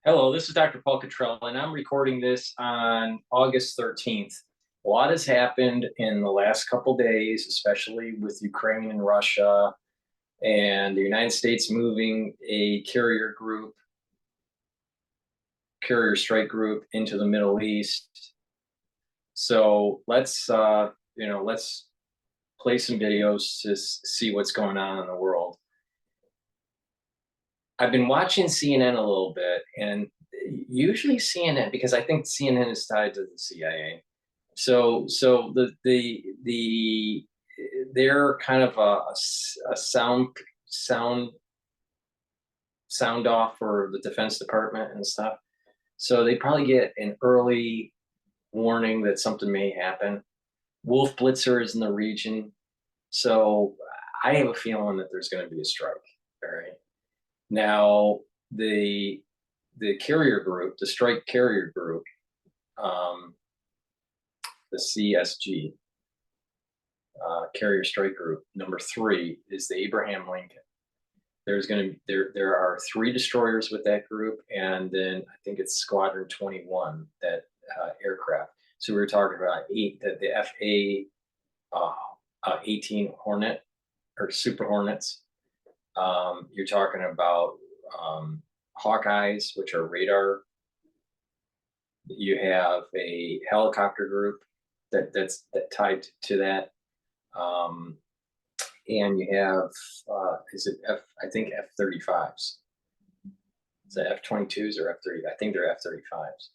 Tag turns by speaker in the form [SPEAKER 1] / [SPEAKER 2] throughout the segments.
[SPEAKER 1] Hello, this is Dr. Paul Cottrell, and I'm recording this on August 13th. A lot has happened in the last couple days, especially with Ukraine and Russia, and the United States moving a carrier strike group into the Middle East. So let's play some videos to see what's going on in the world. I've been watching CNN a little bit, and usually CNN, because I think CNN is tied to the CIA. So they're kind of a sound off for the Defense Department and stuff. So they probably get an early warning that something may happen. Wolf Blitzer is in the region, so I have a feeling that there's going to be a strike. All right. Now, the carrier group, the strike carrier group, the CSG, carrier strike group, number 3 is the Abraham Lincoln. There are 3 destroyers with that group, and then I think it's Squadron 21, that aircraft. So we were talking about the FA-18 Hornet or Super Hornets. You're talking about Hawkeyes, which are radar. You have a helicopter group that's tied to that, and you have I think F-35s. Is it F-22s or F-30? I think they're F-35s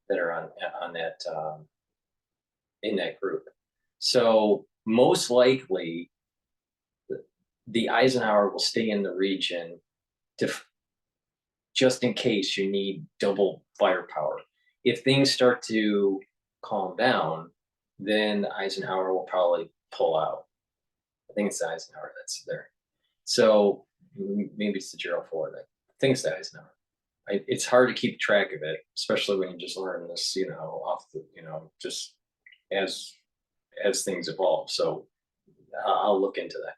[SPEAKER 1] that are on that in that group. So most likely, the Eisenhower will stay in the region just in case you need double firepower. If things start to calm down, then Eisenhower will probably pull out. I think it's the Eisenhower that's there. So maybe it's the Gerald Ford. I think it's the Eisenhower. It's hard to keep track of it, especially when you just learn this, off the, just as things evolve. So I'll look into that.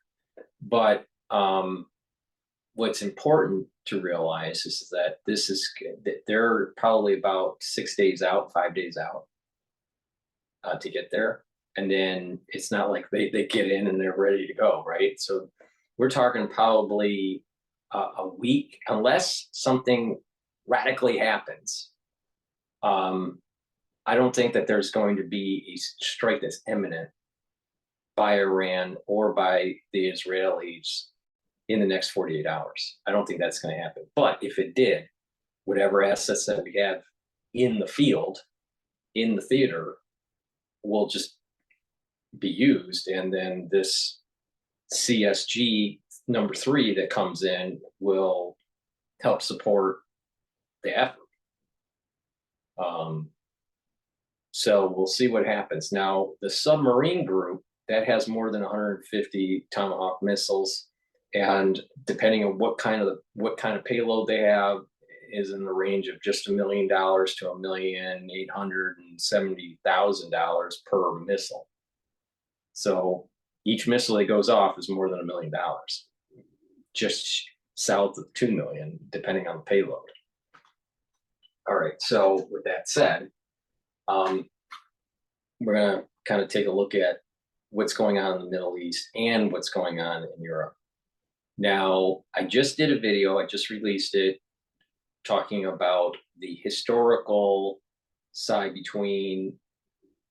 [SPEAKER 1] But what's important to realize is that they're probably about 6 days out, 5 days out to get there. And then it's not like they get in and they're ready to go, right? So we're talking probably a week, unless something radically happens. I don't think that there's going to be a strike that's imminent by Iran or by the Israelis in the next 48 hours. I don't think that's going to happen. But if it did, whatever assets that we have in the field, in the theater, will just be used. And then this CSG number 3 that comes in will help support the effort. So we'll see what happens. Now, the submarine group, that has more than 150 Tomahawk missiles, and depending on what kind of payload they have, is in the range of just $1 million to $1,870,000 per missile. So each missile that goes off is more than $1 million, just south of 2 million, depending on the payload. All right. So with that said, we're going to kind of take a look at what's going on in the Middle East and what's going on in Europe. Now, I just did a video, I just released it, talking about the historical side between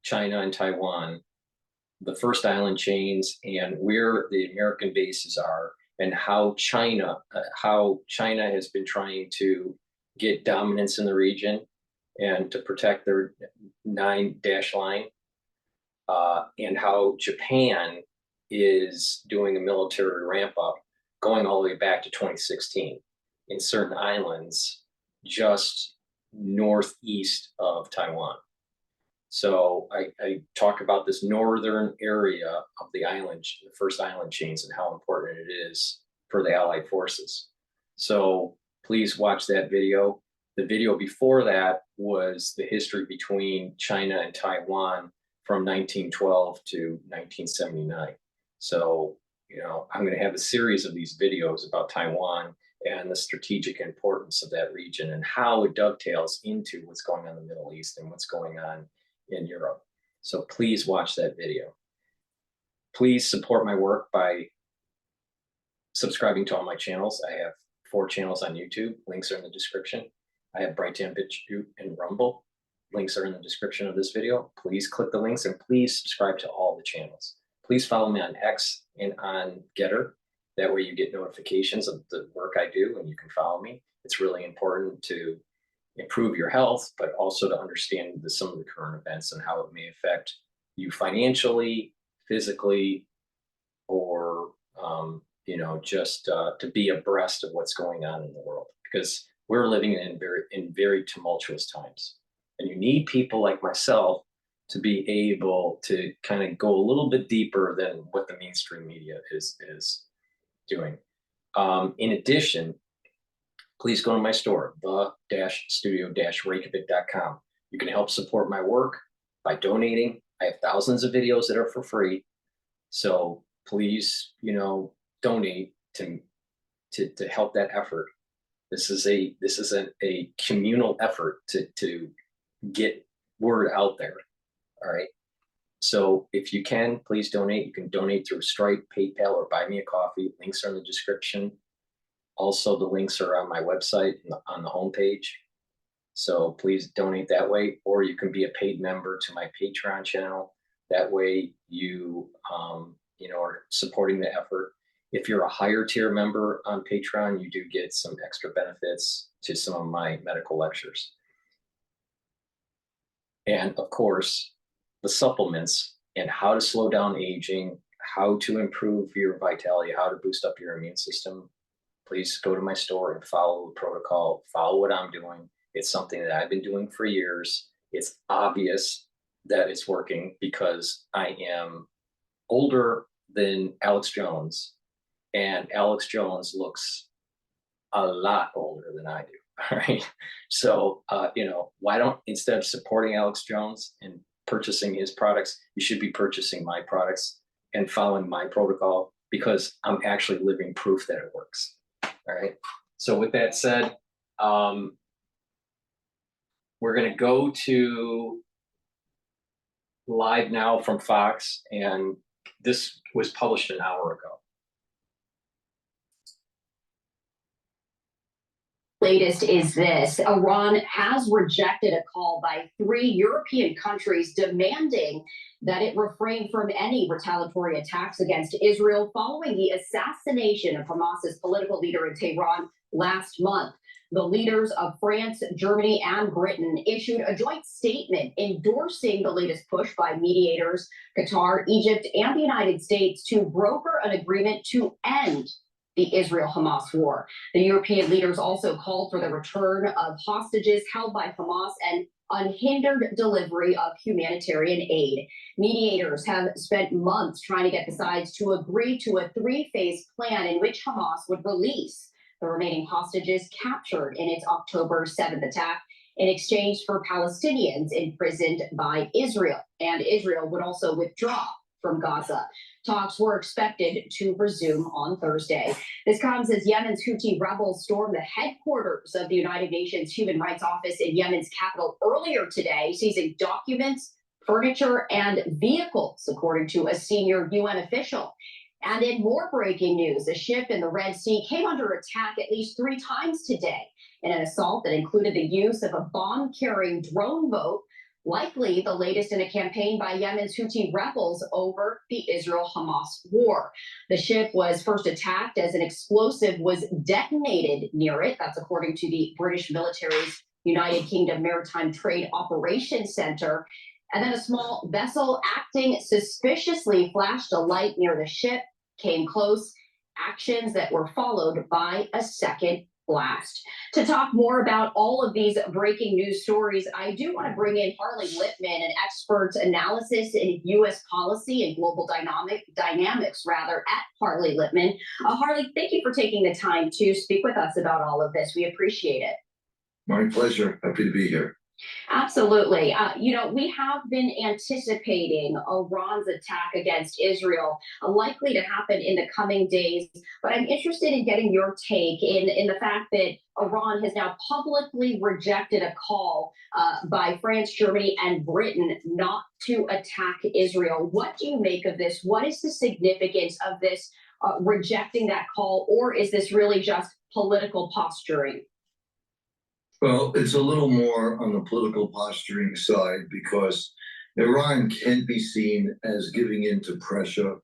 [SPEAKER 1] China and Taiwan, the first island chains, and where the American bases are, and how China has been trying to get dominance in the region and to protect their 9-dash line. And how Japan is doing a military ramp up going all the way back to 2016 in certain islands just northeast of Taiwan. So I talk about this northern area of the island, the first island chains, and how important it is for the Allied forces. So please watch that video. The video before that was the history between China and Taiwan from 1912 to 1979. So, I'm going to have a series of these videos about Taiwan and the strategic importance of that region and how it dovetails into what's going on in the Middle East and what's going on in Europe. So please watch that video. Please support my work by subscribing to all my channels. I have 4 channels on YouTube. Links are in the description. I have Brighteon, Bitchute, and Rumble. Links are in the description of this video. Please click the links and please subscribe to all the channels. Please follow me on X and on GETTR. That way you get notifications of the work I do and you can follow me. It's really important to improve your health, but also to understand some of the current events and how it may affect you financially, physically, or just to be abreast of what's going on in the world, because we're living in very tumultuous times, and you need people like myself to be able to kind of go a little bit deeper than what the mainstream media is doing. In addition, please go to my store, the-studio-reykjavik.com. You can help support my work by donating. I have thousands of videos that are for free, so please, donate to help that effort. This is a communal effort to get word out there. All right. So if you can, please donate. You can donate through Stripe, PayPal, or Buy Me a Coffee. Links are in the description. Also, the links are on my website on the homepage. So please donate that way, or you can be a paid member to my Patreon channel. That way you are supporting the effort. If you're a higher tier member on Patreon, you do get some extra benefits to some of my medical lectures. And of course, the supplements and how to slow down aging, how to improve your vitality, how to boost up your immune system. Please go to my store and follow the protocol, follow what I'm doing. It's something that I've been doing for years. It's obvious that it's working because I am older than Alex Jones, and Alex Jones looks a lot older than I do. All right. So, why don't, instead of supporting Alex Jones and purchasing his products, you should be purchasing my products and following my protocol, because I'm actually living proof that it works. All right. So with that said, we're going to go to live now from Fox, and this was published an hour ago.
[SPEAKER 2] Latest is this: Iran has rejected a call by 3 European countries demanding that it refrain from any retaliatory attacks against Israel following the assassination of Hamas's political leader in Tehran last month. The leaders of France, Germany, and Britain issued a joint statement endorsing the latest push by mediators, Qatar, Egypt, and the United States to broker an agreement to end the Israel-Hamas war. The European leaders also called for the return of hostages held by Hamas and unhindered delivery of humanitarian aid. Mediators have spent months trying to get the sides to agree to a 3-phase plan in which Hamas would release the remaining hostages captured in its October 7th attack in exchange for Palestinians imprisoned by Israel. And Israel would also withdraw from Gaza. Talks were expected to resume on Thursday. This comes as Yemen's Houthi rebels stormed the headquarters of the United Nations Human Rights Office in Yemen's capital earlier today, seizing documents, furniture, and vehicles, according to a senior UN official. And in more breaking news, a ship in the Red Sea came under attack at least 3 times today in an assault that included the use of a bomb-carrying drone boat, likely the latest in a campaign by Yemen's Houthi rebels over the Israel-Hamas war. The ship was first attacked as an explosive was detonated near it. That's according to the British military's United Kingdom Maritime Trade Operations Center. And then a small vessel acting suspiciously flashed a light near the ship, came close, actions that were followed by a second blast. To talk more about all of these breaking news stories, I do want to bring in Harley Lipman, an expert analysis in U.S. policy and global dynamics at Harley Lipman. Harley, thank you for taking the time to speak with us about all of this. We appreciate it.
[SPEAKER 3] My pleasure. Happy to be here.
[SPEAKER 2] Absolutely. We have been anticipating Iran's attack against Israel, likely to happen in the coming days. But I'm interested in getting your take in the fact that Iran has now publicly rejected a call by France, Germany, and Britain not to attack Israel. What do you make of this? What is the significance of this rejecting that call, or is this really just political posturing?
[SPEAKER 3] Well, it's a little more on the political posturing side because Iran can't be seen as giving in to pressure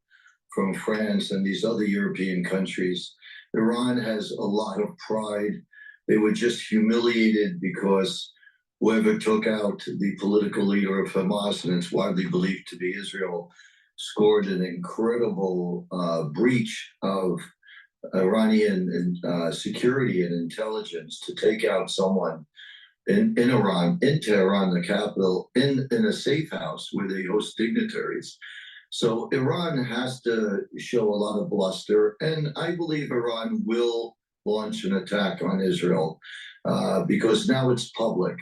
[SPEAKER 3] from France and these other European countries. Iran has a lot of pride. They were just humiliated because whoever took out the political leader of Hamas, and it's widely believed to be Israel, scored an incredible breach of Iranian security and intelligence to take out someone in Iran, in Tehran, the capital, in a safe house where they host dignitaries. So Iran has to show a lot of bluster, and I believe Iran will launch an attack on Israel because now it's public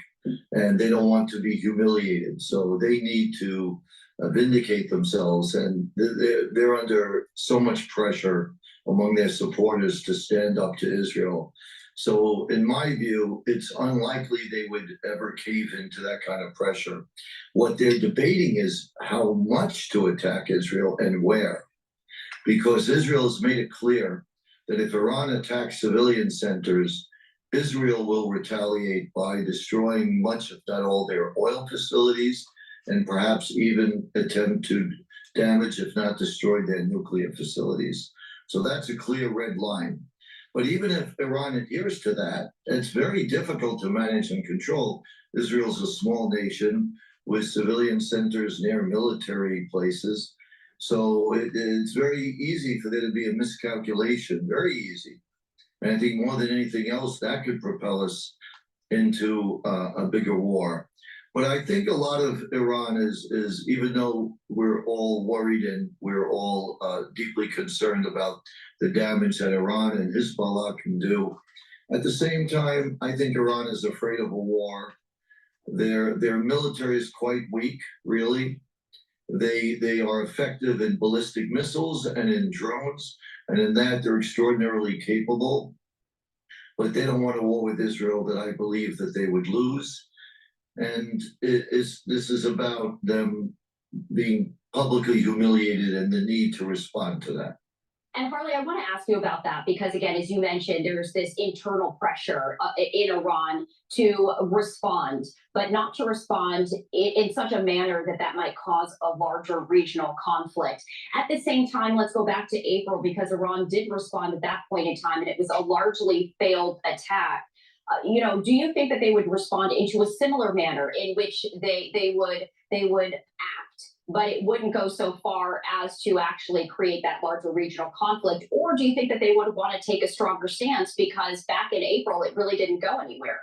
[SPEAKER 3] and they don't want to be humiliated. So they need to vindicate themselves, and they're under so much pressure among their supporters to stand up to Israel. So in my view, it's unlikely they would ever cave into that kind of pressure. What they're debating is how much to attack Israel and where, because Israel has made it clear that if Iran attacks civilian centers, Israel will retaliate by destroying much, if not all, their oil facilities and perhaps even attempt to damage, if not destroy, their nuclear facilities. So that's a clear red line. But even if Iran adheres to that, it's very difficult to manage and control. Israel's a small nation with civilian centers near military places. So it's very easy for there to be a miscalculation, very easy. And I think more than anything else, that could propel us into a bigger war. But I think a lot of Iran is even though we're all worried and we're all deeply concerned about the damage that Iran and Hezbollah can do, at the same time, I think Iran is afraid of a war. Their military is quite weak, really. They are effective in ballistic missiles and in drones, and in that they're extraordinarily capable. But they don't want a war with Israel that I believe that they would lose. And this is about them being publicly humiliated and the need to respond to that.
[SPEAKER 2] And Harley, I want to ask you about that because, again, as you mentioned, there's this internal pressure in Iran to respond, but not to respond in such a manner that might cause a larger regional conflict. At the same time, let's go back to April because Iran did respond at that point in time, and it was a largely failed attack. Do you think that they would respond into a similar manner in which they would act, but it wouldn't go so far as to actually create that larger regional conflict? Or do you think that they would want to take a stronger stance because back in April it really didn't go anywhere?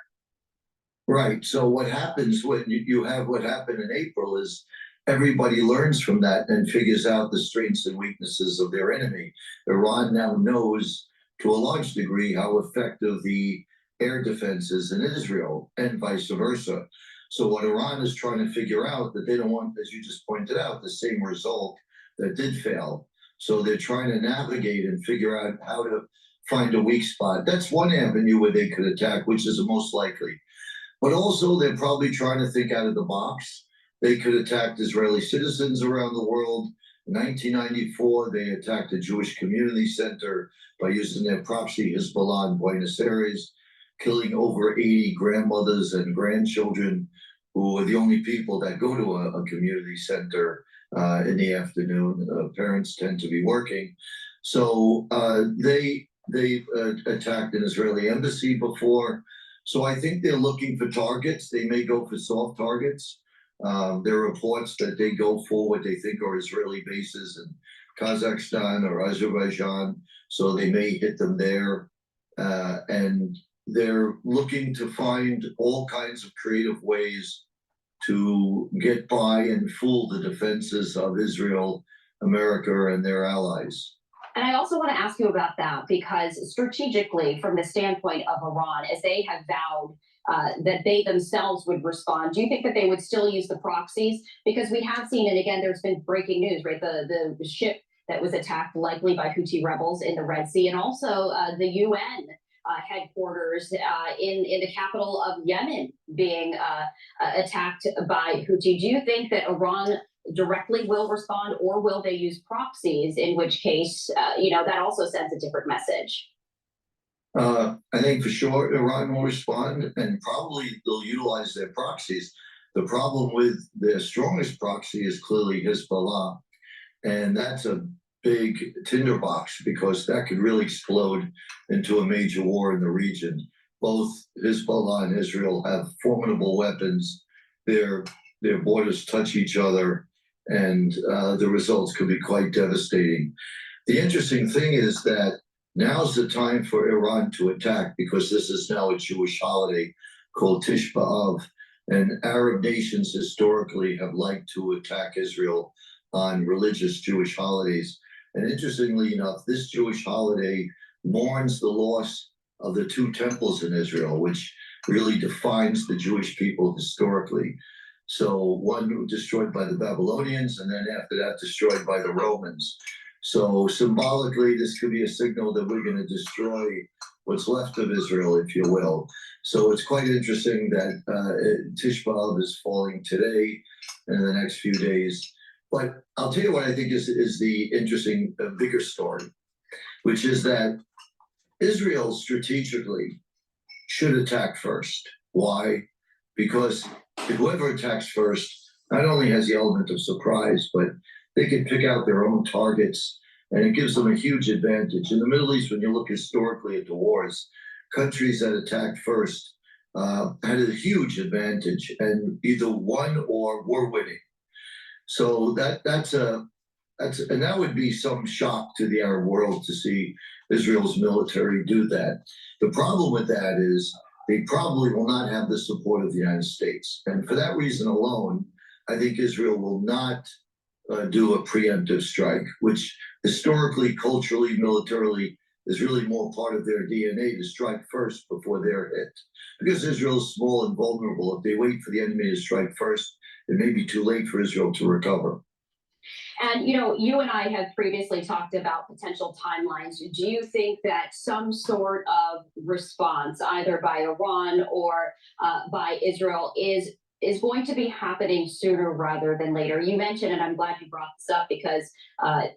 [SPEAKER 3] Right. So what happens when you have what happened in April is everybody learns from that and figures out the strengths and weaknesses of their enemy. Iran now knows to a large degree how effective the air defenses in Israel and vice versa. So what Iran is trying to figure out that they don't want, as you just pointed out, the same result that did fail. So they're trying to navigate and figure out how to find a weak spot. That's one avenue where they could attack, which is the most likely. But also they're probably trying to think out of the box. They could attack Israeli citizens around the world. In 1994, they attacked a Jewish community center by using their proxy Hezbollah in Buenos Aires, killing over 80 grandmothers and grandchildren who are the only people that go to a community center in the afternoon. Parents tend to be working. So they attacked an Israeli embassy before. So I think they're looking for targets. They may go for soft targets. There are reports that they go for what they think are Israeli bases in Kazakhstan or Azerbaijan. So they may hit them there. And they're looking to find all kinds of creative ways to get by and fool the defenses of Israel, America, and their allies.
[SPEAKER 2] And I also want to ask you about that because strategically, from the standpoint of Iran, as they have vowed that they themselves would respond? Do you think that they would still use the proxies? Because we have seen, and again, there's been breaking news, right? The ship that was attacked likely by Houthi rebels in the Red Sea, and also the UN headquarters in the capital of Yemen being attacked by Houthi. Do you think that Iran directly will respond, or will they use proxies? In which case, that also sends a different message.
[SPEAKER 3] I think for sure Iran will respond, and probably they'll utilize their proxies. The problem with their strongest proxy is clearly Hezbollah, and that's a big tinderbox because that could really explode into a major war in the region. Both Hezbollah and Israel have formidable weapons. Their borders touch each other, and the results could be quite devastating. The interesting thing is that now's the time for Iran to attack, because this is now a Jewish holiday called Tish B'Av, and Arab nations historically have liked to attack Israel on religious Jewish holidays. And interestingly enough, this Jewish holiday mourns the loss of the two temples in Israel, which really defines the Jewish people historically. So one destroyed by the Babylonians, and then after that destroyed by the Romans. So symbolically, this could be a signal that we're going to destroy what's left of Israel, if you will. So it's quite interesting that Tish B'Av is falling today and in the next few days. But I'll tell you what I think is the interesting, bigger story, which is that Israel strategically should attack first. Why? Because whoever attacks first not only has the element of surprise, but they can pick out their own targets, and it gives them a huge advantage. In the Middle East, when you look historically at the wars, countries that attacked first had a huge advantage and either won or were winning. So and that would be some shock to the Arab world to see Israel's military do that. The problem with that is they probably will not have the support of the United States. And for that reason alone, I think Israel will not do a preemptive strike, which historically, culturally, militarily is really more part of their DNA to strike first before they're hit. Because Israel is small and vulnerable, if they wait for the enemy to strike first, it may be too late for Israel to recover.
[SPEAKER 2] And, you and I have previously talked about potential timelines. Do you think that some sort of response, either by Iran or by Israel, is going to be happening sooner rather than later? You mentioned, and I'm glad you brought this up, because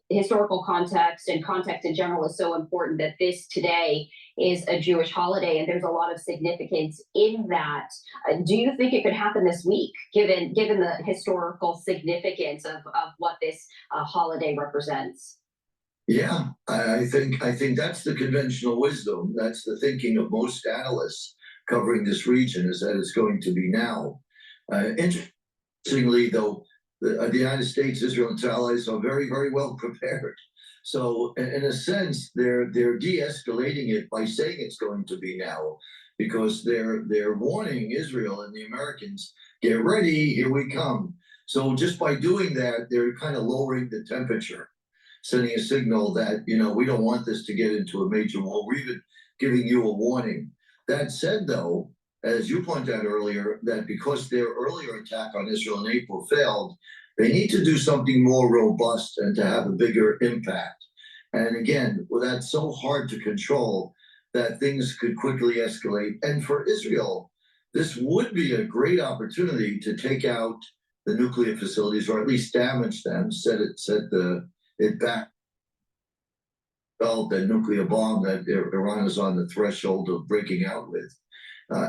[SPEAKER 2] historical context and context in general is so important, that this today is a Jewish holiday, and there's a lot of significance in that. Do you think it could happen this week, given the historical significance of what this holiday represents?
[SPEAKER 3] Yeah, I think that's the conventional wisdom. That's the thinking of most analysts covering this region, is that it's going to be now. Interestingly, though, the United States, Israel, and its allies are very, very well prepared. So, in a sense, they're de-escalating it by saying it's going to be now, because they're warning Israel and the Americans, get ready, here we come. So, just by doing that, they're kind of lowering the temperature, sending a signal that we don't want this to get into a major war. We're even giving you a warning. That said, though, as you pointed out earlier, that because their earlier attack on Israel in April failed, they need to do something more robust and to have a bigger impact. And again, well, that's so hard to control that things could quickly escalate. And for Israel, this would be a great opportunity to take out the nuclear facilities, or at least damage them, set it back. The nuclear bomb that Iran is on the threshold of breaking out with.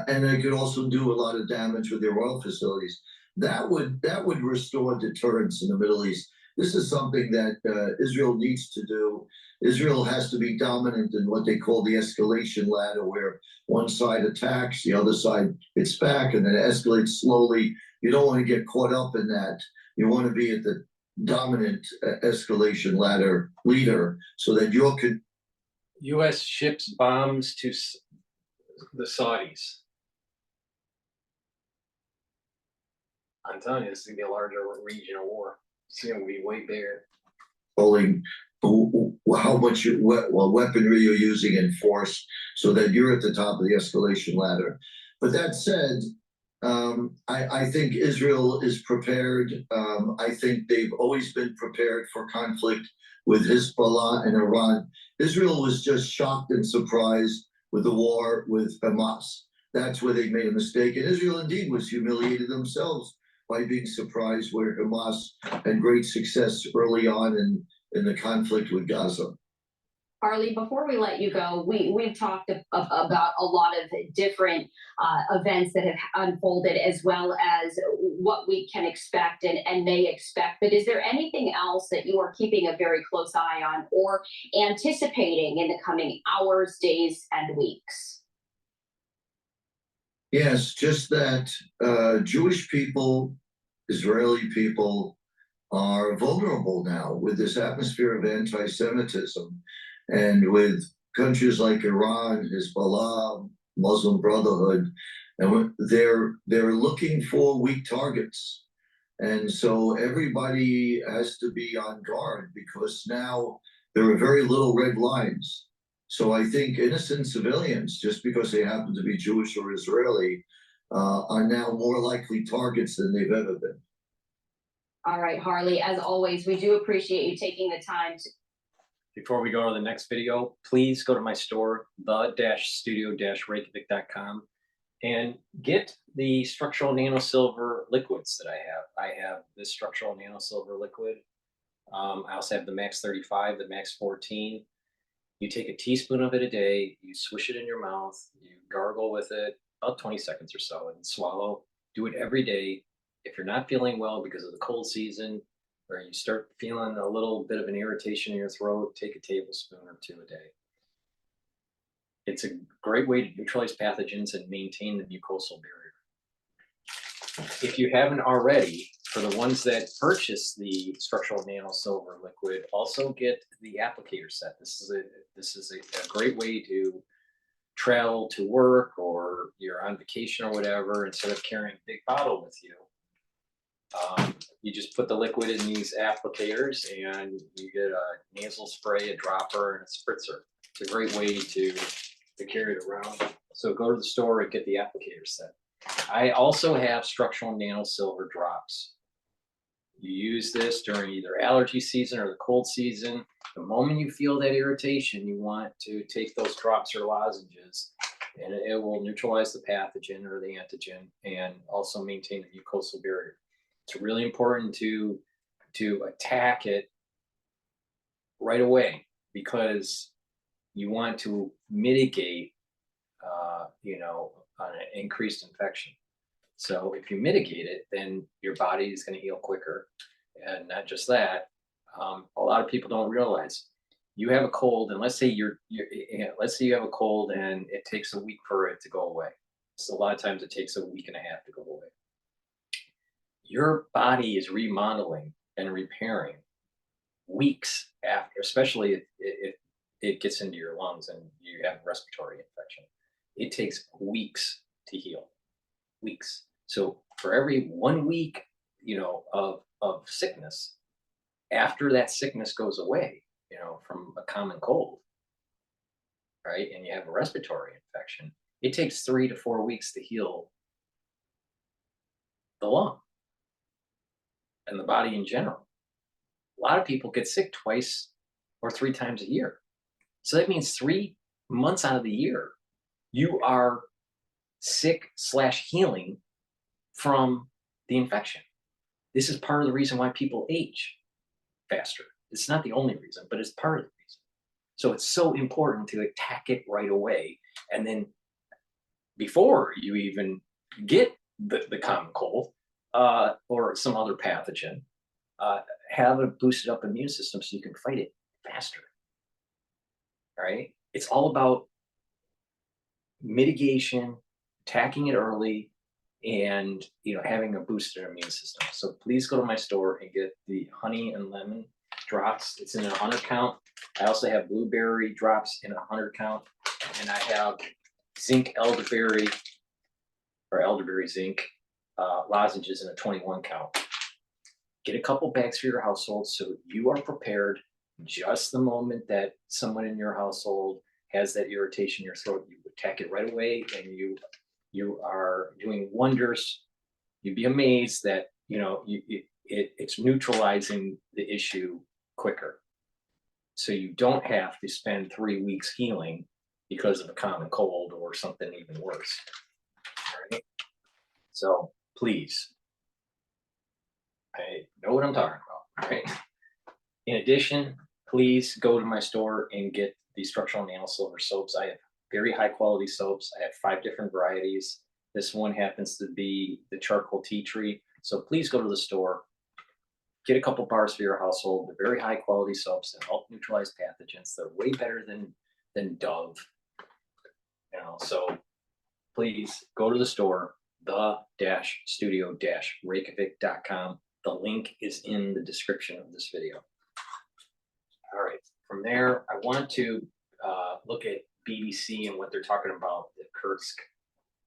[SPEAKER 3] And they could also do a lot of damage with their oil facilities. That would restore deterrence in the Middle East. This is something that Israel needs to do. Israel has to be dominant in what they call the escalation ladder, where one side attacks, the other side hits back, and then it escalates slowly. You don't want to get caught up in that. You want to be at the dominant escalation ladder leader, so that you can.
[SPEAKER 1] U.S. ships bombs to the Saudis. I'm telling you, this is going to be a larger regional war. It's going to be way bigger. How much weaponry you're using and force, so that you're at the top of the escalation ladder.
[SPEAKER 3] But that said, I think Israel is prepared. I think they've always been prepared for conflict with Hezbollah and Iran. Israel was just shocked and surprised with the war with Hamas. That's where they made a mistake. And Israel indeed was humiliated themselves by being surprised where Hamas had great success early on in the conflict with Gaza.
[SPEAKER 2] Harley, before we let you go, we've talked about a lot of different events that have unfolded, as well as what we can expect and may expect. But is there anything else that you are keeping a very close eye on or anticipating in the coming hours, days, and weeks?
[SPEAKER 3] Yes, just that Jewish people, Israeli people are vulnerable now with this atmosphere of anti-Semitism. And with countries like Iran, Hezbollah, Muslim Brotherhood, and they're looking for weak targets. And so everybody has to be on guard because now there are very little red lines. So I think innocent civilians, just because they happen to be Jewish or Israeli, are now more likely targets than they've ever been.
[SPEAKER 2] All right, Harley, as always, we do appreciate you taking the time to.
[SPEAKER 1] Before we go to the next video, please go to my store, the-studio-reykjavik.com, and get the structural nano silver liquids that I have. I have this structural nano silver liquid. I also have the Max 35, the Max 14. You take a teaspoon of it a day, you swish it in your mouth, you gargle with it about 20 seconds or so and swallow. Do it every day. If you're not feeling well because of the cold season, or you start feeling a little bit of an irritation in your throat, take a tablespoon or two a day. It's a great way to neutralize pathogens and maintain the mucosal barrier. If you haven't already, for the ones that purchase the structural nano silver liquid, also get the applicator set. This is a great way to travel to work, or you're on vacation or whatever, instead of carrying a big bottle with you. You just put the liquid in these applicators and you get a nasal spray, a dropper, and a spritzer. It's a great way to carry it around. So go to the store and get the applicator set. I also have structural nano silver drops. You use this during either allergy season or the cold season. The moment you feel that irritation, you want to take those drops or lozenges, and it will neutralize the pathogen or the antigen and also maintain the mucosal barrier. It's really important to attack it right away, because you want to mitigate, an increased infection. So if you mitigate it, then your body is going to heal quicker. And not just that, a lot of people don't realize you have a cold, and let's say let's say you have a cold and it takes a week for it to go away. So a lot of times it takes a week and a half to go away. Your body is remodeling and repairing weeks after, especially if it gets into your lungs and you have a respiratory infection. It takes weeks to heal, weeks. So for every 1 week, of sickness, after that sickness goes away, from a common cold, right, and you have a respiratory infection, it takes 3 to 4 weeks to heal the lung and the body in general. A lot of people get sick 2 or 3 times a year. So that means 3 months out of the year, you are sick/healing from the infection. This is part of the reason why people age faster. It's not the only reason, but it's part of the reason. So it's so important to attack it right away. And then before you even get the common cold, or some other pathogen, have a boosted up immune system so you can fight it faster. All right? It's all about mitigation, attacking it early, and having a boosted immune system. So please go to my store and get the honey and lemon drops. It's in a 100 count. I also have blueberry drops in a 100 count, and I have zinc elderberry or elderberry zinc lozenges in a 21 count. Get a couple bags for your household so you are prepared just the moment that someone in your household has that irritation in your throat. You attack it right away and you You are doing wonders. You'd be amazed that, you know, it's neutralizing the issue quicker. So you don't have to spend 3 weeks healing because of a common cold or something even worse. All right. So please, I know what I'm talking about. Right. In addition, please go to my store and get the structural nail silver soaps. I have very high quality soaps. I have 5 different varieties. This one happens to be the charcoal tea tree. So please go to the store, get a couple bars for your household. They're very high quality soaps that help neutralize pathogens. They're way better than Dove. You know, so please go to the store, the-studio-reykjavik.com. The link is in the description of this video. All right, from there, I want to look at BBC and what they're talking about, the Kursk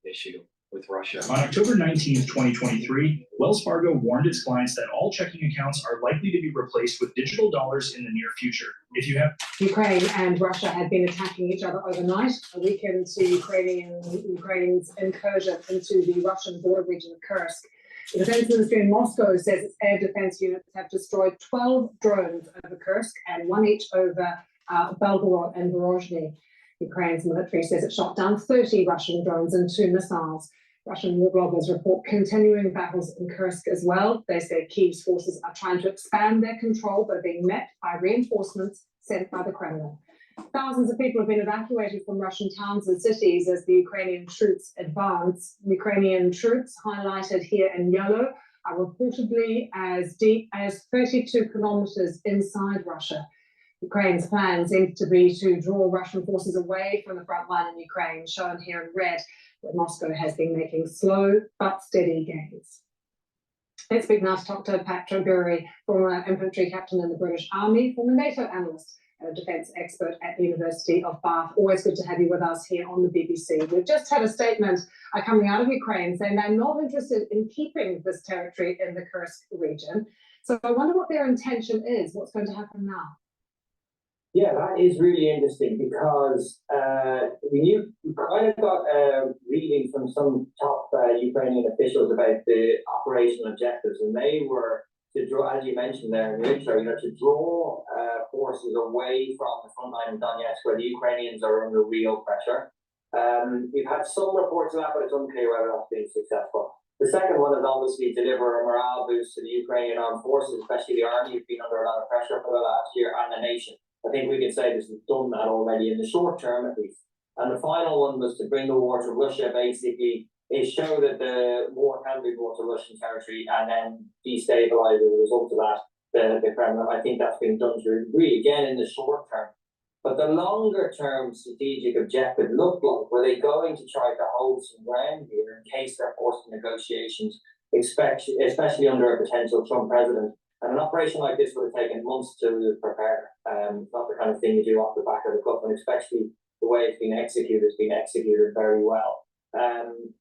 [SPEAKER 1] issue with Russia.
[SPEAKER 4] On October 19th, 2023, Wells Fargo warned its clients that all checking accounts are likely to be replaced with digital dollars in the near future. If you have
[SPEAKER 5] Ukraine and Russia had been attacking each other overnight, a week into Ukraine's incursion into the Russian border region of Kursk. The defense ministry in Moscow says its air defense units have destroyed 12 drones over Kursk and 1 each over Belgorod and Vorozhny. Ukraine's military says it shot down 30 Russian drones and 2 missiles. Russian war bloggers report continuing battles in Kursk as well. They say Kyiv's forces are trying to expand their control, but are being met by reinforcements sent by the Kremlin. Thousands of people have been evacuated from Russian towns and cities as the Ukrainian troops advance. Ukrainian troops, highlighted here in yellow, are reportedly as deep as 32 kilometers inside Russia. Ukraine's plan seems to be to draw Russian forces away from the front line in Ukraine, shown here in red, where Moscow has been making slow but steady gains. Let's speak now to Dr. Patrick Bury, former infantry captain in the British Army, former NATO analyst and a defence expert at the University of Bath. Always good to have you with us here on the BBC. We've just had a statement coming out of Ukraine saying they're not interested in keeping this territory in the Kursk region. So I wonder what their intention is. What's going to happen now?
[SPEAKER 6] Yeah, that is really interesting because we kind of got a reading from some top Ukrainian officials about the operational objectives, and they were to draw, as you mentioned there in your intro, to draw forces away from the front line in Donetsk, where the Ukrainians are under real pressure. We've had some reports of that, but it's unclear whether that's been successful. The second one is obviously deliver a morale boost to the Ukrainian armed forces, especially the army, who've been under a lot of pressure for the last year, and the nation. I think we can say this has done that already in the short term, at least. And the final one was to bring the war to Russia, basically, is show that the war can be brought to Russian territory and then destabilize as a result of that the Kremlin. I think that's been done to a degree, again, in the short term. But the longer term strategic objective looked like, were they going to try to hold some ground here in case they're forced to negotiations, especially under a potential Trump president? And an operation like this would have taken months to prepare. It's not the kind of thing you do off the back of the cuff, and especially the way it's been executed very well.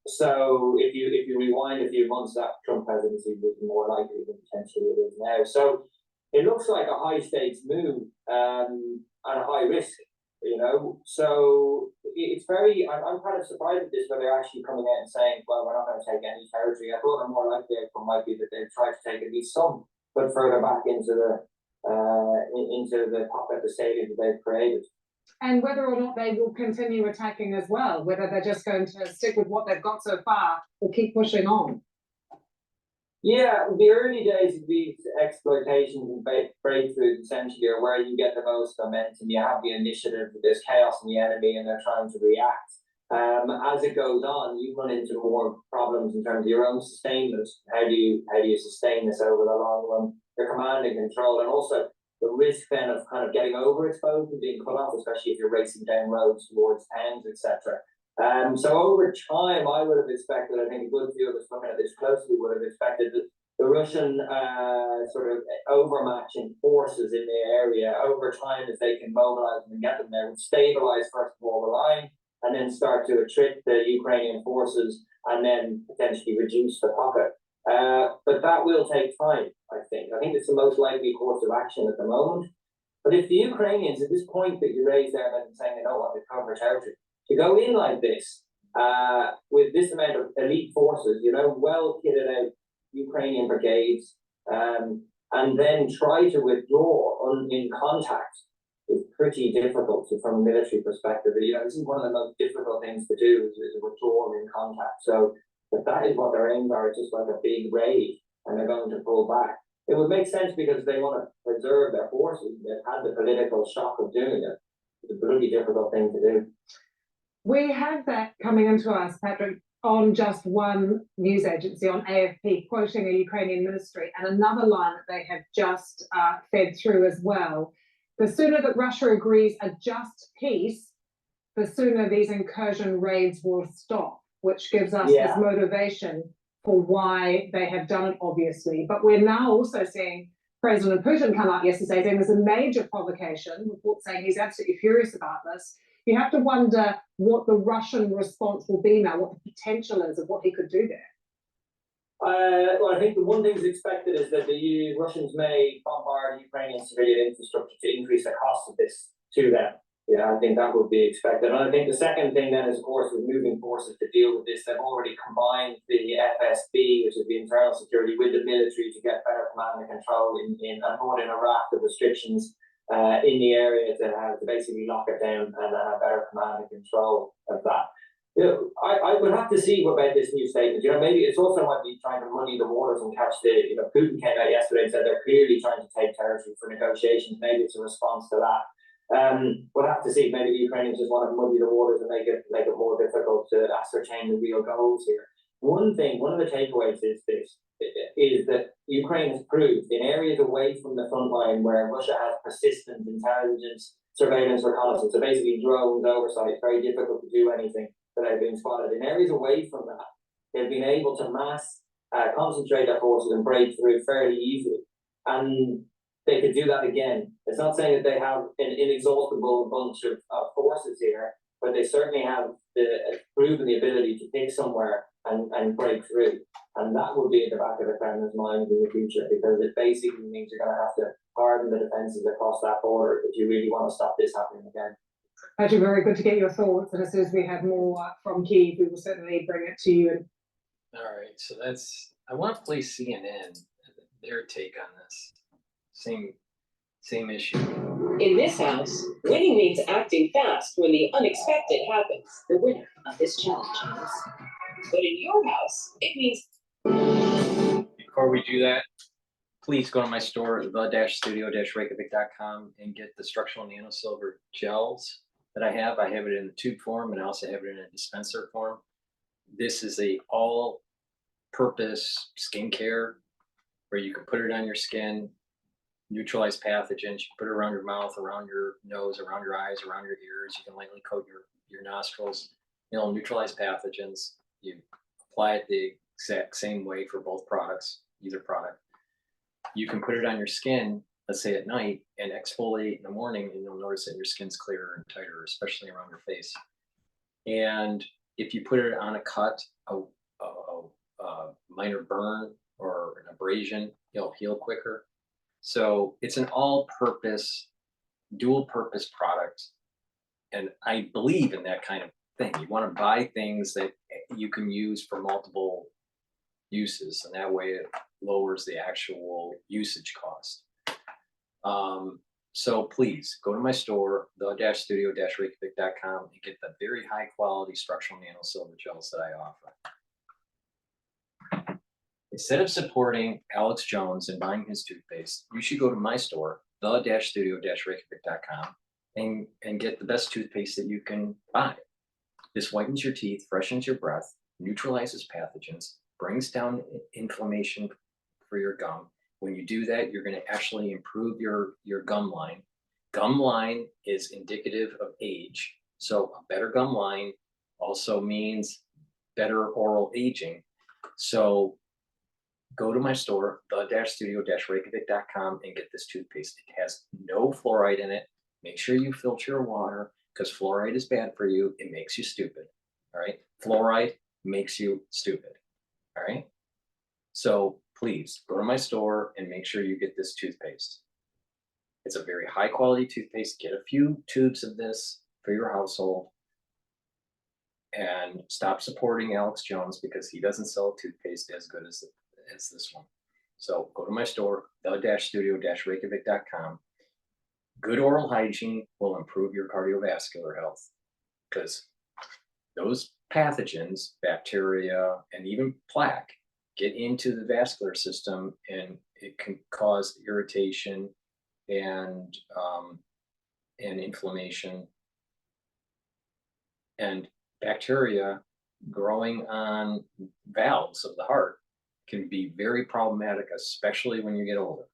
[SPEAKER 6] So if you rewind a few months, that Trump presidency was more likely than potentially it is now. So it looks like a high stakes move and a high risk, So it's very, I'm kind of surprised at this, where they're actually coming out and saying, well, we're not going to take any territory. I thought a more likely outcome might be that they've tried to take at least some, but further back into the pocket, the stadium that they've created.
[SPEAKER 5] And whether or not they will continue attacking as well, whether they're just going to stick with what they've got so far or keep pushing on.
[SPEAKER 6] Yeah, the early days of these exploitations and breakthroughs essentially are where you get the most momentum. You have the initiative, there's chaos in the enemy, and they're trying to react. As it goes on, you run into more problems in terms of your own sustainment. How do you sustain this over the long run? Your command and control, and also the risk then of kind of getting overexposed and being cut off, especially if you're racing down roads towards towns, etc. So over time, I would have expected, I think a good few of us looking at this closely would have expected that the Russian sort of overmatching forces in the area over time, as they can mobilize them and get them there, would stabilize first of all the line, and then start to attrit the Ukrainian forces, and then potentially reduce the pocket. But that will take time, I think. I think it's the most likely course of action at the moment. But if the Ukrainians, at this point that you raised there, about saying they don't want to cover territory, to go in like this with this amount of elite forces, you know, well kitted out Ukrainian brigades, and then try to withdraw in contact is pretty difficult from a military perspective. You know, this is one of the most difficult things to do is withdrawal in contact. So if that is what their aims are, it's just like a big raid and they're going to pull back. It would make sense because they want to preserve their forces. They've had the political shock of doing it. It's a really difficult thing to do.
[SPEAKER 5] We have that coming into us, Patrick, on just one news agency, on AFP, quoting a Ukrainian ministry, and another line that they have just fed through as well. The sooner that Russia agrees a just peace, the sooner these incursion raids will stop, which gives us this motivation for why they have done it, obviously. But we're now also seeing President Putin come out yesterday saying there's a major provocation, report saying he's absolutely furious about this. You have to wonder what the Russian response will be now, what the potential is of what he could do there.
[SPEAKER 6] Well, I think the one thing that's expected is that the Russians may bombard Ukrainian civilian infrastructure to increase the cost of this to them. Yeah, I think that would be expected. And I think the second thing then is, of course, with moving forces to deal with this, they've already combined the FSB, which is the internal security, with the military to get better command and control and brought in a raft of restrictions in the area to basically lock it down and have better command and control of that. You know, I would have to see about this new statement. You know, maybe it's also might be trying to muddy the waters and catch you know, Putin came out yesterday and said they're clearly trying to take territory for negotiations. Maybe it's a response to that. We'll have to see. Maybe the Ukrainians just want to muddy the waters and make it more difficult to ascertain the real goals here. One of the takeaways is that Ukraine has proved in areas away from the front line where Russia has persistent intelligence, surveillance, reconnaissance, so basically drones, oversight, it's very difficult to do anything without being spotted. In areas away from that, they've been able to concentrate their forces and break through fairly easily. And they could do that again. It's not saying that they have an inexhaustible bunch of forces here, but they certainly have proven the ability to pick somewhere and break through. And that will be at the back of the Kremlin's mind in the future, because it basically means you're going to have to harden the defenses across that border if you really want to stop this happening again.
[SPEAKER 5] Actually, very good to get your thoughts. And as soon as we have more from Kyiv, we will certainly bring it to you.
[SPEAKER 1] All right, so I want to play CNN, their take on this. Same issue.
[SPEAKER 7] In this house, winning means acting fast when the unexpected happens.
[SPEAKER 2] The winner of this challenge is.
[SPEAKER 7] But in your house, it means.
[SPEAKER 1] Before we do that, please go to my store, the-studio-reykjavik.com, and get the structural nanosilver gels that I have. I have it in the tube form, and I also have it in a dispenser form. This is a all-purpose skincare where you can put it on your skin, neutralize pathogens. You can put it around your mouth, around your nose, around your eyes, around your ears. You can lightly coat your nostrils. It'll neutralize pathogens. You apply it the exact same way for both products, either product. You can put it on your skin, let's say at night, and exfoliate in the morning, and you'll notice that your skin's clearer and tighter, especially around your face. And if you put it on a cut, a minor burn or an abrasion, it'll heal quicker. So it's an all-purpose, dual-purpose product. And I believe in that kind of thing. You want to buy things that you can use for multiple uses, and that way it lowers the actual usage cost. So please go to my store, the-studio-reykjavik.com, and get the very high quality structural nanosilver gels that I offer. Instead of supporting Alex Jones and buying his toothpaste, you should go to my store, the-studio-reykjavik.com, and get the best toothpaste that you can buy. This whitens your teeth, freshens your breath, neutralizes pathogens, brings down inflammation for your gum. When you do that, you're going to actually improve your gum line. Gum line is indicative of age. So a better gum line also means better oral aging. So go to my store, the-studio-reykjavik.com, and get this toothpaste. It has no fluoride in it. Make sure you filter your water, because fluoride is bad for you. It makes you stupid. All right. Fluoride makes you stupid. All right. So please go to my store and make sure you get this toothpaste. It's a very high quality toothpaste. Get a few tubes of this for your household. and stop supporting Alex Jones because he doesn't sell toothpaste as good as this one. So go to my store, the-studio-reykjavik.com. Good oral hygiene will improve your cardiovascular health because those pathogens, bacteria, and even plaque get into the vascular system, and it can cause irritation and inflammation. And bacteria growing on valves of the heart can be very problematic, especially when you get older.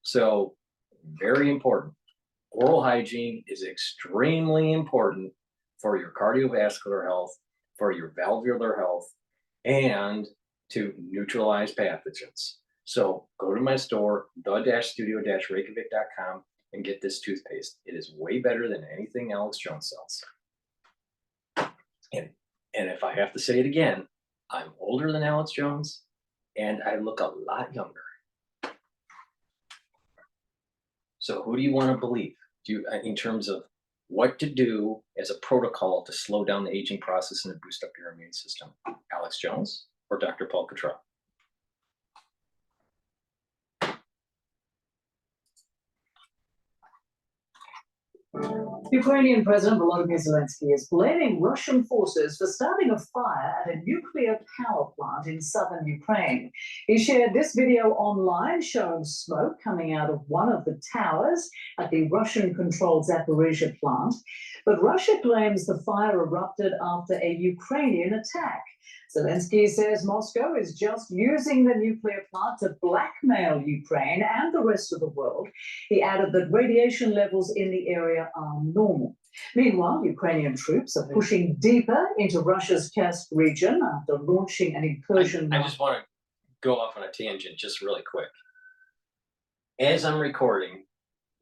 [SPEAKER 1] So very important. Oral hygiene is extremely important for your cardiovascular health, for your valvular health, and to neutralize pathogens. So go to my store, the-studio-reykjavik.com, and get this toothpaste. It is way better than anything Alex Jones sells. And if I have to say it again, I'm older than Alex Jones, and I look a lot younger. So who do you want to believe? In terms of what to do as a protocol to slow down the aging process and to boost up your immune system? Alex Jones or Dr. Paul Cottrell?
[SPEAKER 8] Ukrainian President Volodymyr Zelensky is blaming Russian forces for starting a fire at a nuclear power plant in southern Ukraine. He shared this video online showing smoke coming out of one of the towers at the Russian-controlled Zaporizhzhia plant. But Russia claims the fire erupted after a Ukrainian attack. Zelensky says Moscow is just using the nuclear plant to blackmail Ukraine and the rest of the world. He added that radiation levels in the area are normal. Meanwhile, Ukrainian troops are pushing deeper into Russia's Kursk region after launching an incursion.
[SPEAKER 1] I just want to go off on a tangent just really quick. As I'm recording,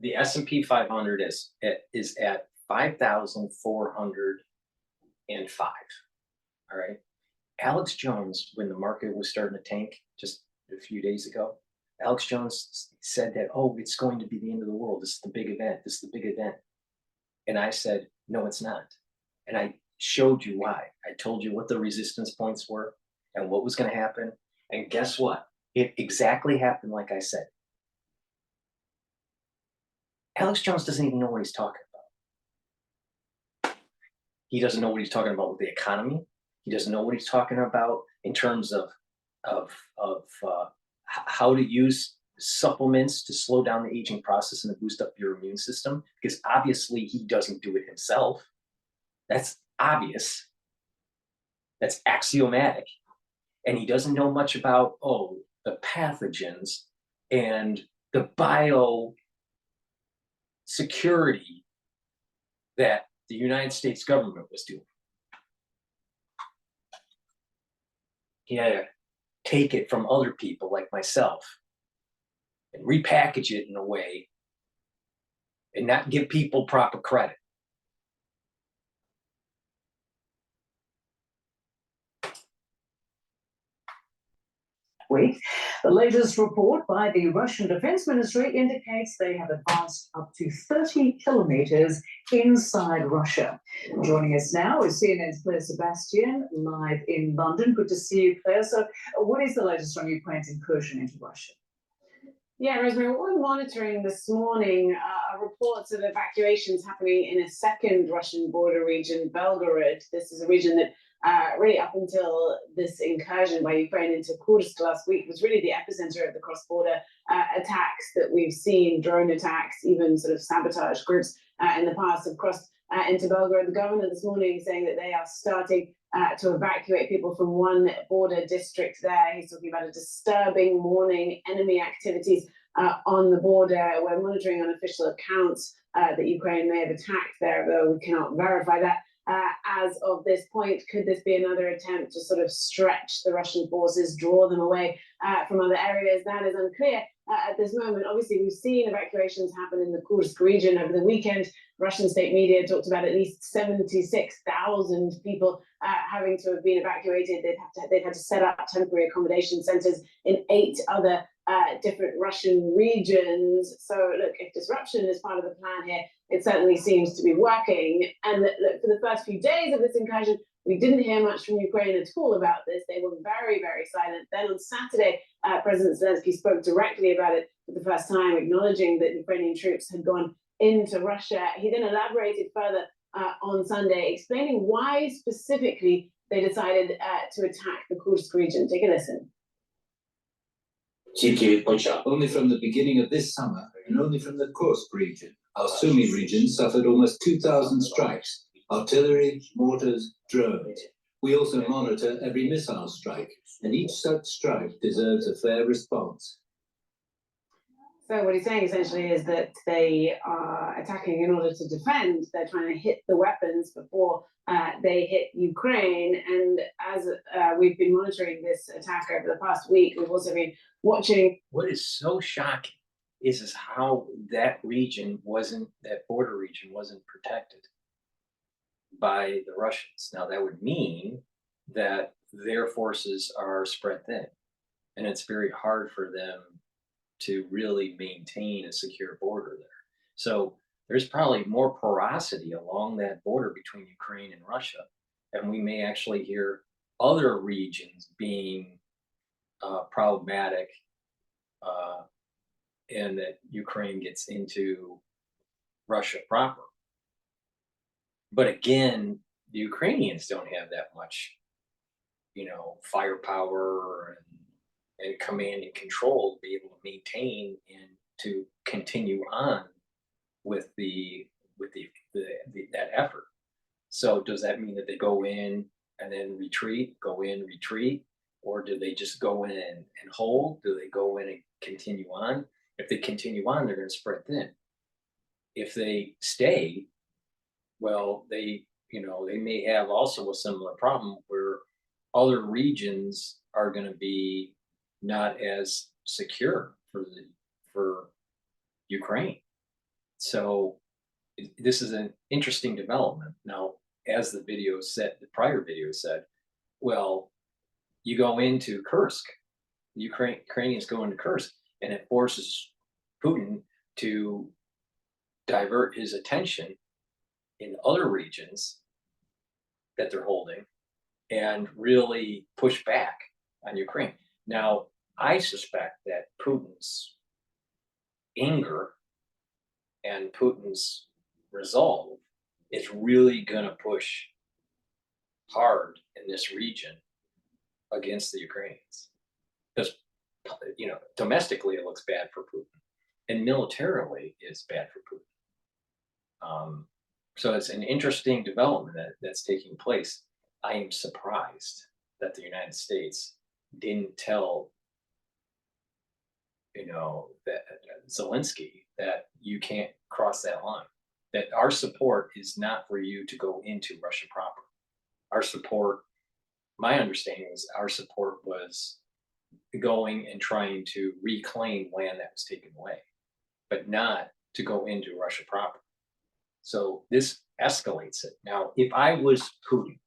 [SPEAKER 1] the S&P 500 is at 5,405. All right. Alex Jones, when the market was starting to tank just a few days ago, Alex Jones said that, oh, it's going to be the end of the world. This is the big event. This is the big event. And I said, no, it's not. And I showed you why. I told you what the resistance points were and what was going to happen. And guess what? It exactly happened like I said. Alex Jones doesn't even know what he's talking about. He doesn't know what he's talking about with the economy. He doesn't know what he's talking about in terms of how to use supplements to slow down the aging process and to boost up your immune system, because obviously he doesn't do it himself. That's obvious. That's axiomatic. And he doesn't know much about, the pathogens and the biosecurity that the United States government was doing. He had to take it from other people like myself and repackage it in a way and not give people proper credit.
[SPEAKER 8] Week. The latest report by the Russian Defense Ministry indicates they have advanced up to 30 kilometers inside Russia. Joining us now is CNN's Claire Sebastian, live in London. Good to see you, Claire. So what is the latest on Ukraine's incursion into Russia?
[SPEAKER 9] Yeah, Rosemary, what we're monitoring this morning are reports of evacuations happening in a second Russian border region, Belgorod. This is a region that really up until this incursion by Ukraine into Kursk last week was really the epicenter of the cross-border attacks that we've seen, drone attacks, even sort of sabotage groups in the past have crossed into Belgorod. The governor this morning saying that they are starting to evacuate people from one border district there. He's talking about a disturbing morning, enemy activities on the border. We're monitoring unofficial accounts that Ukraine may have attacked there, though we cannot verify that. As of this point, could this be another attempt to sort of stretch the Russian forces, draw them away from other areas? That is unclear at this moment. Obviously, we've seen evacuations happen in the Kursk region over the weekend. Russian state media talked about at least 76,000 people having to have been evacuated. They've had to set up temporary accommodation centers in 8 other different Russian regions. So look, if disruption is part of the plan here, it certainly seems to be working. And that for the first few days of this incursion, we didn't hear much from Ukraine at all about this. They were very, very silent. Then on Saturday, President Zelensky spoke directly about it for the first time, acknowledging that Ukrainian troops had gone into Russia. He then elaborated further on Sunday, explaining why specifically they decided to attack the Kursk region. Take a listen.
[SPEAKER 10] Only from the beginning of this summer, and only from the Kursk region, our Sumy region suffered almost 2,000 strikes, artillery, mortars, drones. We also monitor every missile strike, and each such strike deserves a fair response.
[SPEAKER 9] So what he's saying essentially is that they are attacking in order to defend. They're trying to hit the weapons before they hit Ukraine. And as we've been monitoring this attack over the past week, we've also been watching.
[SPEAKER 1] What is so shocking is how that border region wasn't protected by the Russians. Now that would mean that their forces are spread thin, and it's very hard for them to really maintain a secure border there. So there's probably more porosity along that border between Ukraine and Russia, and we may actually hear other regions being problematic, and that Ukraine gets into Russia proper. But again, the Ukrainians don't have that much, firepower and command and control to be able to maintain and to continue on with that effort. So does that mean that they go in and then retreat, or do they just go in and hold? Do they go in and continue on? If they continue on, they're going to spread thin. If they stay, well, they may have also a similar problem where other regions are going to be not as secure for Ukraine. So this is an interesting development. Now, as the prior video said, well, you go into Kursk, Ukrainians go into Kursk, and it forces Putin to divert his attention in other regions that they're holding and really push back on Ukraine. Now, I suspect that Putin's anger and Putin's resolve is really going to push hard in this region against the Ukrainians. Because, domestically it looks bad for Putin, and militarily it's bad for Putin. So it's an interesting development that's taking place. I am surprised that the United States didn't tell, that Zelensky that you can't cross that line, that our support is not for you to go into Russia proper. Our support, my understanding was our support was going and trying to reclaim land that was taken away, but not to go into Russia proper. So this escalates it. Now, if I was Putin,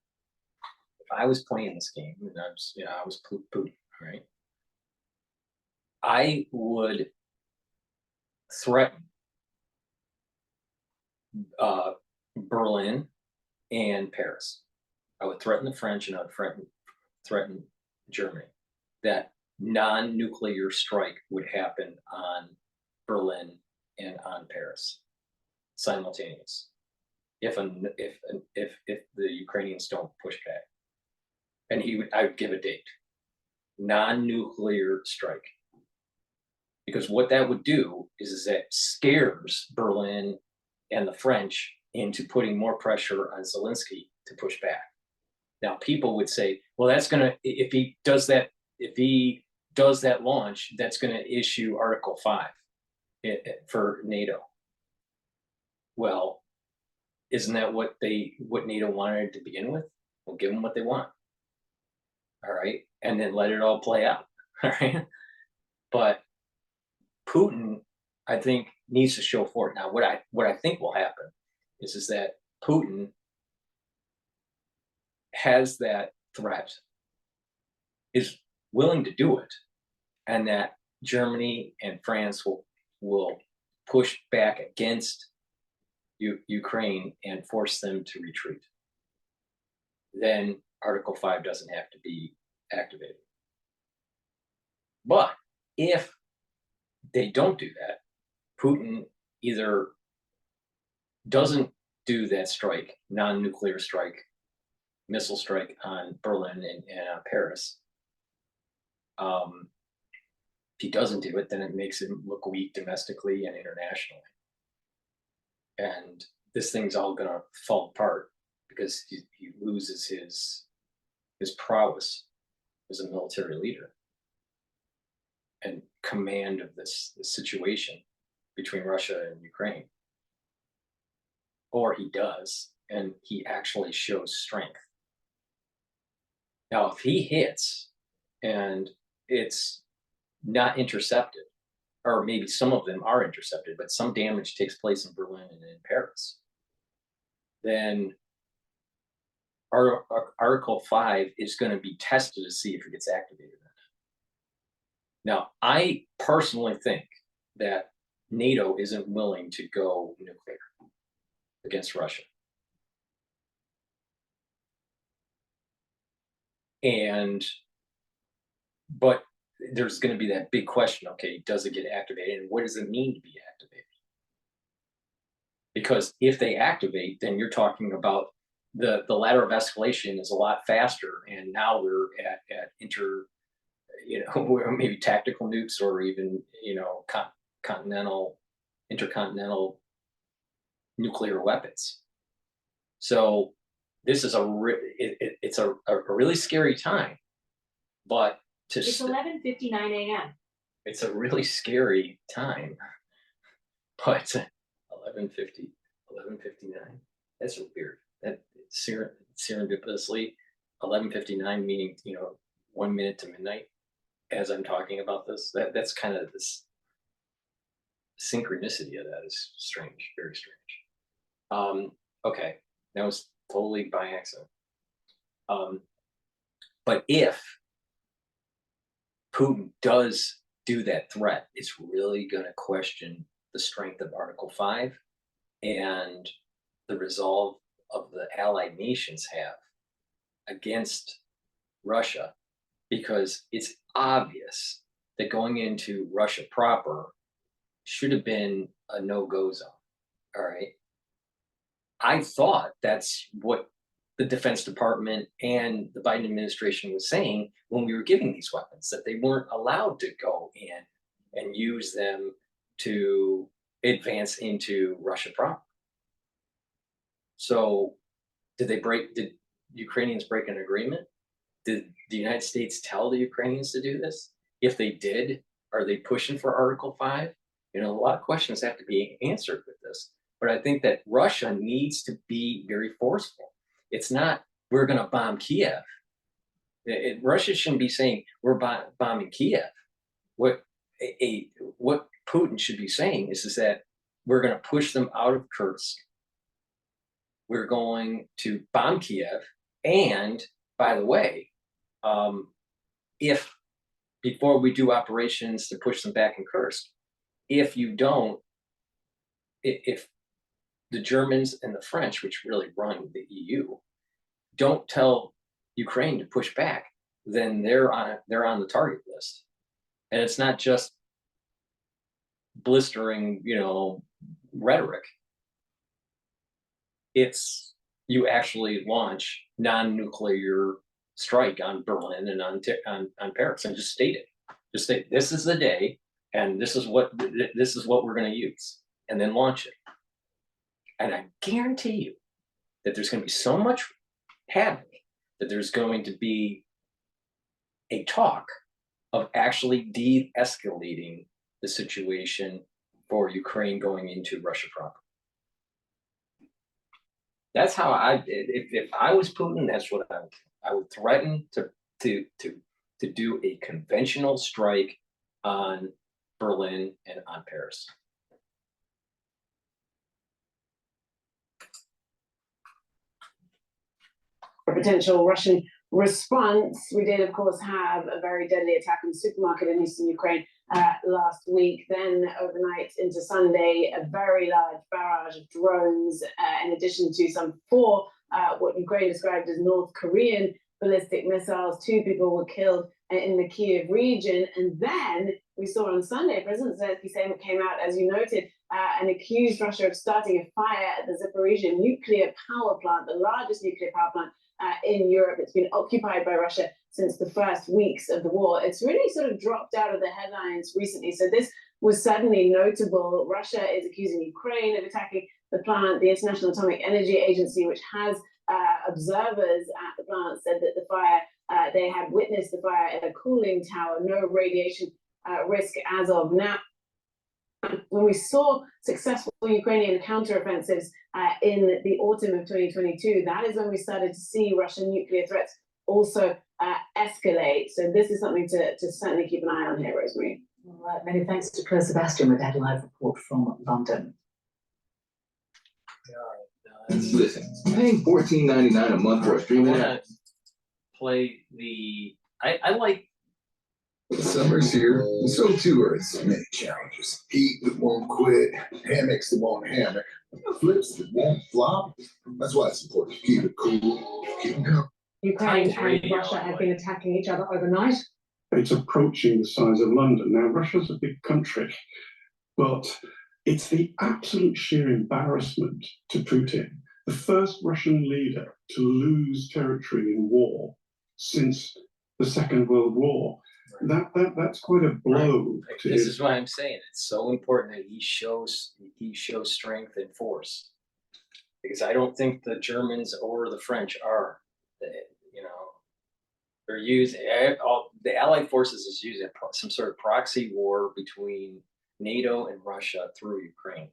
[SPEAKER 1] if I was playing this game, and I was Putin, right? I would threaten Berlin and Paris. I would threaten the French, and I would threaten Germany that non-nuclear strike would happen on Berlin and on Paris simultaneous if the Ukrainians don't push back. And I would give a date, non-nuclear strike. Because what that would do is that scares Berlin and the French into putting more pressure on Zelensky to push back. Now, people would say, well, that's going to, if he does that launch, that's going to issue Article 5 for NATO. Well, isn't that what NATO wanted to begin with? We'll give them what they want. All right. And then let it all play out. All right. But Putin, I think, needs to show forward. Now, what I think will happen is that Putin has that threat, is willing to do it, and that Germany and France will push back against Ukraine and force them to retreat, then Article 5 doesn't have to be activated. But if they don't do that, Putin either doesn't do that strike, non-nuclear strike, missile strike on Berlin and on Paris. If he doesn't do it, then it makes him look weak domestically and internationally. And this thing's all gonna fall apart because he loses his prowess as a military leader and command of this situation between Russia and Ukraine. Or he does, and he actually shows strength. Now, if he hits and it's not intercepted, or maybe some of them are intercepted, but some damage takes place in Berlin and in Paris, then Article 5 is going to be tested to see if it gets activated. Now, I personally think that NATO isn't willing to go nuclear against Russia. But there's going to be that big question, okay, does it get activated? And what does it mean to be activated? Because if they activate, then you're talking about the ladder of escalation is a lot faster. And now we're at maybe tactical nukes or even, intercontinental nuclear weapons. So this is it's a really scary time, but
[SPEAKER 2] it's 11:59 a.m.
[SPEAKER 1] It's a really scary time, but 11:59. That's weird. That serendipitously 11:59, meaning 1 minute to midnight. As I'm talking about this, that's kind of this synchronicity of that is strange, very strange. Okay, that was totally by accident. But if Putin does do that threat, it's really going to question the strength of Article 5 and the resolve of the allied nations have against Russia, because it's obvious that going into Russia proper should have been a no-go zone. All right. I thought that's what the Defense Department and the Biden administration was saying when we were giving these weapons, that they weren't allowed to go in and use them to advance into Russia proper. So did Ukrainians break an agreement? Did the United States tell the Ukrainians to do this? If they did, are they pushing for Article 5? A lot of questions have to be answered with this. But I think that Russia needs to be very forceful. It's not, we're going to bomb Kiev. Russia shouldn't be saying, we're bombing Kiev. What Putin should be saying is that we're going to push them out of Kursk. We're going to bomb Kiev. And by the way, if before we do operations to push them back in Kursk, if the Germans and the French, which really run the EU, don't tell Ukraine to push back, then they're on the target list. And it's not just blistering, rhetoric. It's you actually launch non-nuclear strike on Berlin and on Paris, and just state it. Just say this is the day, and this is what we're going to use, and then launch it. And I guarantee you that there's going to be so much havoc that there's going to be a talk of actually de-escalating the situation for Ukraine going into Russia proper. That's how if I was Putin, that's what I would threaten to do a conventional strike on Berlin and on Paris.
[SPEAKER 9] a potential Russian response. We did, of course, have a very deadly attack on the supermarket in eastern Ukraine last week. Then overnight into Sunday, a very large barrage of drones, in addition to some 4 what Ukraine described as North Korean ballistic missiles. 2 people were killed in the Kiev region. And then we saw on Sunday, President Zelensky came out, as you noted, and accused Russia of starting a fire at the Zaporizhia nuclear power plant, the largest nuclear power plant in Europe. It's been occupied by Russia since the first weeks of the war. It's really sort of dropped out of the headlines recently. So this was suddenly notable. Russia is accusing Ukraine of attacking the plant. The International Atomic Energy Agency, which has observers at the plant, said that the fire, they had witnessed the fire in a cooling tower, no radiation risk as of now. When we saw successful Ukrainian counteroffensives in the autumn of 2022, that is when we started to see Russian nuclear threats also escalate. So this is something to certainly keep an eye on here, Rosemary.
[SPEAKER 8] All right, many thanks to Claire Sebastian with that live report from London.
[SPEAKER 11] Listen, paying $14.99 a month for a streaming app.
[SPEAKER 1] Play the. I like.
[SPEAKER 12] Summer's here, and so too are its many challenges. Heat that won't quit, hammocks that won't hammock, flips that won't flop. That's why it's important to keep it cool, keep it going.
[SPEAKER 5] Ukraine and Russia have been attacking each other overnight.
[SPEAKER 13] It's approaching the size of London. Now, Russia's a big country, but it's the absolute sheer embarrassment to Putin, the first Russian leader to lose territory in war since the Second World War. That's quite a blow.
[SPEAKER 1] Right. This is why I'm saying it's so important that he shows strength and force, because I don't think the Germans or the French are. They're using the Allied forces is using some sort of proxy war between NATO and Russia through Ukraine.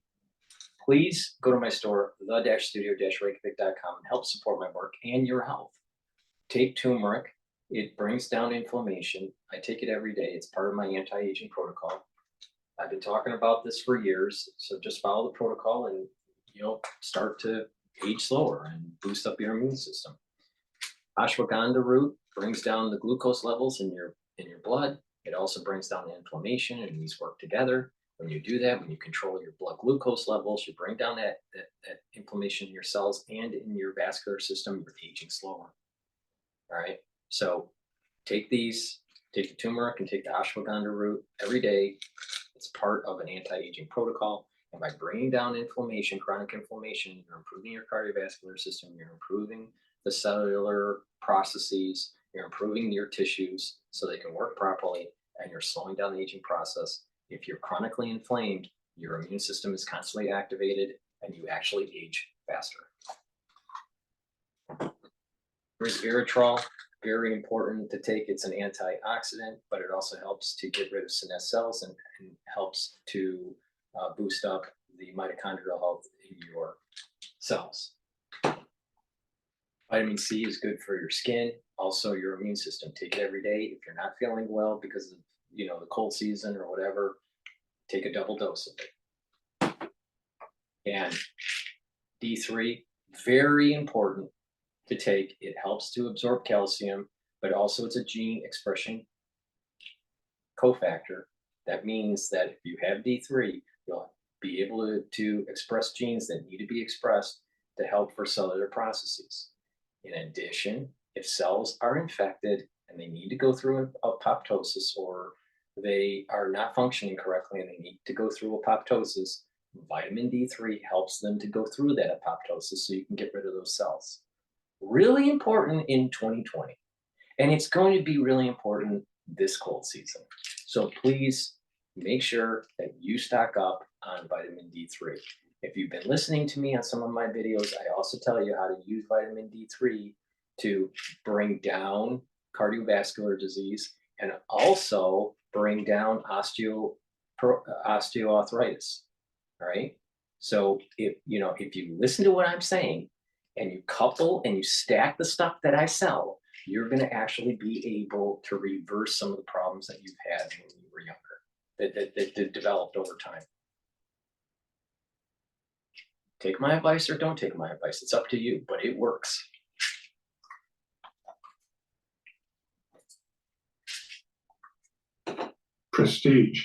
[SPEAKER 1] Please go to my store, the-studio-reykjavik.com, and help support my work and your health. Take turmeric. It brings down inflammation. I take it every day. It's part of my anti-aging protocol. I've been talking about this for years. So just follow the protocol and you'll start to age slower and boost up your immune system. Ashwagandha root brings down the glucose levels in your blood. It also brings down the inflammation, and these work together. When you do that, when you control your blood glucose levels, you bring down that inflammation in your cells and in your vascular system, you're aging slower. All right. So take the turmeric and take the ashwagandha root every day. It's part of an anti-aging protocol. And by bringing down inflammation, chronic inflammation, you're improving your cardiovascular system, you're improving the cellular processes, you're improving your tissues so they can work properly, and you're slowing down the aging process. If you're chronically inflamed, your immune system is constantly activated and you actually age faster. Resveratrol, very important to take. It's an antioxidant, but it also helps to get rid of senescent cells and helps to boost up the mitochondrial health in your cells. Vitamin C is good for your skin, also your immune system. Take it every day. If you're not feeling well because of the cold season or whatever, take a double dose of it. And D3, very important to take. It helps to absorb calcium, but also it's a gene expression cofactor. That means that if you have D3, you'll be able to express genes that need to be expressed to help for cellular processes. In addition, if cells are infected and they need to go through apoptosis, or they are not functioning correctly and they need to go through apoptosis, vitamin D3 helps them to go through that apoptosis so you can get rid of those cells. Really important in 2020. And it's going to be really important this cold season. So please make sure that you stock up on vitamin D3. If you've been listening to me on some of my videos, I also tell you how to use vitamin D3 to bring down cardiovascular disease and also bring down osteoarthritis. All right. So if you listen to what I'm saying and you couple and you stack the stuff that I sell, you're going to actually be able to reverse some of the problems that you've had when you were younger, that developed over time. Take my advice or don't take my advice. It's up to you, but it works.
[SPEAKER 13] prestige.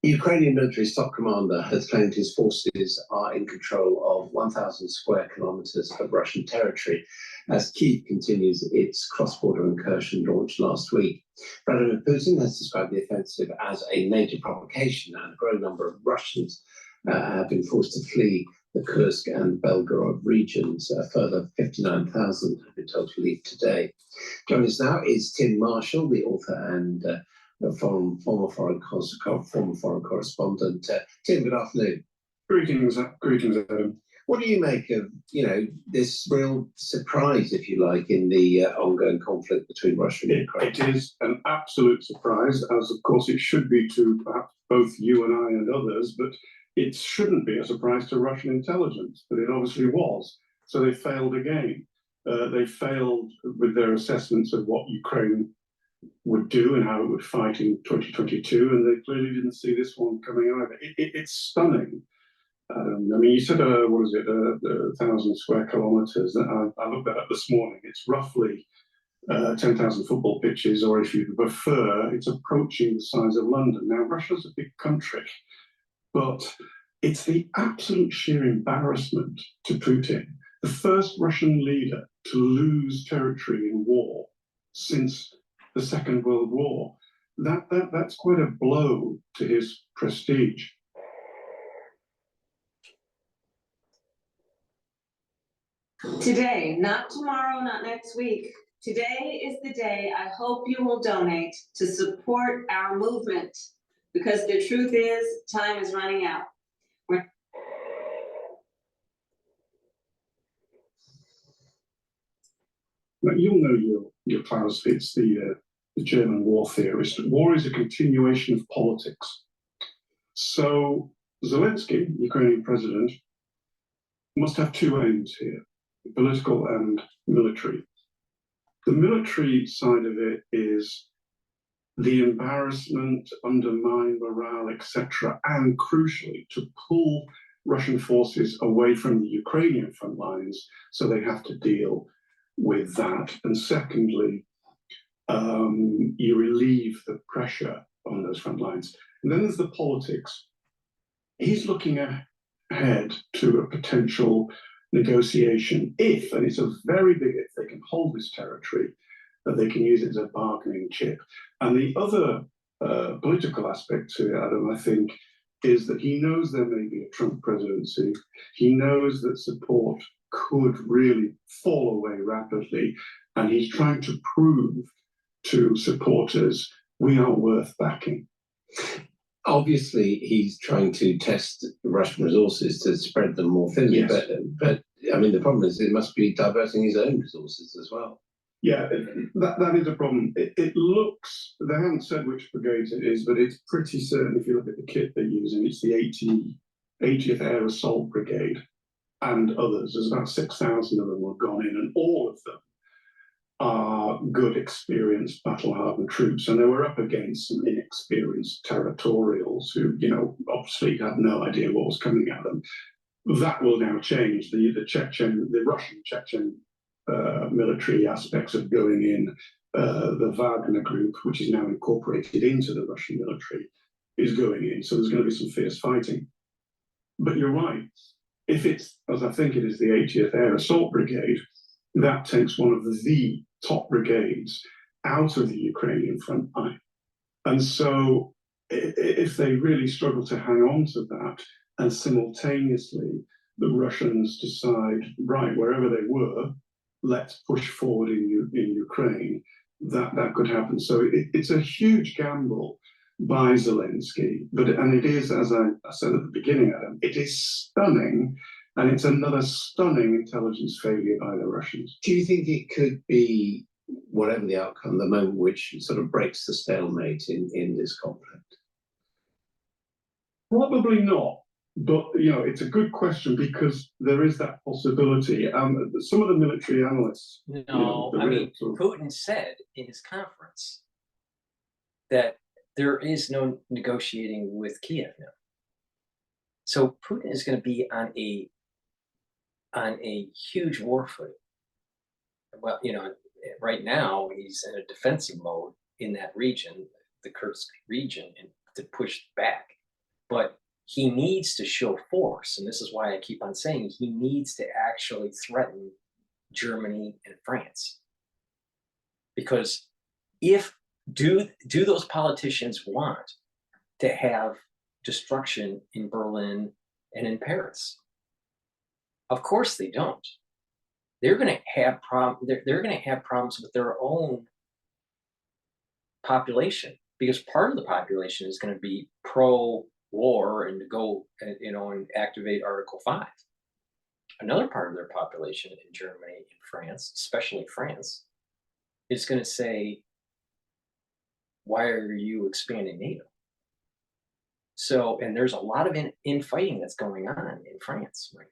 [SPEAKER 14] Ukrainian military's top commander has claimed his forces are in control of 1,000 square kilometers of Russian territory as Kyiv continues its cross-border incursion launched last week. Vladimir Putin has described the offensive as a major provocation, and a growing number of Russians have been forced to flee the Kursk and Belgorod regions. A further 59,000 have been told to leave today. Joining us now is Tim Marshall, the author and former foreign correspondent. Tim, good afternoon.
[SPEAKER 13] Greetings, Adam.
[SPEAKER 14] What do you make of, this real surprise, if you like, in the ongoing conflict between Russia and Ukraine?
[SPEAKER 13] It is an absolute surprise, as of course it should be to perhaps both you and I and others, but it shouldn't be a surprise to Russian intelligence, but it obviously was. So they failed again. They failed with their assessments of what Ukraine would do and how it would fight in 2022, and they clearly didn't see this one coming either. It's stunning. I mean, you said, 1,000 square kilometers. I looked that up this morning. It's roughly 10,000 football pitches, or if you prefer, it's approaching the size of London. Now, Russia's a big country, but it's the absolute sheer embarrassment to Putin, the first Russian leader to lose territory in war since the Second World War. That's quite a blow to his prestige.
[SPEAKER 15] Today, not tomorrow, not next week. Today is the day I hope you will donate to support our movement, because the truth is, time is running out.
[SPEAKER 13] But you'll know your Clausewitz, the German war theorist. War is a continuation of politics. So Zelensky, Ukrainian president, must have two aims here, political and military. The military side of it is the embarrassment, undermine morale, etc., and crucially, to pull Russian forces away from the Ukrainian front lines, so they have to deal with that. And secondly, you relieve the pressure on those front lines. And then there's the politics. He's looking ahead to a potential negotiation if, and it's a very big if, they can hold this territory, that they can use it as a bargaining chip. And the other political aspect to it, Adam, I think, is that he knows there may be a Trump presidency. He knows that support could really fall away rapidly, and he's trying to prove to supporters we are worth backing.
[SPEAKER 14] Obviously, he's trying to test Russian resources to spread them more thinly,
[SPEAKER 13] Yes.
[SPEAKER 14] but I mean, the problem is it must be diverting his own resources as well.
[SPEAKER 13] Yeah, that is a problem. It looks, they haven't said which brigades it is, but it's pretty certain if you look at the kit they're using, it's the 80th Air Assault Brigade and others. There's about 6,000 of them have gone in, and all of them are good, experienced, battle-hardened troops. And they were up against some inexperienced territorials who, obviously had no idea what was coming at them. That will now change. The Russian Chechen military aspects of going in, the Wagner group, which is now incorporated into the Russian military, is going in. So there's going to be some fierce fighting. But you're right. If it's, as I think it is, the 80th Air Assault Brigade, that takes one of the top brigades out of the Ukrainian front line. And so if they really struggle to hang on to that, and simultaneously the Russians decide, right, wherever they were, let's push forward in Ukraine, that could happen. So it's a huge gamble by Zelensky, and it is, as I said at the beginning, Adam, it is stunning, and it's another stunning intelligence failure by the Russians.
[SPEAKER 14] Do you think it could be, whatever the outcome, the moment which sort of breaks the stalemate in this conflict?
[SPEAKER 13] Probably not. But, it's a good question, because there is that possibility. Some of the military analysts...
[SPEAKER 1] No, Putin said in his conference that there is no negotiating with Kiev now. So Putin is going to be on a huge war footing. well, right now he's in a defensive mode in that region, the Kursk region, and to push back. But he needs to show force, and this is why I keep on saying he needs to actually threaten Germany and France. Because if do those politicians want to have destruction in Berlin and in Paris? Of course they don't. They're going to have they're going to have problems with their own population, because part of the population is going to be pro-war and to go, and activate Article 5. Another part of their population in Germany and France, especially France, is going to say, why are you expanding NATO? So, and there's a lot of infighting that's going on in France right now.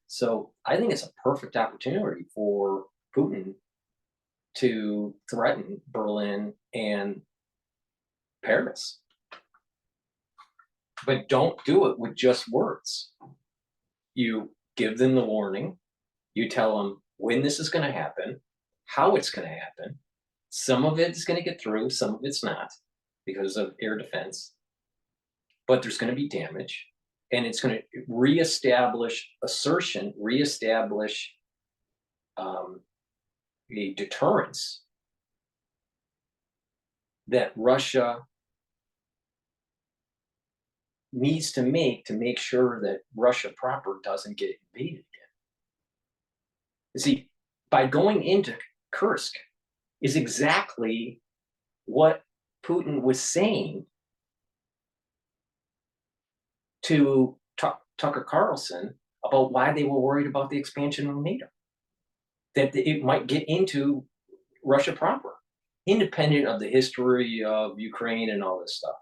[SPEAKER 1] So I think it's a perfect opportunity for Putin to threaten Berlin and Paris. But don't do it with just words. You give them the warning. You tell them when this is going to happen, how it's going to happen. Some of it's going to get through, some of it's not because of air defense. But there's going to be damage. And it's going to reestablish a deterrence that Russia needs to make sure that Russia proper doesn't get invaded again. You see, by going into Kursk is exactly what Putin was saying to Tucker Carlson about why they were worried about the expansion of NATO, that it might get into Russia proper, independent of the history of Ukraine and all this stuff.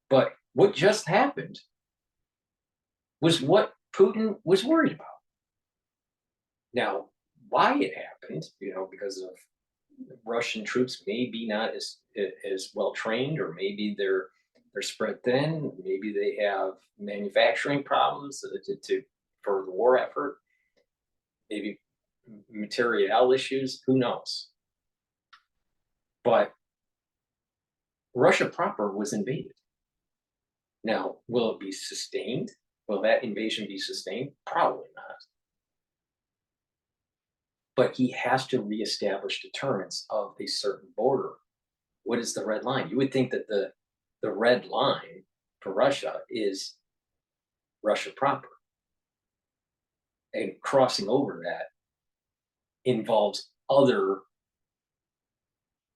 [SPEAKER 1] But what just happened was what Putin was worried about. Now, why it happened, because of Russian troops maybe not as well trained, or maybe they're spread thin, maybe they have manufacturing problems for the war effort, maybe material issues, who knows? But Russia proper was invaded. Now, will it be sustained? Will that invasion be sustained? Probably not. But he has to reestablish deterrence of a certain border. What is the red line? You would think that the red line for Russia is Russia proper. And crossing over that involves other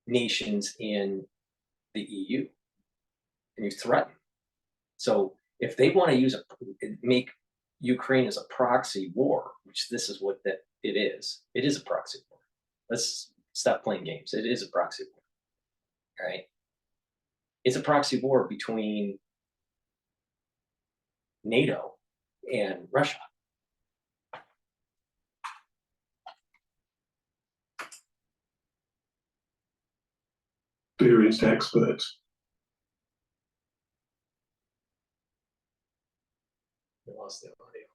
[SPEAKER 1] nations in the EU. And you threaten. So if they want to make Ukraine as a proxy war, which this is what it is a proxy war. Let's stop playing games. It is a proxy war, right? It's a proxy war between NATO and Russia.
[SPEAKER 13] Experienced experts.
[SPEAKER 1] We lost the audio.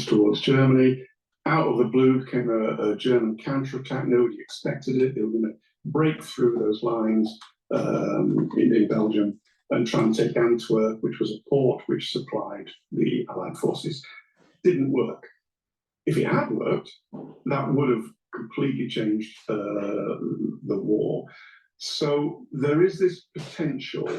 [SPEAKER 13] Towards Germany. Out of the blue came a German counterattack. Nobody expected it. They were going to break through those lines in Belgium and try and take Antwerp, which was a port which supplied the Allied forces. Didn't work. If it had worked, that would have completely changed the war. So there is this potential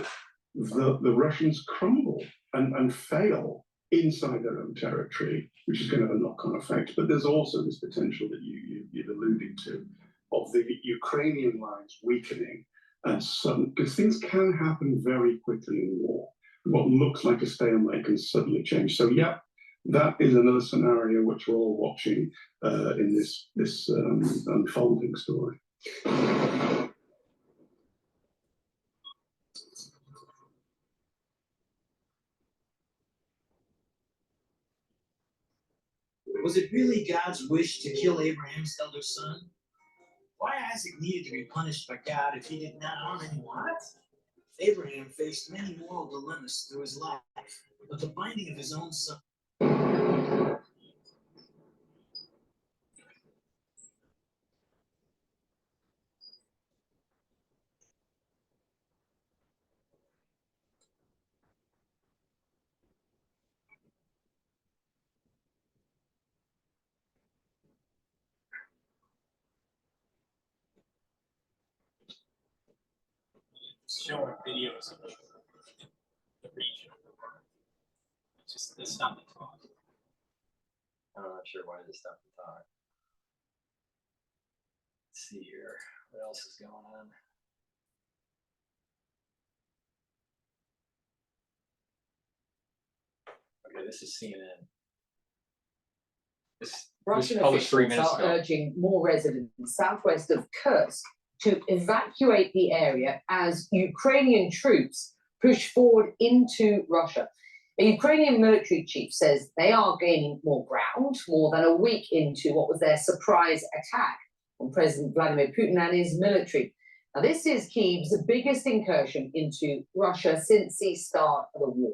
[SPEAKER 13] that the Russians crumble and fail inside their own territory, which is going to have a knock-on effect. But there's also this potential that you've alluded to of the Ukrainian lines weakening, and because things can happen very quickly in war. What looks like a stalemate can suddenly change. So yeah, that is another scenario which we're all watching in this unfolding story.
[SPEAKER 16] Was it really God's wish to kill Abraham's elder son? Why Isaac needed to be punished by God if he did not harm anyone? What? Abraham faced many moral dilemmas through his life, but the binding of his own son.
[SPEAKER 17] showing videos of the region. It's not the talk.
[SPEAKER 1] I'm not sure why they stopped the talk. Let's see here. What else is going on? Okay, this is CNN. This
[SPEAKER 18] Russian
[SPEAKER 1] published 3
[SPEAKER 18] officials
[SPEAKER 1] minutes
[SPEAKER 18] are
[SPEAKER 1] ago.
[SPEAKER 18] urging more residents southwest of Kursk to evacuate the area as Ukrainian troops push forward into Russia. A Ukrainian military chief says they are gaining more ground more than a week into what was their surprise attack on President Vladimir Putin and his military. Now, this is Kyiv's biggest incursion into Russia since the start of the war.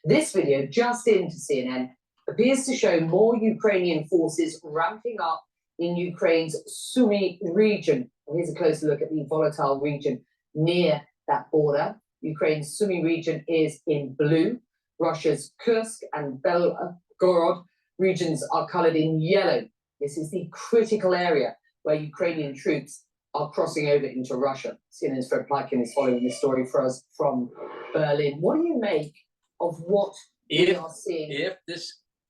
[SPEAKER 18] This video, just into CNN, appears to show more Ukrainian forces ramping up in Ukraine's Sumy region. Here's a closer look at the volatile region near that border. Ukraine's Sumy region is in blue. Russia's Kursk and Belgorod regions are colored in yellow. This is the critical area where Ukrainian troops are crossing over into Russia. CNN's Fred Plotkin is following this story for us from Berlin. What do you make of what we are seeing?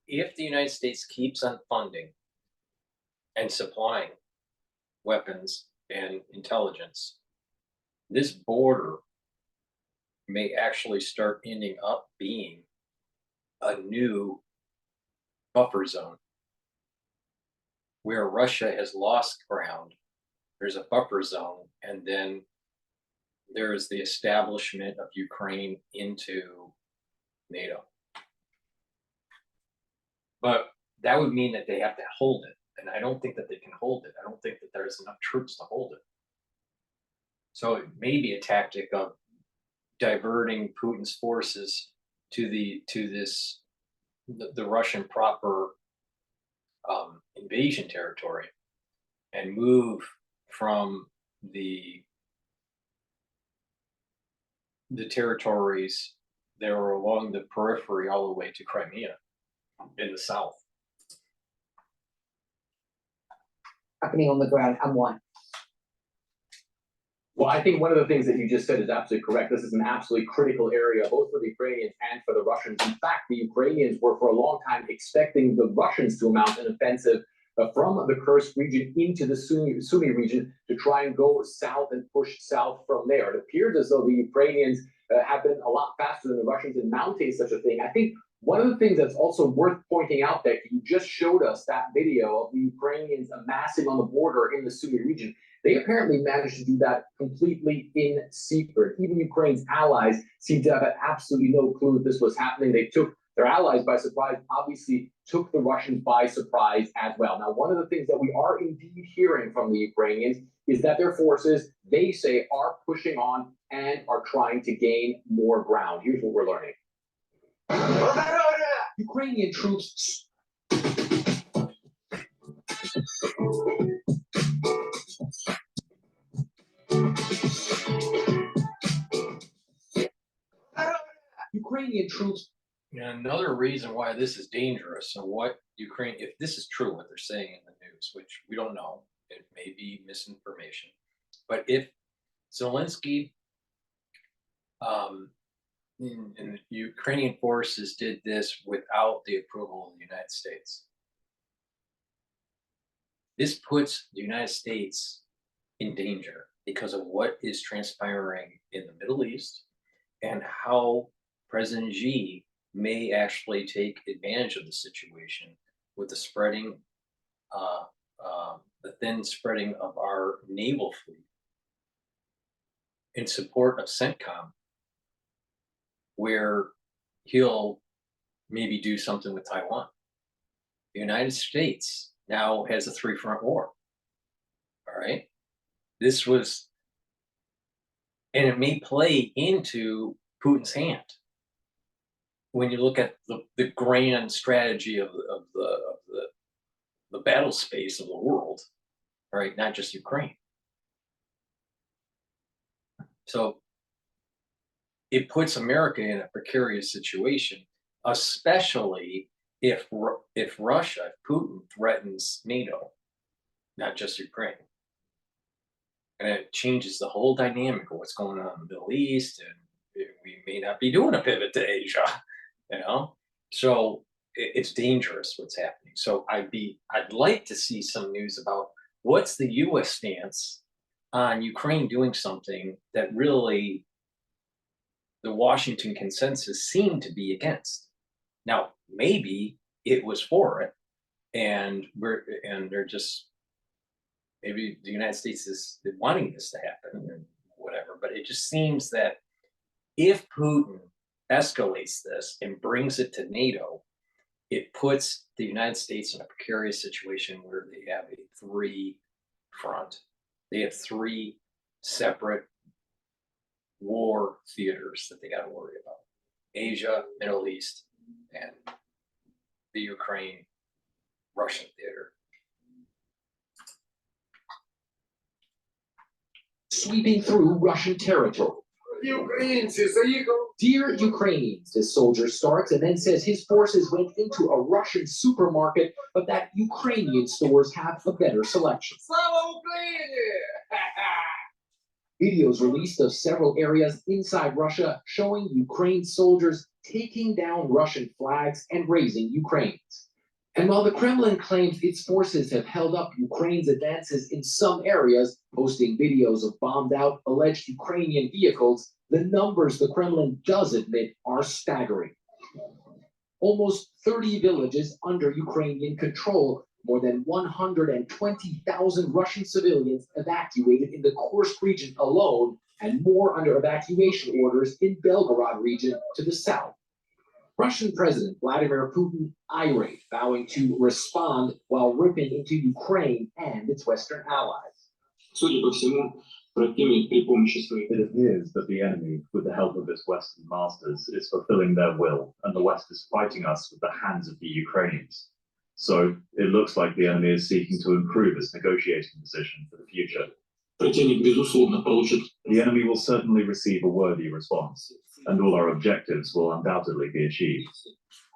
[SPEAKER 1] If the United States keeps on funding and supplying weapons and intelligence, this border may actually start ending up being a new buffer zone where Russia has lost ground. There's a buffer zone, and then there's the establishment of Ukraine into NATO. But that would mean that they have to hold it, and I don't think that they can hold it. I don't think that there's enough troops to hold it. So it may be a tactic of diverting Putin's forces to the Russian proper invasion territory, and move from the territories that are along the periphery all the way to Crimea in the south.
[SPEAKER 18] Happening on the ground, and why?
[SPEAKER 19] Well, I think one of the things that you just said is absolutely correct. This is an absolutely critical area, both for the Ukrainians and for the Russians. In fact, the Ukrainians were for a long time expecting the Russians to mount an offensive from the Kursk region into the Sumy region to try and go south and push south from there. It appears as though the Ukrainians have been a lot faster than the Russians in mounting such a thing. I think one of the things that's also worth pointing out, that you just showed us that video of the Ukrainians amassing on the border in the Sumy region. They apparently managed to do that completely in secret. Even Ukraine's allies seem to have had absolutely no clue that this was happening. They took their allies by surprise, obviously took the Russians by surprise as well. Now, one of the things that we are indeed hearing from the Ukrainians is that their forces, they say, are pushing on and are trying to gain more ground. Here's what we're learning. Ukrainian troops. Ukrainian troops.
[SPEAKER 1] And another reason why this is dangerous, and what Ukraine, if this is true, what they're saying in the news, which we don't know, it may be misinformation, but if Zelensky and the Ukrainian forces did this without the approval of the United States, this puts the United States in danger because of what is transpiring in the Middle East and how President Xi may actually take advantage of the situation with the spreading, the thin spreading of our naval fleet in support of CENTCOM, where he'll maybe do something with Taiwan. The United States now has a three-front war. All right. This was, and it may play into Putin's hand when you look at the grand strategy of the battle space of the world, right? Not just Ukraine. So it puts America in a precarious situation, especially if Russia, if Putin threatens NATO, not just Ukraine. And it changes the whole dynamic of what's going on in the Middle East, and we may not be doing a pivot to Asia, you know? So it's dangerous what's happening. So I'd like to see some news about what's the US stance on Ukraine doing something that really the Washington consensus seemed to be against. Now, maybe it was for it, and they're just, maybe the United States is wanting this to happen or whatever, but it just seems that if Putin escalates this and brings it to NATO, it puts the United States in a precarious situation where they have a three front. They have three separate war theaters that they got to worry about: Asia, Middle East, and the Ukraine, Russian theater.
[SPEAKER 19] Sweeping through Russian territory. Dear Ukrainians, this soldier starts and then says his forces went into a Russian supermarket, but that Ukrainian stores have a better selection. Videos released of several areas inside Russia showing Ukraine soldiers taking down Russian flags and raising Ukraine's. And while the Kremlin claims its forces have held up Ukraine's advances in some areas, posting videos of bombed out alleged Ukrainian vehicles, the numbers the Kremlin does admit are staggering. Almost 30 villages under Ukrainian control, more than 120,000 Russian civilians evacuated in the Kursk region alone, and more under evacuation orders in Belgorod region to the south. Russian President Vladimir Putin irate, vowing to respond while ripping into Ukraine and its Western allies.
[SPEAKER 20] It appears that the enemy, with the help of its Western masters, is fulfilling their will, and the West is fighting us with the hands of the Ukrainians. So it looks like the enemy is seeking to improve its negotiating position for the future. The enemy will certainly receive a worthy response, and all our objectives will undoubtedly be achieved.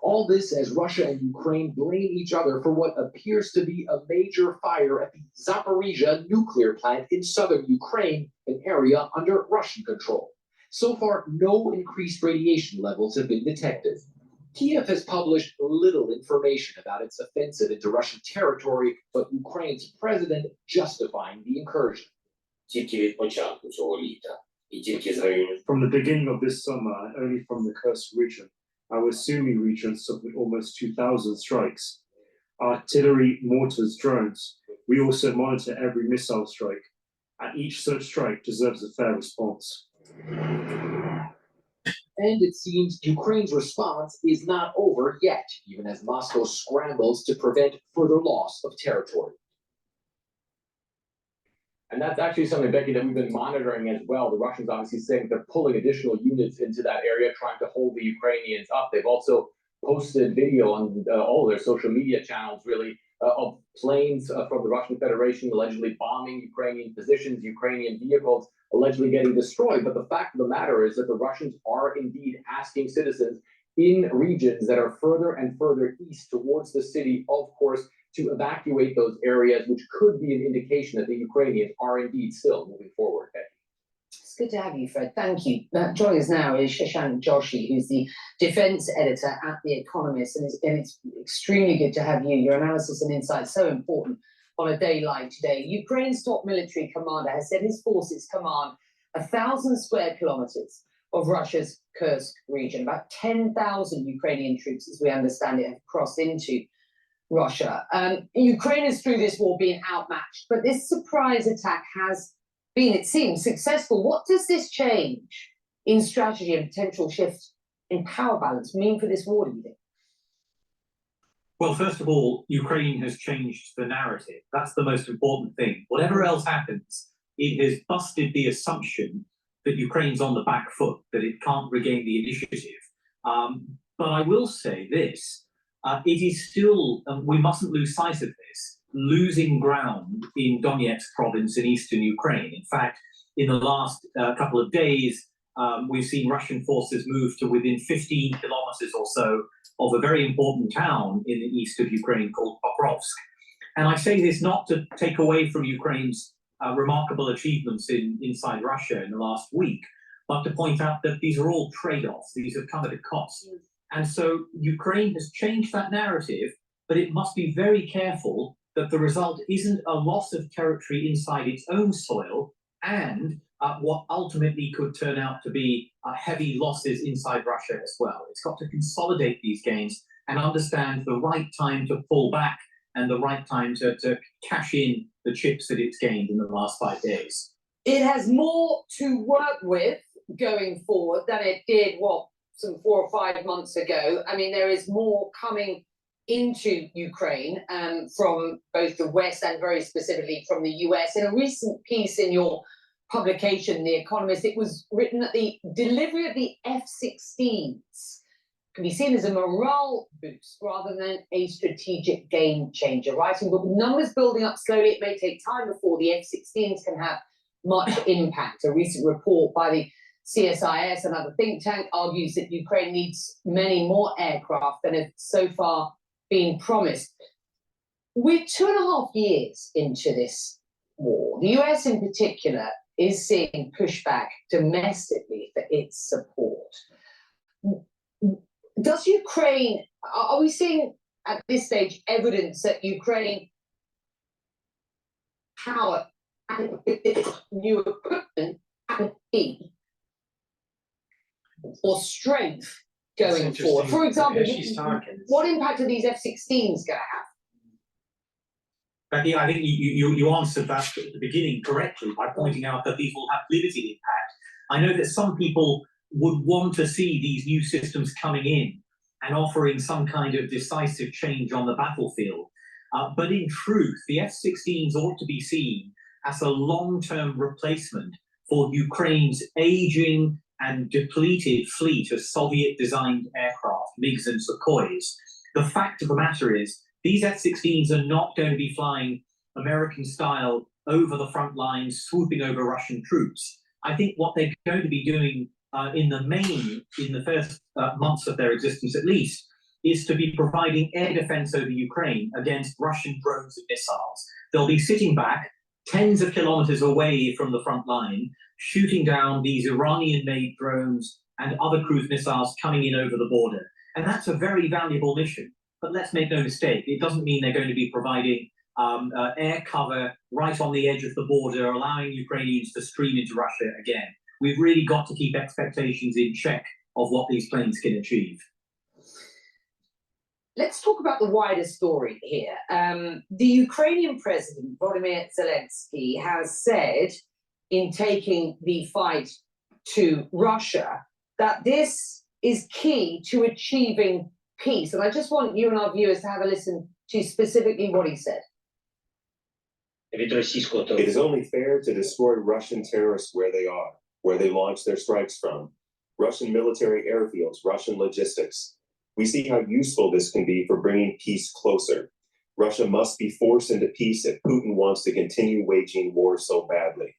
[SPEAKER 19] All this as Russia and Ukraine blame each other for what appears to be a major fire at the Zaporizhzhia nuclear plant in southern Ukraine, an area under Russian control. So far, no increased radiation levels have been detected. Kiev has published little information about its offensive into Russian territory, but Ukraine's president justifying the incursion.
[SPEAKER 21] From the beginning of this summer, and only from the Kursk region, our Sumy region suffered almost 2,000 strikes. Artillery, mortars, drones. We also monitor every missile strike, and each such strike deserves a fair response.
[SPEAKER 19] And it seems Ukraine's response is not over yet, even as Moscow scrambles to prevent further loss of territory. And that's actually something, Becky, that we've been monitoring as well. The Russians obviously saying they're pulling additional units into that area, trying to hold the Ukrainians up. They've also posted video on all of their social media channels, really, of planes from the Russian Federation allegedly bombing Ukrainian positions, Ukrainian vehicles allegedly getting destroyed. But the fact of the matter is that the Russians are indeed asking citizens in regions that are further and further east towards the city, of course, to evacuate those areas, which could be an indication that the Ukrainians are indeed still moving forward.
[SPEAKER 18] It's good to have you, Fred. Thank you. Joining us now is Shashank Joshi, who's the defense editor at The Economist, and it's extremely good to have you. Your analysis and insight so important on a day like today. Ukraine's top military commander has said his forces command 1,000 square kilometers of Russia's Kursk region. About 10,000 Ukrainian troops, as we understand it, have crossed into Russia. Ukraine is through this war being outmatched, but this surprise attack has been, it seems, successful. What does this change in strategy and potential shift in power balance mean for this war, do you think?
[SPEAKER 22] Well, first of all, Ukraine has changed the narrative. That's the most important thing. Whatever else happens, it has busted the assumption that Ukraine's on the back foot, that it can't regain the initiative. But I will say this, it is still, we mustn't lose sight of this, losing ground in Donetsk province in eastern Ukraine. In fact, in the last couple of days, we've seen Russian forces move to within 15 kilometers or so of a very important town in the east of Ukraine called Pokrovsk. And I say this not to take away from Ukraine's remarkable achievements inside Russia in the last week, but to point out that these are all trade-offs. These have come at a cost. And so Ukraine has changed that narrative, but it must be very careful that the result isn't a loss of territory inside its own soil and what ultimately could turn out to be heavy losses inside Russia as well. It's got to consolidate these gains and understand the right time to pull back and the right time to cash in the chips that it's gained in the last 5 days.
[SPEAKER 18] It has more to work with going forward than it did, some 4 or 5 months ago. I mean, there is more coming into Ukraine from both the West and very specifically from the US. In a recent piece in your publication, The Economist, it was written that the delivery of the F-16s can be seen as a morale boost rather than a strategic game changer. Writing, but with numbers building up slowly, it may take time before the F-16s can have much impact. A recent report by the CSIS, another think tank, argues that Ukraine needs many more aircraft than have so far been promised. We're 2.5 years into this war. The US in particular is seeing pushback domestically for its support. Does Ukraine, are we seeing at this stage evidence that Ukraine power and new equipment and key or strength going forward? For example, what impact are these F-16s going to have?
[SPEAKER 22] Becky, I think you answered that at the beginning correctly by pointing out that these will have limited impact. I know that some people would want to see these new systems coming in and offering some kind of decisive change on the battlefield. But in truth, the F-16s ought to be seen as a long-term replacement for Ukraine's aging and depleted fleet of Soviet-designed aircraft, MiGs and Sukhois. The fact of the matter is, these F-16s are not going to be flying American style over the front lines, swooping over Russian troops. I think what they're going to be doing in the main, in the first months of their existence at least, is to be providing air defense over Ukraine against Russian drones and missiles. They'll be sitting back tens of kilometers away from the front line, shooting down these Iranian-made drones and other cruise missiles coming in over the border. And that's a very valuable mission. But let's make no mistake, it doesn't mean they're going to be providing air cover right on the edge of the border, allowing Ukrainians to stream into Russia again. We've really got to keep expectations in check of what these planes can achieve.
[SPEAKER 18] Let's talk about the wider story here. The Ukrainian president, Volodymyr Zelensky, has said in taking the fight to Russia that this is key to achieving peace. And I just want you and our viewers to have a listen to specifically what he said.
[SPEAKER 3] It is only fair to destroy Russian terrorists where they are, where they launch their strikes from. Russian military airfields, Russian logistics. We see how useful this can be for bringing peace closer. Russia must be forced into peace if Putin wants to continue waging war so badly.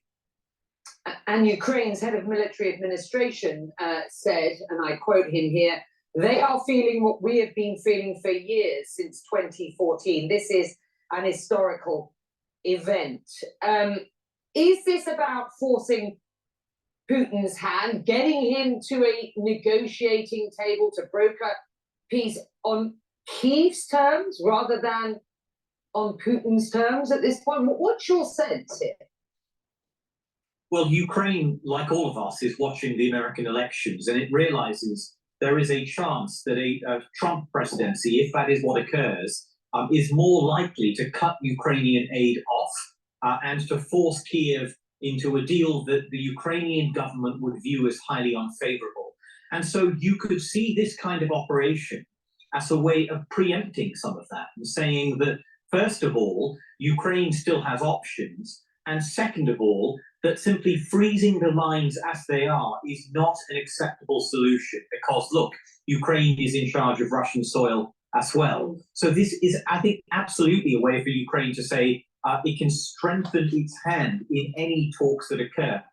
[SPEAKER 18] And Ukraine's head of military administration said, and I quote him here, "They are feeling what we have been feeling for years, since 2014. This is an historical event." Is this about forcing Putin's hand, getting him to a negotiating table to broker peace on Kyiv's terms rather than on Putin's terms at this point? What's your sense here?
[SPEAKER 22] Well, Ukraine, like all of us, is watching the American elections, and it realizes there is a chance that a Trump presidency, if that is what occurs, is more likely to cut Ukrainian aid off and to force Kyiv into a deal that the Ukrainian government would view as highly unfavorable. And so you could see this kind of operation as a way of preempting some of that and saying that, first of all, Ukraine still has options, and second of all, that simply freezing the lines as they are is not an acceptable solution because, look, Ukraine is in charge of Russian soil as well. So this is, I think, absolutely a way for Ukraine to say it can strengthen its hand in any talks that occur.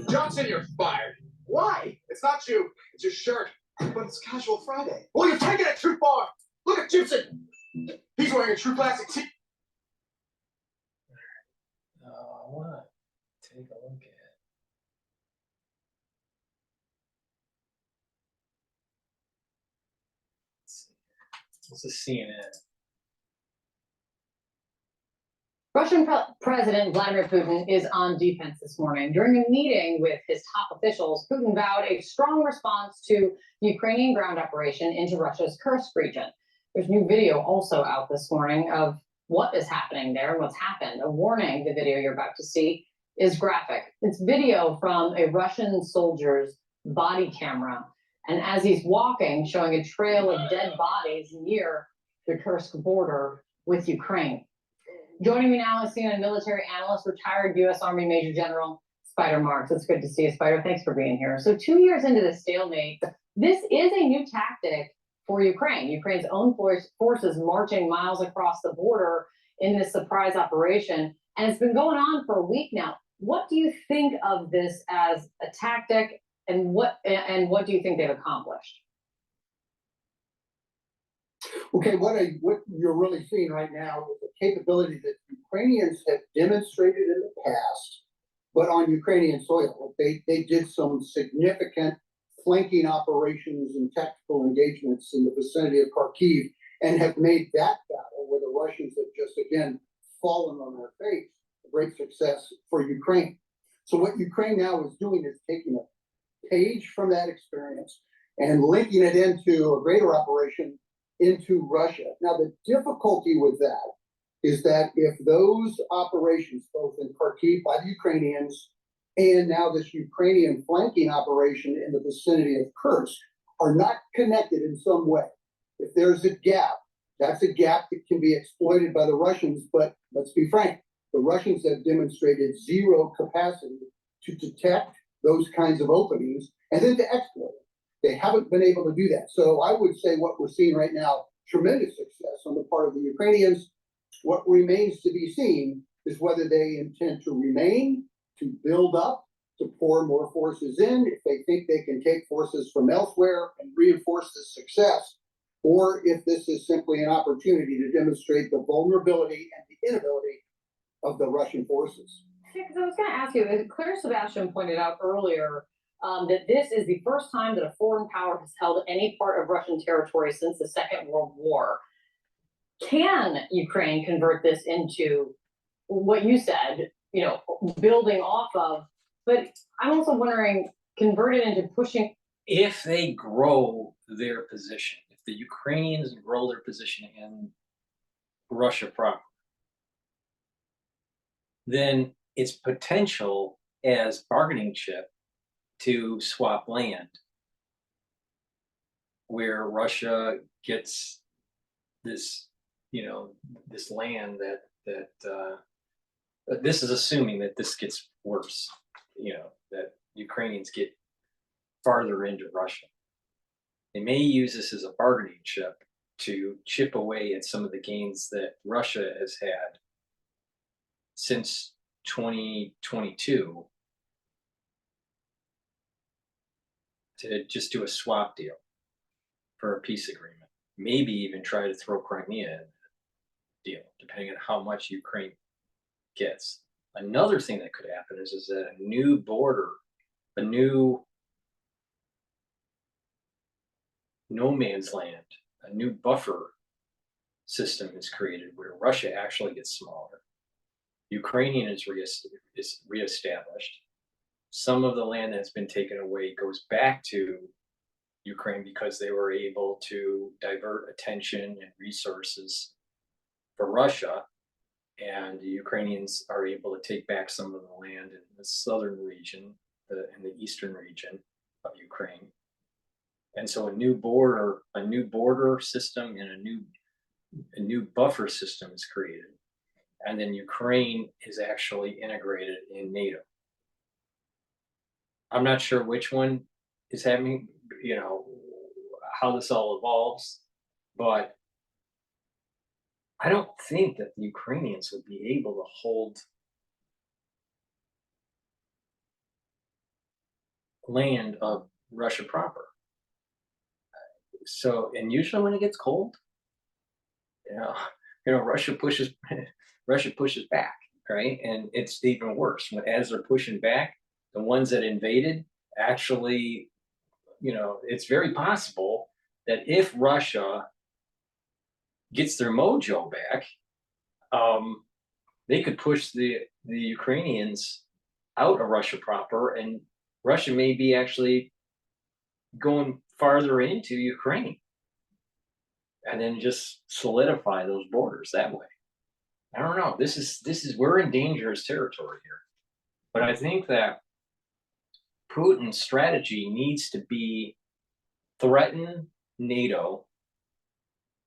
[SPEAKER 4] Johnson, you're fired. Why? It's not you. It's your shirt. But it's Casual Friday. Well, you're taking it too far. Look at Gibson. He's wearing a true classic tee.
[SPEAKER 1] want to take a look at. Let's see. This is CNN.
[SPEAKER 18] Russian President Vladimir Putin is on defense this morning. During a meeting with his top officials, Putin vowed a strong response to the Ukrainian ground operation into Russia's Kursk region. There's new video also out this morning of what is happening there and what's happened. A warning, the video you're about to see is graphic. It's video from a Russian soldier's body camera. And as he's walking, showing a trail of dead bodies near the Kursk border with Ukraine. Joining me now is CNN military analyst, retired U.S. Army Major General Spider Marks. It's good to see you, Spider. Thanks for being here. So 2 years into the stalemate, this is a new tactic for Ukraine. Ukraine's own forces marching miles across the border in this surprise operation. And it's been going on for a week now. What do you think of this as a tactic, and what do you think they've accomplished?
[SPEAKER 6] Okay, what you're really seeing right now is a capability that Ukrainians have demonstrated in the past, but on Ukrainian soil. They did some significant flanking operations and tactical engagements in the vicinity of Kharkiv and have made that battle, where the Russians have just again fallen on their face, a great success for Ukraine. So what Ukraine now is doing is taking a page from that experience and linking it into a greater operation into Russia. Now, the difficulty with that is that if those operations, both in Kharkiv by the Ukrainians and now this Ukrainian flanking operation in the vicinity of Kursk, are not connected in some way, if there's a gap, that's a gap that can be exploited by the Russians. But let's be frank, the Russians have demonstrated zero capacity to detect those kinds of openings and then to exploit it. They haven't been able to do that. So I would say what we're seeing right now, tremendous success on the part of the Ukrainians. What remains to be seen is whether they intend to remain, to build up, to pour more forces in, if they think they can take forces from elsewhere and reinforce this success, or if this is simply an opportunity to demonstrate the vulnerability and the inability of the Russian forces.
[SPEAKER 18] Because I was going to ask you, as Claire Sebastian pointed out earlier, that this is the first time that a foreign power has held any part of Russian territory since the Second World War. Can Ukraine convert this into what you said, building off of? But I'm also wondering, convert it into pushing.
[SPEAKER 1] If they grow their position, if the Ukrainians grow their position in Russia proper, then its potential as bargaining chip to swap land, where Russia gets this, this land that this is assuming that this gets worse, that Ukrainians get farther into Russia. They may use this as a bargaining chip to chip away at some of the gains that Russia has had since 2022, to just do a swap deal for a peace agreement. Maybe even try to throw Crimea in the deal, depending on how much Ukraine gets. Another thing that could happen is that a new border, a new no man's land, a new buffer system is created where Russia actually gets smaller. Ukrainian is reestablished. Some of the land that's been taken away goes back to Ukraine because they were able to divert attention and resources for Russia, and the Ukrainians are able to take back some of the land in the southern region, in the eastern region of Ukraine. And so a new border system and a new buffer system is created. And then Ukraine is actually integrated in NATO. I'm not sure which one is happening, how this all evolves, but I don't think that the Ukrainians would be able to hold land of Russia proper. So, and usually when it gets cold, Russia pushes back. right? And it's even worse as they're pushing back, the ones that invaded actually, it's very possible that if Russia gets their mojo back, they could push the Ukrainians out of Russia proper, and Russia may be actually going farther into Ukraine, and then just solidify those borders that way. I don't know. This is we're in dangerous territory here, but I think that Putin's strategy needs to be threaten NATO,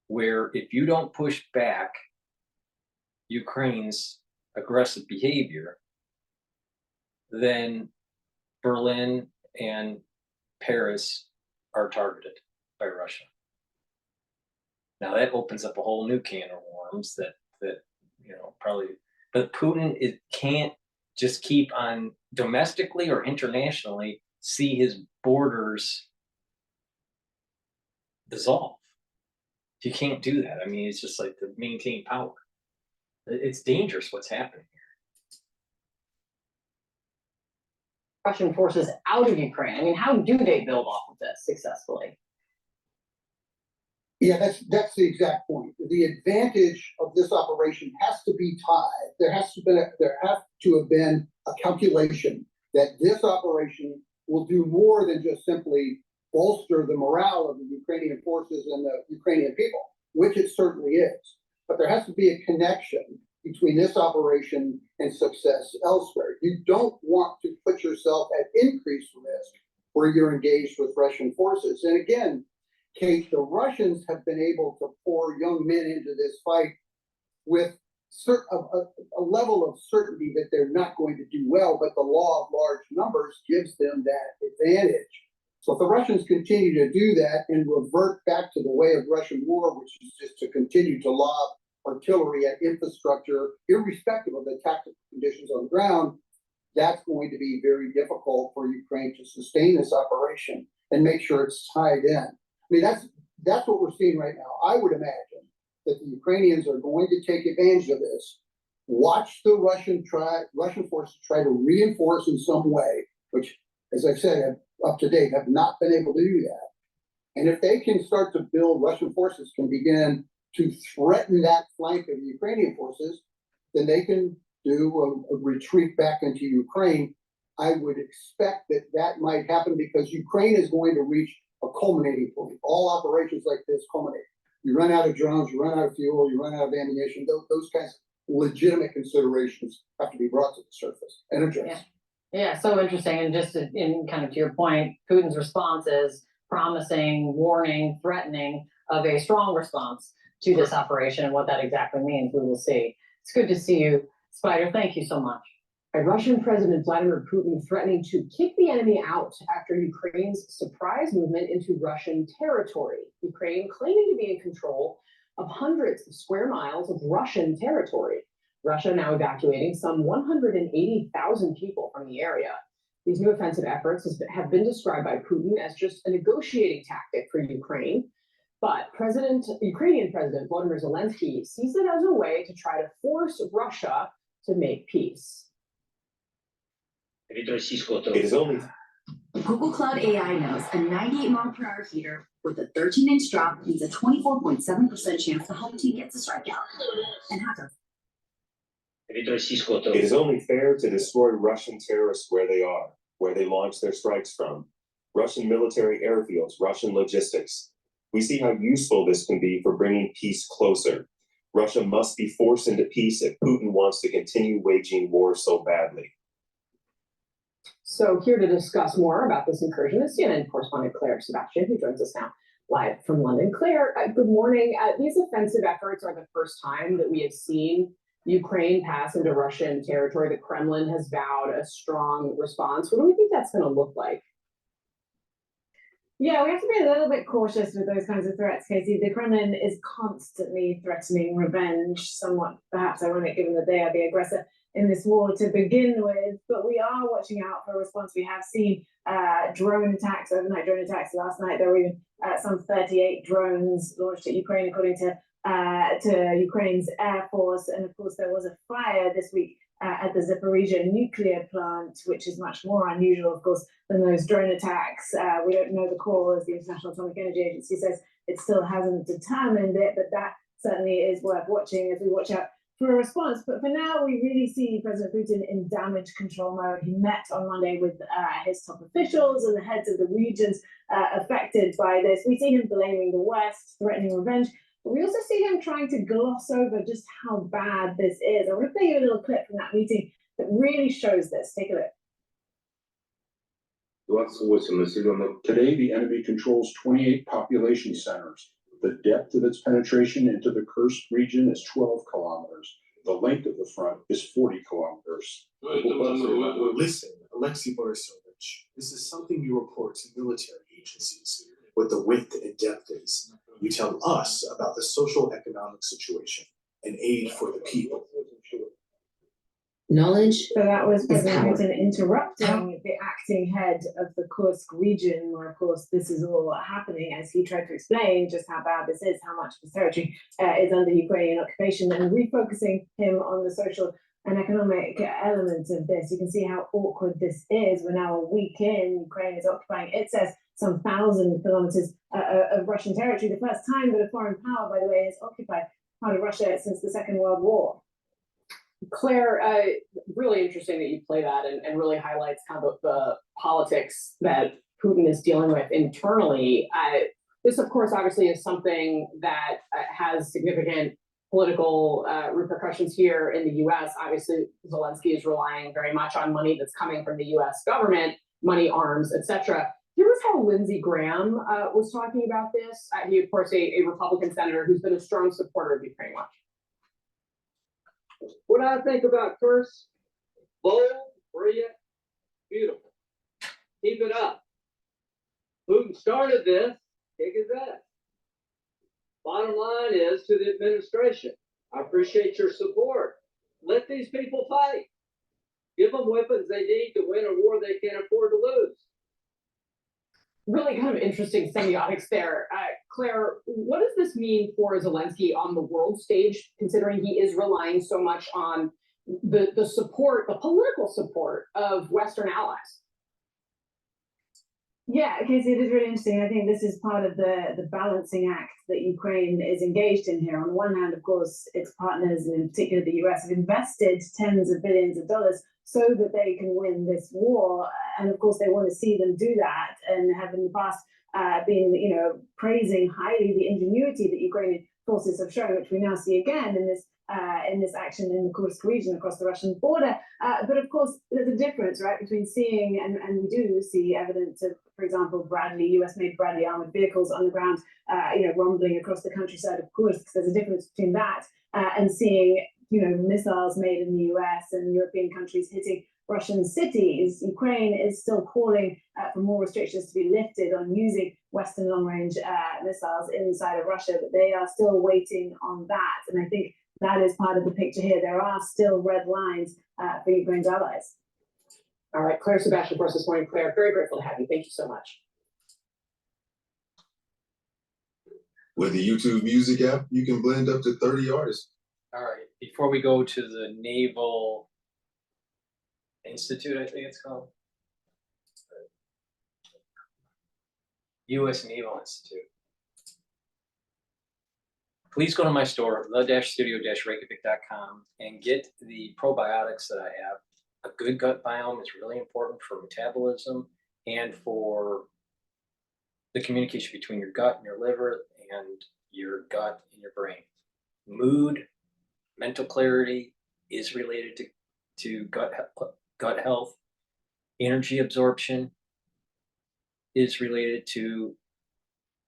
[SPEAKER 1] where if you don't push back Ukraine's aggressive behavior, then Berlin and Paris are targeted by Russia. Now that opens up a whole new can of worms that probably, but Putin can't just keep on domestically or internationally see his borders dissolve. You can't do that. I mean, it's just like to maintain power. It's dangerous what's happening here.
[SPEAKER 2] Russian forces out of Ukraine. I mean, how do they build off of this successfully?
[SPEAKER 6] Yeah, that's the exact point. The advantage of this operation has to be tied. There have to have been a calculation that this operation will do more than just simply bolster the morale of the Ukrainian forces and the Ukrainian people, which it certainly is. But there has to be a connection between this operation and success elsewhere. You don't want to put yourself at increased risk where you're engaged with Russian forces. And again, Kate, the Russians have been able to pour young men into this fight with a level of certainty that they're not going to do well, but the law of large numbers gives them that advantage. So if the Russians continue to do that and revert back to the way of Russian war, which is just to continue to lob artillery at infrastructure, irrespective of the tactical conditions on the ground, that's going to be very difficult for Ukraine to sustain this operation and make sure it's tied in. I mean, that's what we're seeing right now. I would imagine that the Ukrainians are going to take advantage of this, watch the Russian forces try to reinforce in some way, which, as I've said, up to date have not been able to do that. And if they can start to build, Russian forces can begin to threaten that flank of the Ukrainian forces, then they can do a retreat back into Ukraine. I would expect that might happen because Ukraine is going to reach a culminating point. All operations like this culminate. You run out of drones, you run out of fuel, you run out of ammunition. Those kinds of legitimate considerations have to be brought to the surface and addressed.
[SPEAKER 2] Yeah, so interesting. And just in kind of to your point, Putin's response is promising, warning, threatening of a strong response to this operation, and what that exactly means, we will see. It's good to see you, Spider. Thank you so much.
[SPEAKER 7] Russian President Vladimir Putin threatening to kick the enemy out after Ukraine's surprise movement into Russian territory. Ukraine claiming to be in control of hundreds of square miles of Russian territory. Russia now evacuating some 180,000 people from the area. These new offensive efforts have been described by Putin as just a negotiating tactic for Ukraine. But Ukrainian President Volodymyr Zelensky sees it as a way to try to force Russia to make peace.
[SPEAKER 3] It is only
[SPEAKER 10] Google Cloud AI knows a 98-mile-per-hour heater with a 13-inch drop means a 24.7% chance the home team gets a strikeout. And hacker.
[SPEAKER 3] It is only fair to destroy Russian terrorists where they are, where they launch their strikes from. Russian military airfields, Russian logistics. We see how useful this can be for bringing peace closer. Russia must be forced into peace if Putin wants to continue waging war so badly.
[SPEAKER 7] So here to discuss more about this incursion is CNN correspondent Claire Sebastian, who joins us now live from London. Claire, good morning. These offensive efforts are the first time that we have seen Ukraine pass into Russian territory. The Kremlin has vowed a strong response. What do we think that's going to look like?
[SPEAKER 9] Yeah, we have to be a little bit cautious with those kinds of threats, Casey. The Kremlin is constantly threatening revenge, somewhat perhaps ironic given that they are the aggressor in this war to begin with, but we are watching out for a response. We have seen drone attacks, overnight drone attacks. Last night there were even some 38 drones launched at Ukraine, according to Ukraine's Air Force. And of course, there was a fire this week at the Zaporizhia nuclear plant, which is much more unusual, of course, than those drone attacks. We don't know the call, as the International Atomic Energy Agency says. It still hasn't determined it, but that certainly is worth watching as we watch out for a response. But for now, we really see President Putin in damage control mode. He met on Monday with his top officials and the heads of the regions affected by this. We see him blaming the West, threatening revenge. But we also see him trying to gloss over just how bad this is. I want to play you a little clip from that meeting that really shows this. Take a look.
[SPEAKER 8] 28 населенных. Today, the enemy controls 28 population centers. The depth of its penetration into the Kursk region is 12 kilometers. The length of the front is 40 kilometers.
[SPEAKER 4] Listen, Alexei Borisovich, this is something you report to military agencies. What the width and depth is. You tell us about the social economic situation and aid for the people.
[SPEAKER 10] Knowledge.
[SPEAKER 9] So that was President
[SPEAKER 10] power.
[SPEAKER 9] Putin interrupting the acting head of the Kursk region, where, of course, this is all happening, as he tried to explain just how bad this is, how much of the territory is under Ukrainian occupation, and refocusing him on the social and economic elements of this. You can see how awkward this is. We're now a week in. Ukraine is occupying, it says, some 1,000 kilometers of Russian territory. The first time that a foreign power, by the way, has occupied part of Russia since the Second World War.
[SPEAKER 7] Claire, really interesting that you play that and really highlights kind of the politics that Putin is dealing with internally. This, of course, obviously is something that has significant political repercussions here in the U.S. Obviously, Zelensky is relying very much on money that's coming from the U.S. government, money, arms, etc. Here was how Lindsey Graham was talking about this. He, of course, a Republican senator who's been a strong supporter of Ukraine. Watch.
[SPEAKER 11] What I think about Kursk, bold, brilliant, beautiful. Keep it up. Putin started this, kick his ass. Bottom line is to the administration, I appreciate your support. Let these people fight. Give them weapons they need to win a war they can't afford to lose.
[SPEAKER 7] Really kind of interesting semiotics there. Claire, what does this mean for Zelensky on the world stage, considering he is relying so much on the support, the political support of Western allies?
[SPEAKER 9] Yeah, Casey, it is really interesting. I think this is part of the balancing act that Ukraine is engaged in here. On the one hand, of course, its partners, and in particular the US, have invested tens of billions of dollars so that they can win this war. And of course, they want to see them do that, and have in the past been, praising highly the ingenuity that Ukrainian forces have shown, which we now see again in this action in the Kursk region across the Russian border. But of course, there's a difference, right, between seeing, and we do see evidence of, for example, US-made Bradley armored vehicles on the ground, rumbling across the countryside of Kursk. There's a difference between that and seeing, missiles made in the US and European countries hitting Russian cities. Ukraine is still calling for more restrictions to be lifted on using Western long-range missiles inside of Russia, but they are still waiting on that. And I think that is part of the picture here. There are still red lines for Ukraine's allies.
[SPEAKER 7] All right, Claire Sebastian for us this morning. Claire, very grateful to have you. Thank you so much.
[SPEAKER 12] With the YouTube Music app, you can blend up to 30 artists.
[SPEAKER 1] All right, before we go to the Naval Institute, I think it's called. U.S. Naval Institute. Please go to my store, the-studio-reykjavik.com, and get the probiotics that I have. A good gut biome is really important for metabolism and for the communication between your gut and your liver and your gut and your brain. Mood, mental clarity is related to gut health. Energy absorption is related to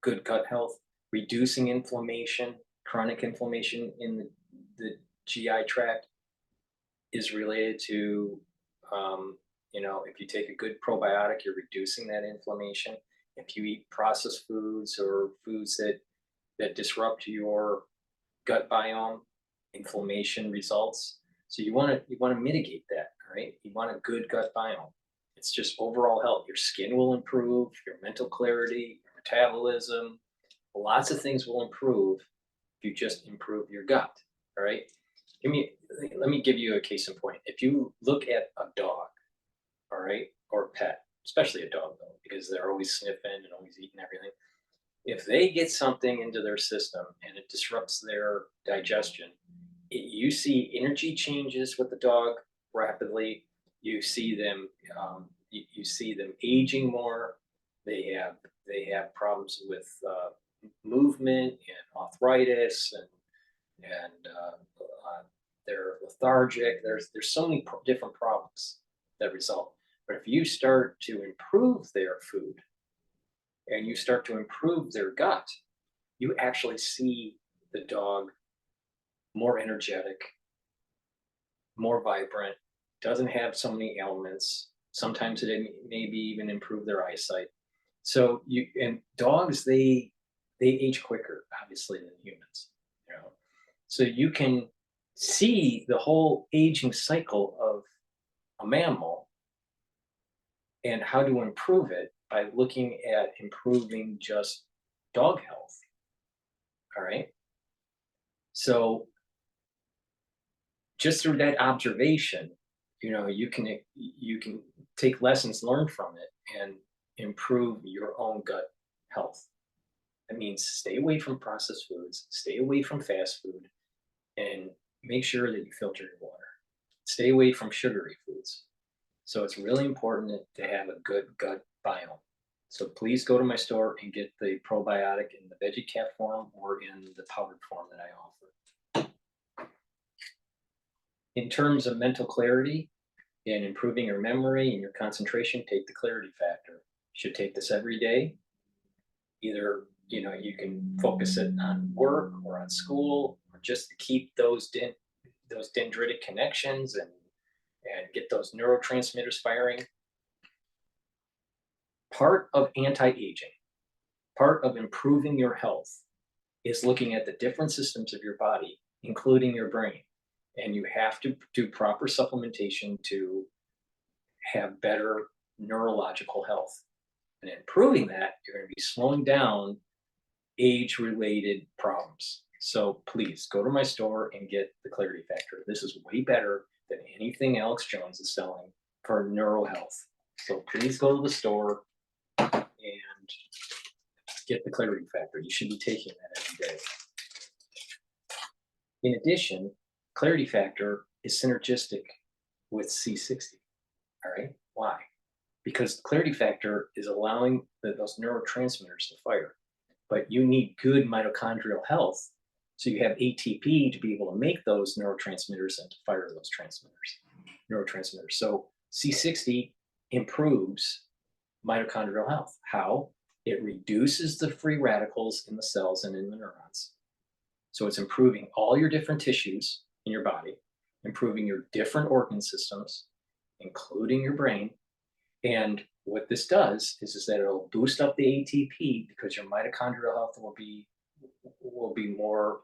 [SPEAKER 1] good gut health. Reducing inflammation, chronic inflammation in the GI tract is related to, if you take a good probiotic, you're reducing that inflammation. If you eat processed foods or foods that disrupt your gut biome, inflammation results. So you want to mitigate that, right? You want a good gut biome. It's just overall health. Your skin will improve, your mental clarity, your metabolism. Lots of things will improve if you just improve your gut, all right? Let me give you a case in point. If you look at a dog, all right, or a pet, especially a dog though, because they're always sniffing and always eating everything. If they get something into their system and it disrupts their digestion, you see energy changes with the dog rapidly. You see them, you see them aging more. They have problems with movement and arthritis, and they're lethargic. There's so many different problems that result. But if you start to improve their food and you start to improve their gut, you actually see the dog more energetic, more vibrant, doesn't have so many ailments. Sometimes it maybe even improve their eyesight. So dogs, they age quicker, obviously, than humans, you know. So you can see the whole aging cycle of a mammal and how to improve it by looking at improving just dog health. All right. So just through that observation, you know, you can take lessons learned from it and improve your own gut health. That means stay away from processed foods, stay away from fast food, and make sure that you filter your water. Stay away from sugary foods. So it's really important to have a good gut biome. So please go to my store and get the probiotic in the veggie cap form or in the powdered form that I offer. In terms of mental clarity and improving your memory and your concentration, take the clarity factor. You should take this every day. Either, you know, you can focus it on work or on school, or just to keep those dendritic connections and get those neurotransmitters firing. Part of anti-aging, part of improving your health is looking at the different systems of your body, including your brain. And you have to do proper supplementation to have better neurological health. And improving that, you're going to be slowing down age-related problems. So please go to my store and get the Clarity Factor. This is way better than anything Alex Jones is selling for neural health. So please go to the store and get the Clarity Factor. You should be taking that every day. In addition, Clarity Factor is synergistic with C60. All right, why? Because Clarity Factor is allowing those neurotransmitters to fire, but you need good mitochondrial health, so you have ATP to be able to make those neurotransmitters and to fire those neurotransmitters. So C60 improves mitochondrial health. How? It reduces the free radicals in the cells and in the neurons. So it's improving all your different tissues in your body, improving your different organ systems, including your brain. And what this does is that it'll boost up the ATP because your mitochondrial health will be more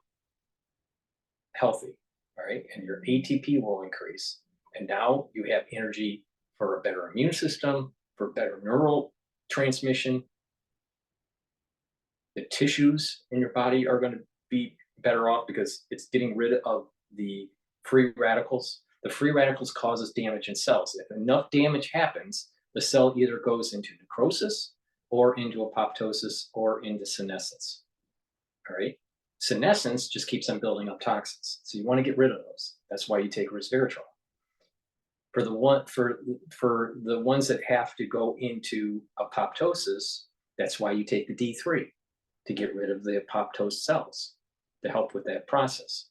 [SPEAKER 1] healthy, all right? And your ATP will increase. And now you have energy for a better immune system, for better neural transmission. The tissues in your body are going to be better off because it's getting rid of the free radicals. The free radicals causes damage in cells. If enough damage happens, the cell either goes into necrosis or into apoptosis or into senescence. All right. Senescence just keeps on building up toxins. So you want to get rid of those. That's why you take resveratrol. For the ones that have to go into apoptosis, that's why you take the D3 to get rid of the apoptosed cells to help with that process.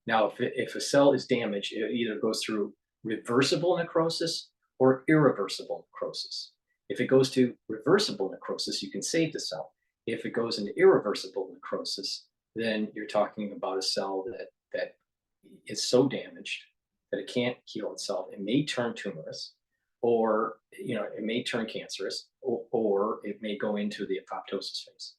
[SPEAKER 1] Now, if a cell is damaged, it either goes through reversible necrosis or irreversible necrosis. If it goes to reversible necrosis, you can save the cell. If it goes into irreversible necrosis, then you're talking about a cell that is so damaged that it can't heal itself. It may turn tumorous, or it may turn cancerous, or it may go into the apoptosis phase.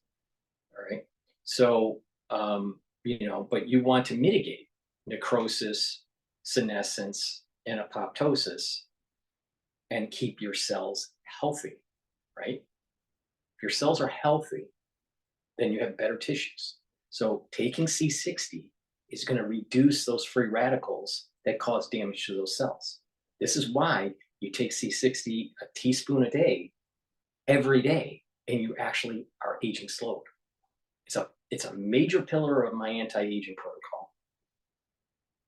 [SPEAKER 1] All right. So but you want to mitigate necrosis, senescence, and apoptosis, and keep your cells healthy, right? If your cells are healthy, then you have better tissues. So taking C60 is going to reduce those free radicals that cause damage to those cells. This is why you take C60 a teaspoon a day, every day, and you actually are aging slowed. It's a major pillar of my anti-aging protocol.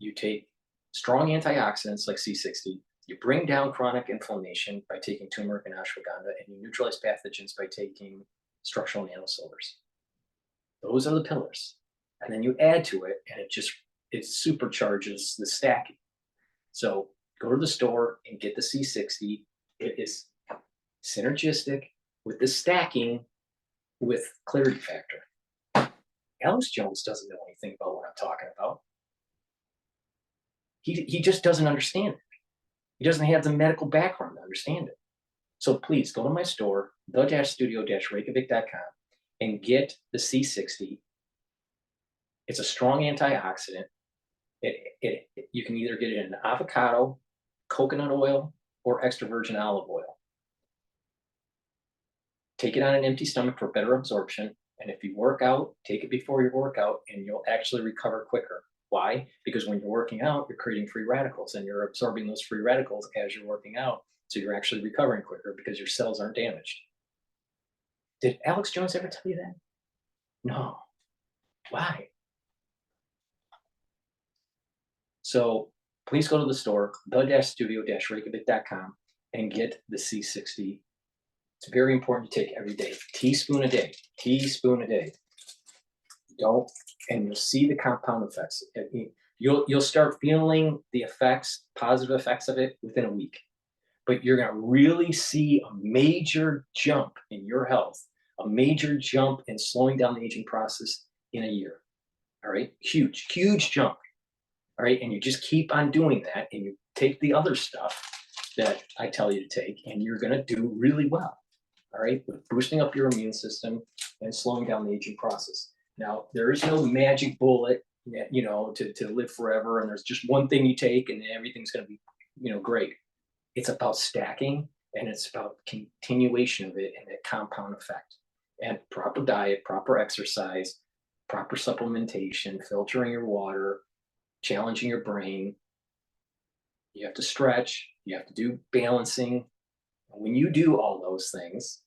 [SPEAKER 1] You take strong antioxidants like C60, you bring down chronic inflammation by taking turmeric and ashwagandha, and you neutralize pathogens by taking structural nanosilvers. Those are the pillars. And then you add to it, and it supercharges the stacking. So go to the store and get the C60. It is synergistic with the stacking with clarity factor. Alex Jones doesn't know anything about what I'm talking about. He just doesn't understand it. He doesn't have the medical background to understand it. So please go to my store, the-studio-reykjavik.com, and get the C60. It's a strong antioxidant. You can either get it in avocado, coconut oil, or extra virgin olive oil. Take it on an empty stomach for better absorption. And if you work out, take it before your workout, and you'll actually recover quicker. Why? Because when you're working out, you're creating free radicals, and you're absorbing those free radicals as you're working out. So you're actually recovering quicker because your cells aren't damaged. Did Alex Jones ever tell you that? No. Why? So please go to the store, the-studio-reykjavik.com, and get the C60. It's very important to take every day, teaspoon a day, teaspoon a day. Don't, and you'll see the compound effects. You'll start feeling the effects, positive effects of it within a week. But you're going to really see a major jump in your health, a major jump in slowing down the aging process in a year. All right, huge, huge jump. All right, and you just keep on doing that, and you take the other stuff that I tell you to take, and you're going to do really well. All right, with boosting up your immune system and slowing down the aging process. Now, there is no magic bullet, you know, to live forever, and there's just one thing you take, and everything's going to be, you know, great. It's about stacking, and it's about continuation of it and that compound effect. And proper diet, proper exercise, proper supplementation, filtering your water, challenging your brain. You have to stretch, you have to do balancing. And when you do all those things,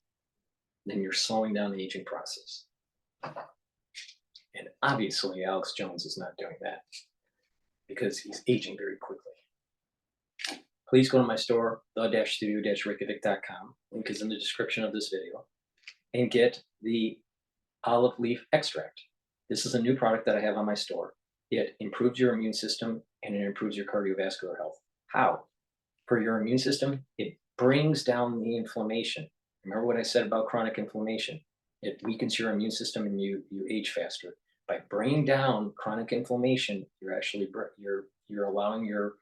[SPEAKER 1] then you're slowing down the aging process. And obviously, Alex Jones is not doing that because he's aging very quickly. Please go to my store, the-studio-reykjavik.com. Link is in the description of this video. And get the olive leaf extract. This is a new product that I have on my store. It improves your immune system and it improves your cardiovascular health. How? For your immune system, it brings down the inflammation. Remember what I said about chronic inflammation? It weakens your immune system and you age faster. By bringing down chronic inflammation, you're actually you're allowing your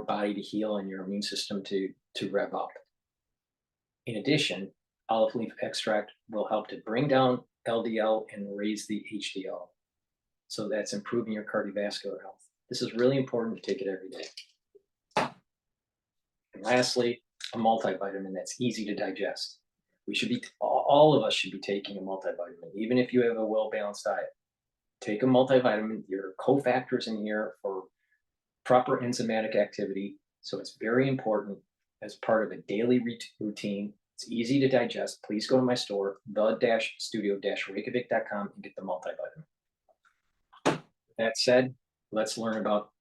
[SPEAKER 1] body to heal and your immune system to rev up. In addition, olive leaf extract will help to bring down LDL and raise the HDL. So that's improving your cardiovascular health. This is really important to take it every day. And lastly, a multivitamin that's easy to digest. We should be, all of us should be taking a multivitamin, even if you have a well-balanced diet. Take a multivitamin. There are cofactors in here for proper enzymatic activity. So it's very important as part of a daily routine. It's easy to digest. Please go to my store, the-studio-reykjavik.com, and get the multivitamin. That said, let's learn about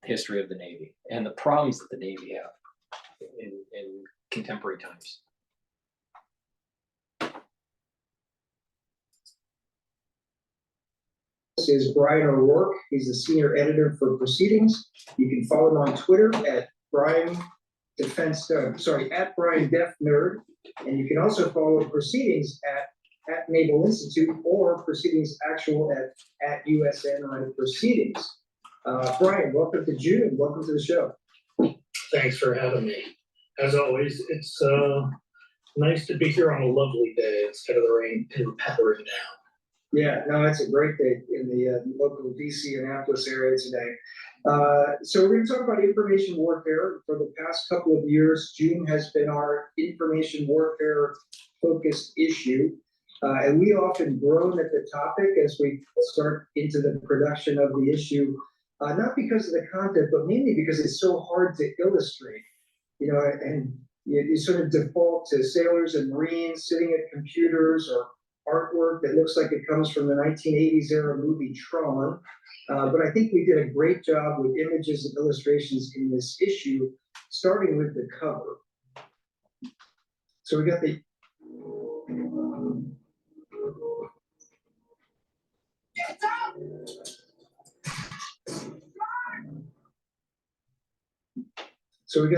[SPEAKER 1] the history of the Navy and the problems that the Navy have in contemporary times.
[SPEAKER 5] This is Brian O'Rourke. He's the senior editor for Proceedings. You can follow him on Twitter at Brian Defense, at Brian Def Nerd. And you can also follow Proceedings at Naval Institute or Proceedings Actual at USN on Proceedings. Brian, welcome to June. Welcome to the show.
[SPEAKER 21] Thanks for having me. As always, it's nice to be here on a lovely day instead of the rain pattering down.
[SPEAKER 5] Yeah, no, it's a great day in the local DC Annapolis area today. So we're going to talk about information warfare. For the past couple of years, June has been our information warfare focused issue. And we often groan at the topic as we start into the production of the issue, not because of the content, but mainly because it's so hard to illustrate, and you sort of default to sailors and Marines sitting at computers or artwork that looks like it comes from the 1980s era movie Tron. But I think we did a great job with images and illustrations in this issue, starting with the cover. So we got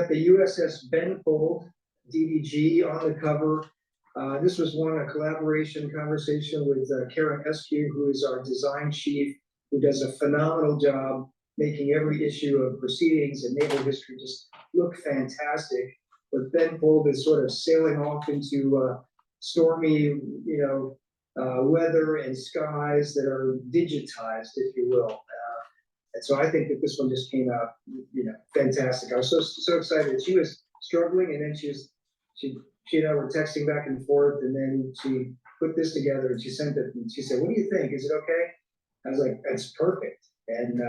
[SPEAKER 5] the USS Benfold DDG on the cover. This was a collaboration conversation with Karen Eskew, who is our design chief, who does a phenomenal job making every issue of Proceedings and Naval History just look fantastic. But Benfold is sort of sailing off into stormy, weather and skies that are digitized, if you will. And so I think that this one just came out, fantastic. I was so excited. She was struggling, and then she and I were texting back and forth, and then she put this together and she sent it, and she said, "What do you think? Is it okay?" I was like, "That's perfect." And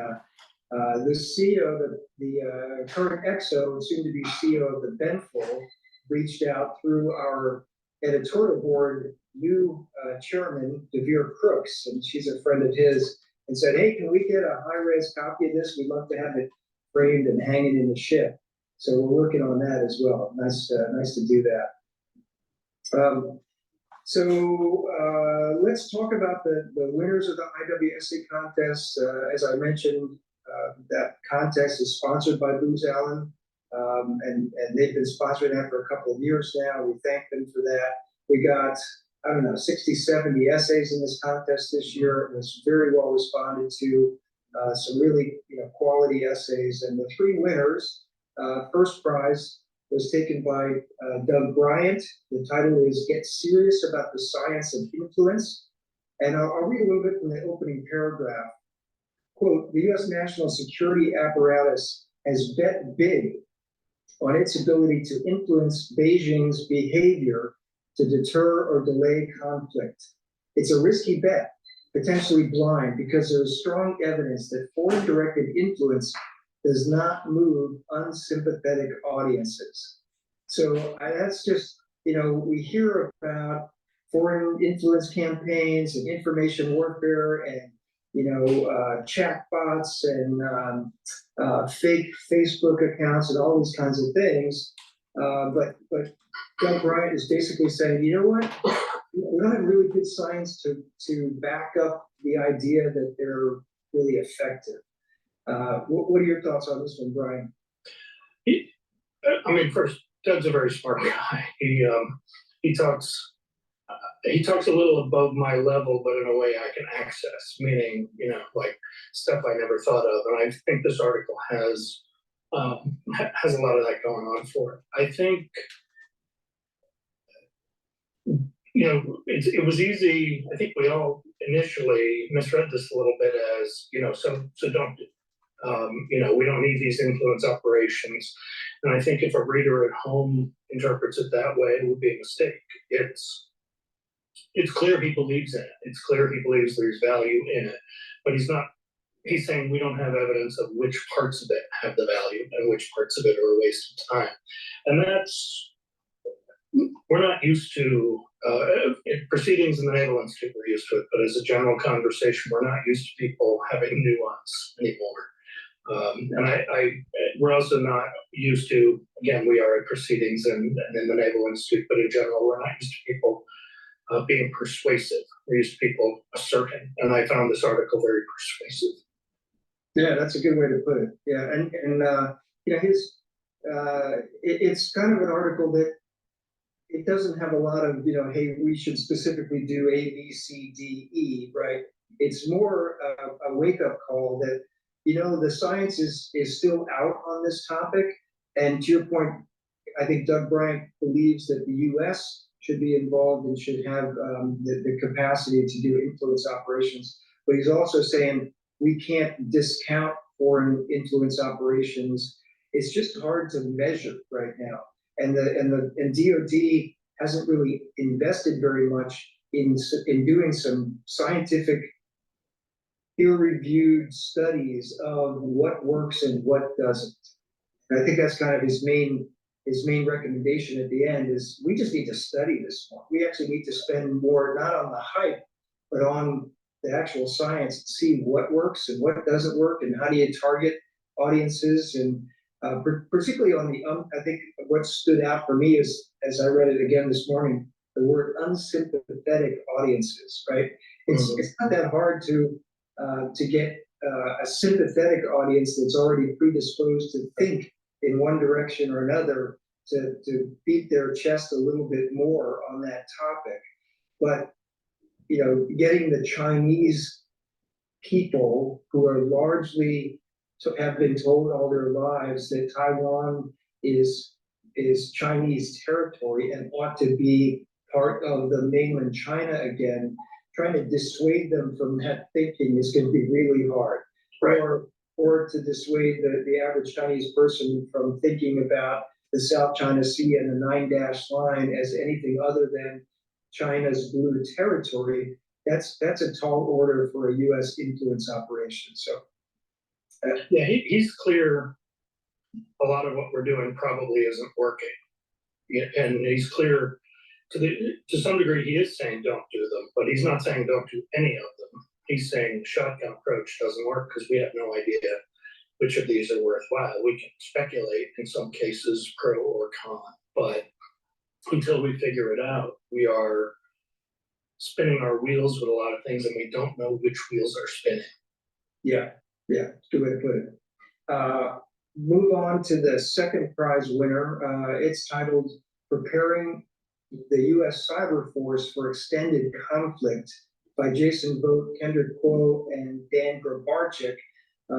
[SPEAKER 5] the CEO, the current EXO, and soon to be CEO of the Benfold, reached out through our editorial board new chairman, Devere Crooks, and she's a friend of his, and said, "Hey, can we get a high-res copy of this? We'd love to have it framed and hanging in the ship." So we're working on that as well. Nice to do that. Let's talk about the winners of the IWSA contest. As I mentioned, that contest is sponsored by Booz Allen, and they've been sponsoring that for a couple of years now. We thank them for that. We got, 60, 70 essays in this contest this year. It was very well responded to, some really quality essays. And the three winners, first prize was taken by Doug Bryant. The title is "Get Serious About the Science of Influence." And I'll read a little bit from the opening paragraph. Quote, "The U.S. national security apparatus has bet big on its ability to influence Beijing's behavior to deter or delay conflict. It's a risky bet, potentially blind, because there is strong evidence that foreign-directed influence does not move unsympathetic audiences." So that's just, we hear about foreign influence campaigns and information warfare and, chatbots and fake Facebook accounts and all these kinds of things. But Doug Bryant is basically saying, you know what? We don't have really good science to back up the idea that they're really effective. What are your thoughts on this one, Brian?
[SPEAKER 21] First, Doug's a very smart guy. He talks a little above my level, but in a way I can access, meaning, like stuff I never thought of. And I think this article has a lot of that going on for it. I think, it was easy. I think we all initially misread this a little bit as, so don't do. We don't need these influence operations. And I think if a reader at home interprets it that way, it would be a mistake. It's clear he believes in it. It's clear he believes there's value in it, but he's saying we don't have evidence of which parts of it have the value and which parts of it are a waste of time. And we're not used to, in Proceedings in the Naval Institute, we're used to it, but as a general conversation, we're not used to people having nuance anymore. We're also not used to, again, we are at Proceedings and in the Naval Institute, but in general, we're not used to people being persuasive. We're used to people asserting, and I found this article very persuasive.
[SPEAKER 5] Yeah, that's a good way to put it. Yeah, and it's kind of an article that it doesn't have a lot of, hey, we should specifically do A, B, C, D, E, right? It's more a wake-up call that, the science is still out on this topic. And to your point, I think Doug Bryant believes that the U.S. should be involved and should have the capacity to do influence operations. But he's also saying we can't discount foreign influence operations. It's just hard to measure right now. And DoD hasn't really invested very much in doing some scientific peer-reviewed studies of what works and what doesn't. And I think that's kind of his main recommendation at the end is we just need to study this more. We actually need to spend more, not on the hype, but on the actual science and see what works and what doesn't work and how do you target audiences. And particularly on the, I think what stood out for me is, as I read it again this morning, the word unsympathetic audiences, right? It's not that hard to get a sympathetic audience that's already predisposed to think in one direction or another to beat their chest a little bit more on that topic. But, you know, getting the Chinese people who are largely have been told all their lives that Taiwan is Chinese territory and ought to be part of the mainland China again, trying to dissuade them from that thinking is going to be really hard. Right. Or to dissuade the average Chinese person from thinking about the South China Sea and the 9-dash line as anything other than China's blue territory. That's a tall order for a U.S. influence operation. So,
[SPEAKER 14] yeah, he's clear. A lot of what we're doing probably isn't working, and he's clear to some degree. He is saying don't do them, but he's not saying don't do any of them. He's saying shotgun approach doesn't work because we have no idea which of these are worthwhile. We can speculate in some cases pro or con, but until we figure it out, we are spinning our wheels with a lot of things and we don't know which wheels are spinning.
[SPEAKER 5] Yeah, good way to put it. Move on to the second prize winner. It's titled Preparing the U.S. Cyber Force for Extended Conflict by Jason Vogt, Kendrick Kuo, and Dan Grabarczyk.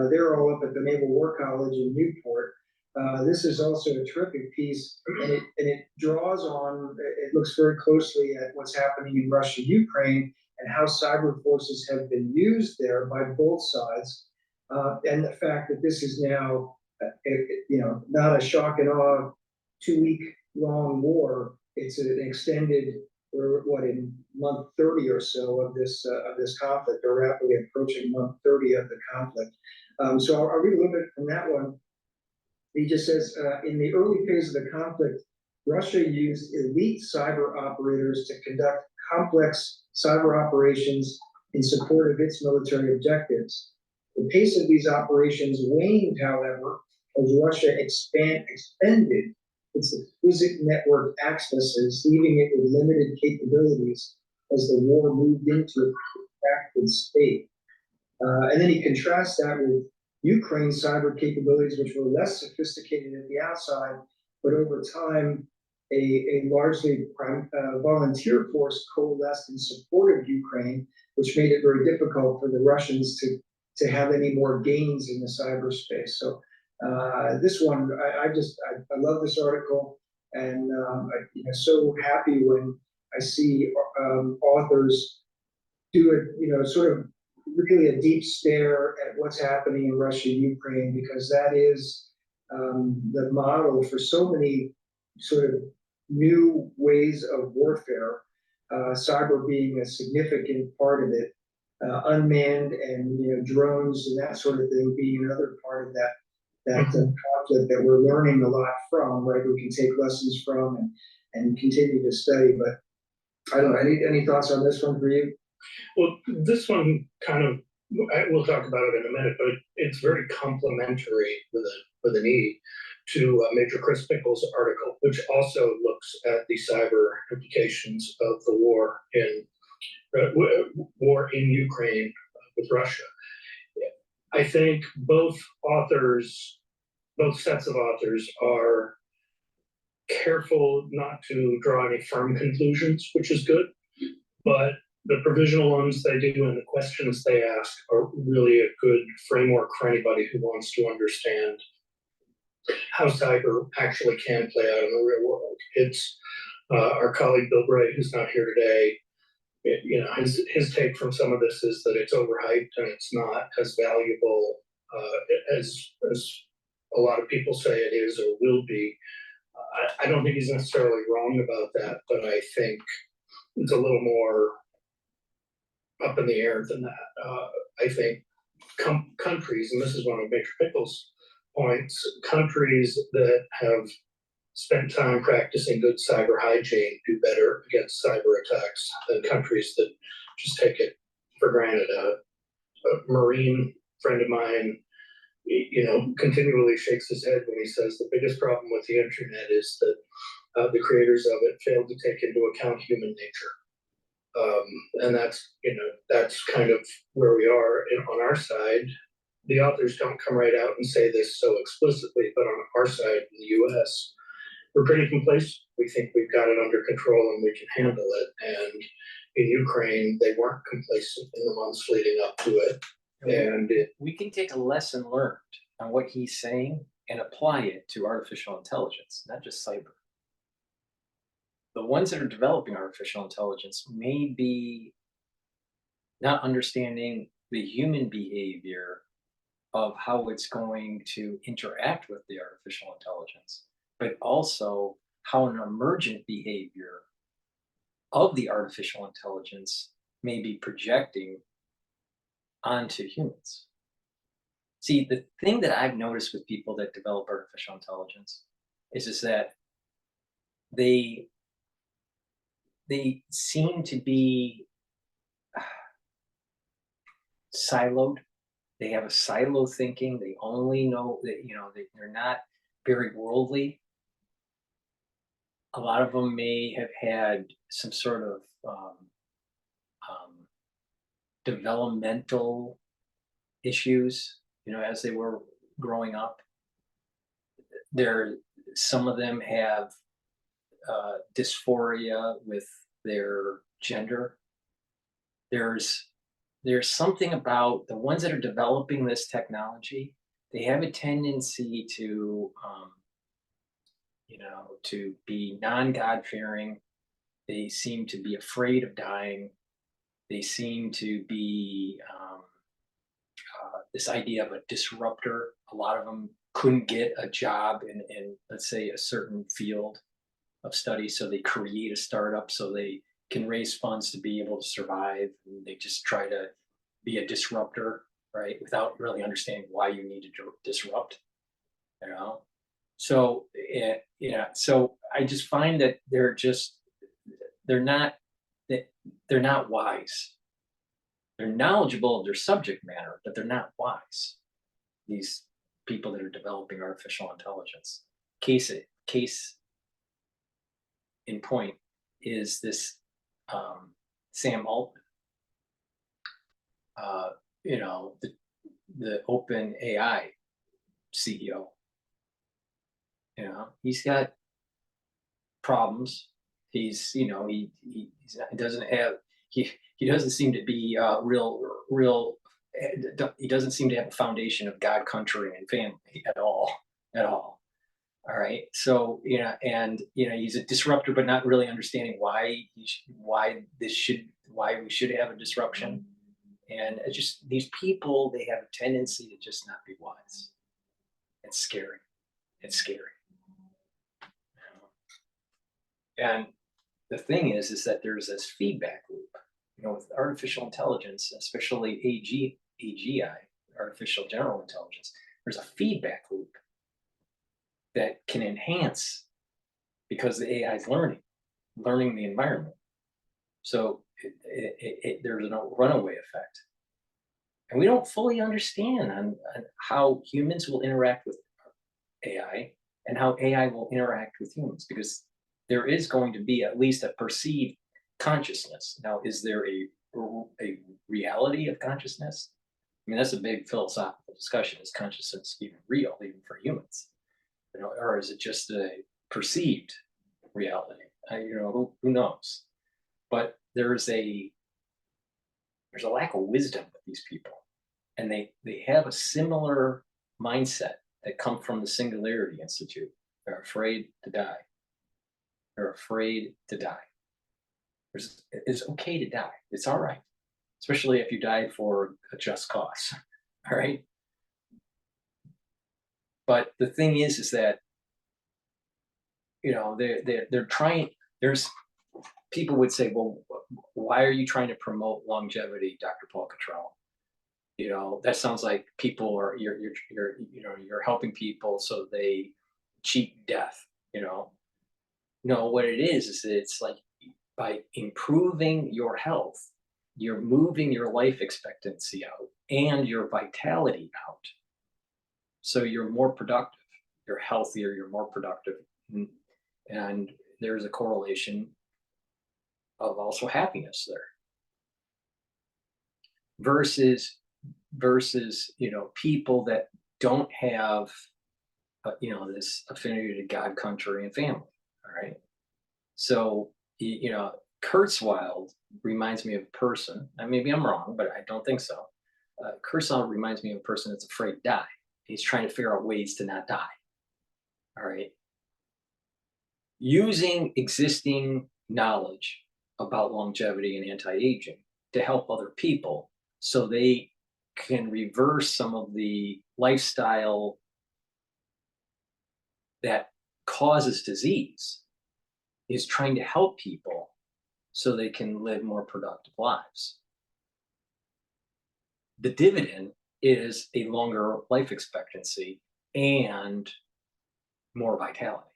[SPEAKER 5] They're all up at the Naval War College in Newport. This is also a terrific piece, and it draws on, it looks very closely at what's happening in Russia, Ukraine, and how cyber forces have been used there by both sides, and the fact that this is now, not a shock and awe 2-week long war. It's an extended, we're in month 30 or so of this conflict, or rapidly approaching month 30 of the conflict. So I'll read a little bit from that one. He just says, in the early phase of the conflict, Russia used elite cyber operators to conduct complex cyber operations in support of its military objectives. The pace of these operations waned, however, as Russia expended its exquisite network accesses, leaving it with limited capabilities as the war moved into a protracted state. And then he contrasts that with Ukraine's cyber capabilities, which were less sophisticated at the outside, but over time, a largely volunteer force coalesced in support of Ukraine, which made it very difficult for the Russians to have any more gains in the cyberspace. So this one, I love this article, and I'm so happy when I see authors do it, sort of really a deep stare at what's happening in Russia, Ukraine, because that is the model for so many sort of new ways of warfare, cyber being a significant part of it, unmanned and drones and that sort of thing being another part of that conflict that we're learning a lot from, right? We can take lessons from and continue to study. But I don't know, any thoughts on this one for you?
[SPEAKER 14] Well, this one kind of, we'll talk about it in a minute, but it's very complementary with an E to Major Chris Pickles' article, which also looks at the cyber implications of the war in Ukraine with Russia. I think both sets of authors are careful not to draw any firm conclusions, which is good, but the provisional ones they do and the questions they ask are really a good framework for anybody who wants to understand how cyber actually can play out in the real world. It's our colleague Bill Bray, who's not here today, his take from some of this is that it's overhyped and it's not as valuable as a lot of people say it is or will be. I don't think he's necessarily wrong about that, but I think it's a little more up in the air than that. I think countries, and this is one of Major Pickle's points, countries that have spent time practicing good cyber hygiene do better against cyber attacks than countries that just take it for granted. A Marine friend of mine, continually shakes his head when he says the biggest problem with the internet is that the creators of it failed to take into account human nature. And that's kind of where we are on our side. The authors don't come right out and say this so explicitly, but on our side in the US, we're pretty complacent. We think we've got it under control and we can handle it. And in Ukraine, they weren't complacent in the months leading up to it. And
[SPEAKER 1] we can take a lesson learned on what he's saying and apply it to artificial intelligence, not just cyber. The ones that are developing artificial intelligence may be not understanding the human behavior of how it's going to interact with the artificial intelligence, but also how an emergent behavior of the artificial intelligence may be projecting onto humans. See, the thing that I've noticed with people that develop artificial intelligence is that they seem to be siloed. They have a silo thinking. They only know that, they're not very worldly. A lot of them may have had some sort of developmental issues, as they were growing up. Some of them have dysphoria with their gender. There's something about the ones that are developing this technology. They have a tendency to to be non-God-fearing. They seem to be afraid of dying. They seem to be this idea of a disruptor. A lot of them couldn't get a job in let's say, a certain field of study, so they create a startup so they can raise funds to be able to survive. And they just try to be a disruptor, right, without really understanding why you need to disrupt. So so I just find that they're not wise. They're knowledgeable of their subject matter, but they're not wise. These people that are developing artificial intelligence. Case in point is this Sam Altman. The Open AI CEO. He's got problems. He doesn't seem to be real. He doesn't seem to have a foundation of God, country, and family at all. All right. So he's a disruptor, but not really understanding why we should have a disruption. And it's just these people, they have a tendency to just not be wise. It's scary. It's scary. And the thing is that there's this feedback loop, with artificial intelligence, especially AGI, artificial general intelligence. There's a feedback loop that can enhance because the AI is learning the environment. So there's a runaway effect. And we don't fully understand on how humans will interact with AI and how AI will interact with humans, because there is going to be at least a perceived consciousness. Now, is there a reality of consciousness? I mean, that's a big philosophical discussion. Is consciousness even real, even for humans? Or is it just a perceived reality? Who knows? But there's a lack of wisdom with these people, and they have a similar mindset that come from the Singularity Institute. They're afraid to die. They're afraid to die. It's okay to die. It's all right, especially if you die for a just cause. All right. But the thing is that they're trying. There's people would say, well, why are you trying to promote longevity, Dr. Paul Cottrell? You know, that sounds like people are, you're helping people so they cheat death, you know? No, what it is that it's like by improving your health, you're moving your life expectancy out and your vitality out. So you're more productive, you're healthier, you're more productive. And there's a correlation of also happiness there. Versus, you know, people that don't have, you know, this affinity to God, country, and family. All right. So, you know, Kurzweil reminds me of a person, and maybe I'm wrong, but I don't think so. Kurzweil reminds me of a person that's afraid to die. He's trying to figure out ways to not die. All right. Using existing knowledge about longevity and anti-aging to help other people so they can reverse some of the lifestyle that causes disease, is trying to help people so they can live more productive lives. The dividend is a longer life expectancy and more vitality.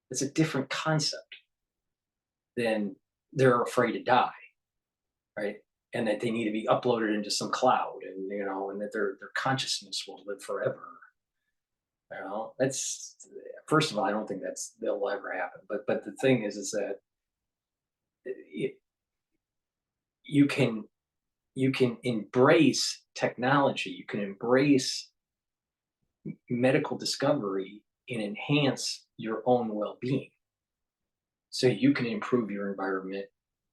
[SPEAKER 1] It's a different concept than they're afraid to die, right? And that they need to be uploaded into some cloud, and you know, and that their consciousness will live forever. You know, that's, first of all, I don't think that'll ever happen. But the thing is that you can embrace technology, you can embrace medical discovery and enhance your own well-being. So you can improve your environment,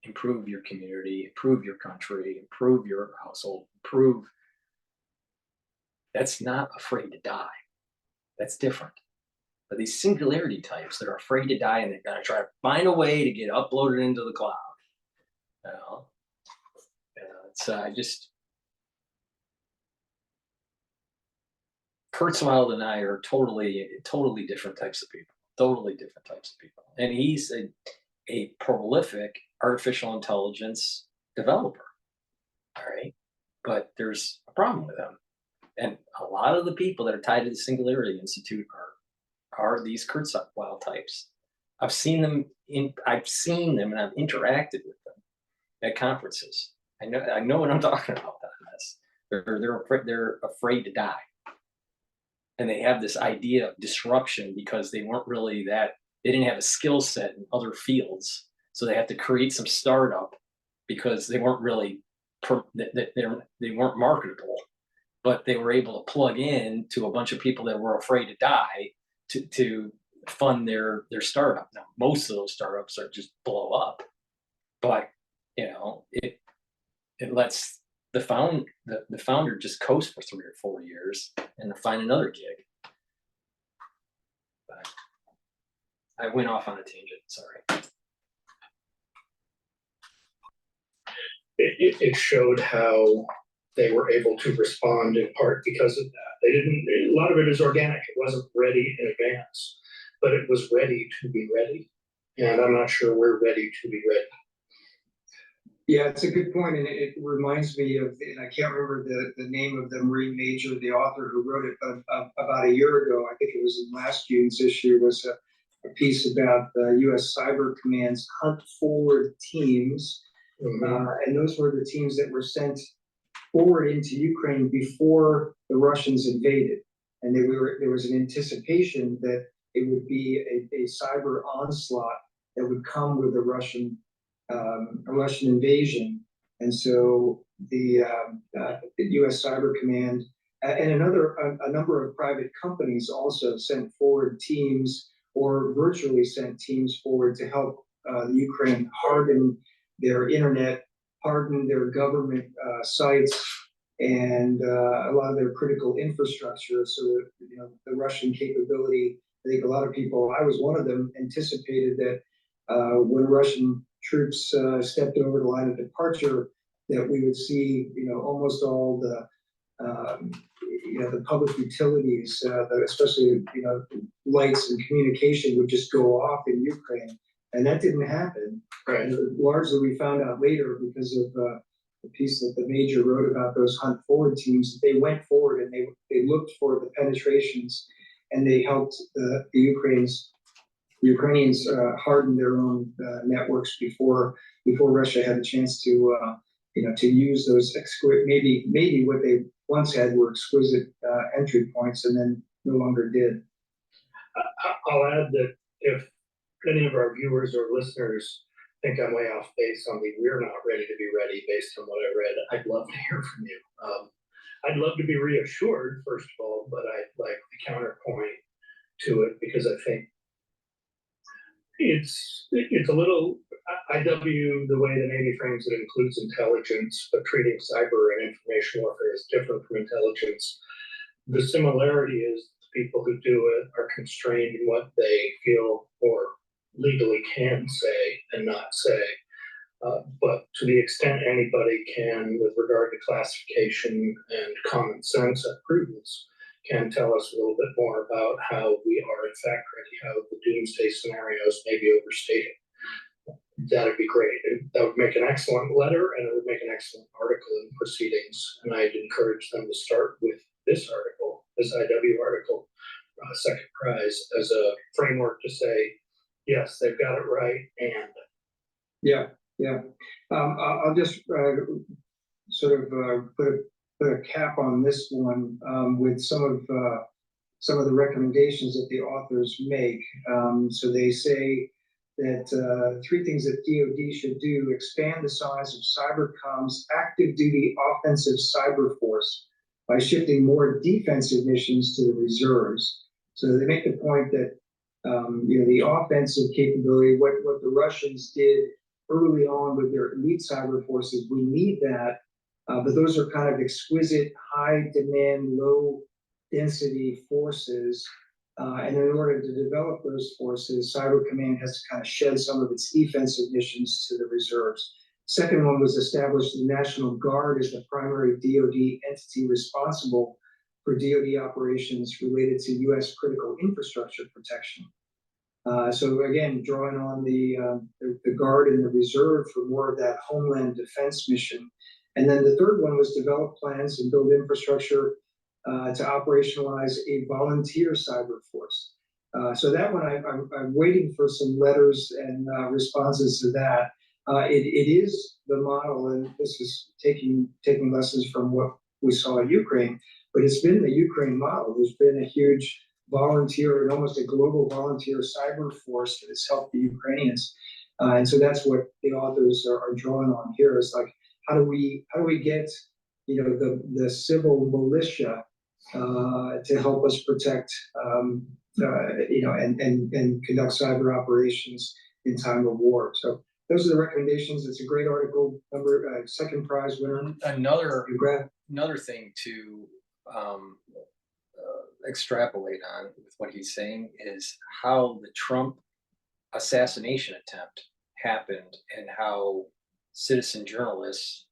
[SPEAKER 1] improve your community, improve your country, improve your household, improve. That's not afraid to die. That's different. But these singularity types that are afraid to die and they're gonna try to find a way to get uploaded into the cloud. You know, it's Kurzweil and I are totally different types of people. Totally different types of people. And he's a prolific artificial intelligence developer. All right. But there's a problem with him. And a lot of the people that are tied to the Singularity Institute are these Kurzweil types. I've seen them and I've interacted with them at conferences. I know what I'm talking about on this. They're afraid to die. And they have this idea of disruption because they weren't really they didn't have a skill set in other fields. So they have to create some startup because they weren't really, they weren't marketable, but they were able to plug in to a bunch of people that were afraid to die to fund their startup. Now, most of those startups are just blow up, but you know, it lets the founder just coast for 3 or 4 years and find another gig. But I went off on a tangent, sorry.
[SPEAKER 14] It showed how they were able to respond in part because of that. They didn't, a lot of it is organic. It wasn't ready in advance, but it was ready to be ready. And I'm not sure we're ready to be ready.
[SPEAKER 5] Yeah, it's a good point, and it reminds me of, and I can't remember the name of the Marine Major, the author who wrote it, but about a year ago, I think it was in last June's issue, was a piece about the U.S. Cyber Command's hunt forward teams, and those were the teams that were sent forward into Ukraine before the Russians invaded, and there was an anticipation that it would be a cyber onslaught that would come with a Russian invasion, and so the U.S. Cyber Command and a number of private companies also sent forward teams or virtually sent teams forward to help Ukraine harden their internet, harden their government sites, and a lot of their critical infrastructure. So that, you know, the Russian capability, I think a lot of people, I was one of them, anticipated that when Russian troops stepped over the line of departure, that we would see, you know, almost all the, you know, the public utilities, especially, you know, lights and communication would just go off in Ukraine, And that didn't happen.
[SPEAKER 14] Right.
[SPEAKER 5] Largely, we found out later because of the piece that the Major wrote about those hunt forward teams. They went forward and they looked for the penetrations, and they helped the Ukrainians harden their own networks before Russia had a chance to to use those maybe what they once had were exquisite entry points, and then no longer did.
[SPEAKER 14] I'll add that if any of our viewers or listeners think I'm way off base on the "we're not ready to be ready" based on what I read, I'd love to hear from you. I'd love to be reassured, first of all, but I'd like the counterpoint to it, because I think it's a little IW, the way the Navy frames it includes intelligence, but treating cyber and information warfare is different from intelligence. The similarity is the people who do it are constrained in what they feel or legally can say and not say. But to the extent anybody can, with regard to classification and common sense and prudence, can tell us a little bit more about how we are in fact ready, how the doomsday scenarios may be overstated. That'd be great. That would make an excellent letter, and it would make an excellent article in proceedings. And I'd encourage them to start with this article, this IW article, second prize, as a framework to say, yes, they've got it right, and.
[SPEAKER 5] Yeah. I'll just sort of put a cap on this one with some of the recommendations that the authors make. So they say that 3 things that DoD should do: expand the size of Cybercom's active duty offensive cyber force by shifting more defensive missions to the reserves. So they make the point that the offensive capability, what the Russians did early on with their elite cyber forces, we need that, but those are kind of exquisite, high demand, low density forces. And in order to develop those forces, Cyber Command has to kind of shed some of its defensive missions to the reserves. Second one was establish the National Guard as the primary DoD entity responsible for DoD operations related to U.S. critical infrastructure protection. So again, drawing on the Guard and the Reserve for more of that homeland defense mission. And then the third one was develop plans and build infrastructure to operationalize a volunteer cyber force. So that one, I'm waiting for some letters and responses to that. It is the model, and this is taking lessons from what we saw in Ukraine, but it's been the Ukraine model. There's been a huge volunteer and almost a global volunteer cyber force that has helped the Ukrainians. And so that's what the authors are drawing on here, is like, how do we get the civil militia to help us protect and conduct cyber operations in time of war. So those are the recommendations. It's a great article. Second prize winner.
[SPEAKER 1] Another thing to extrapolate on with what he's saying is how the Trump assassination attempt happened and how citizen journalists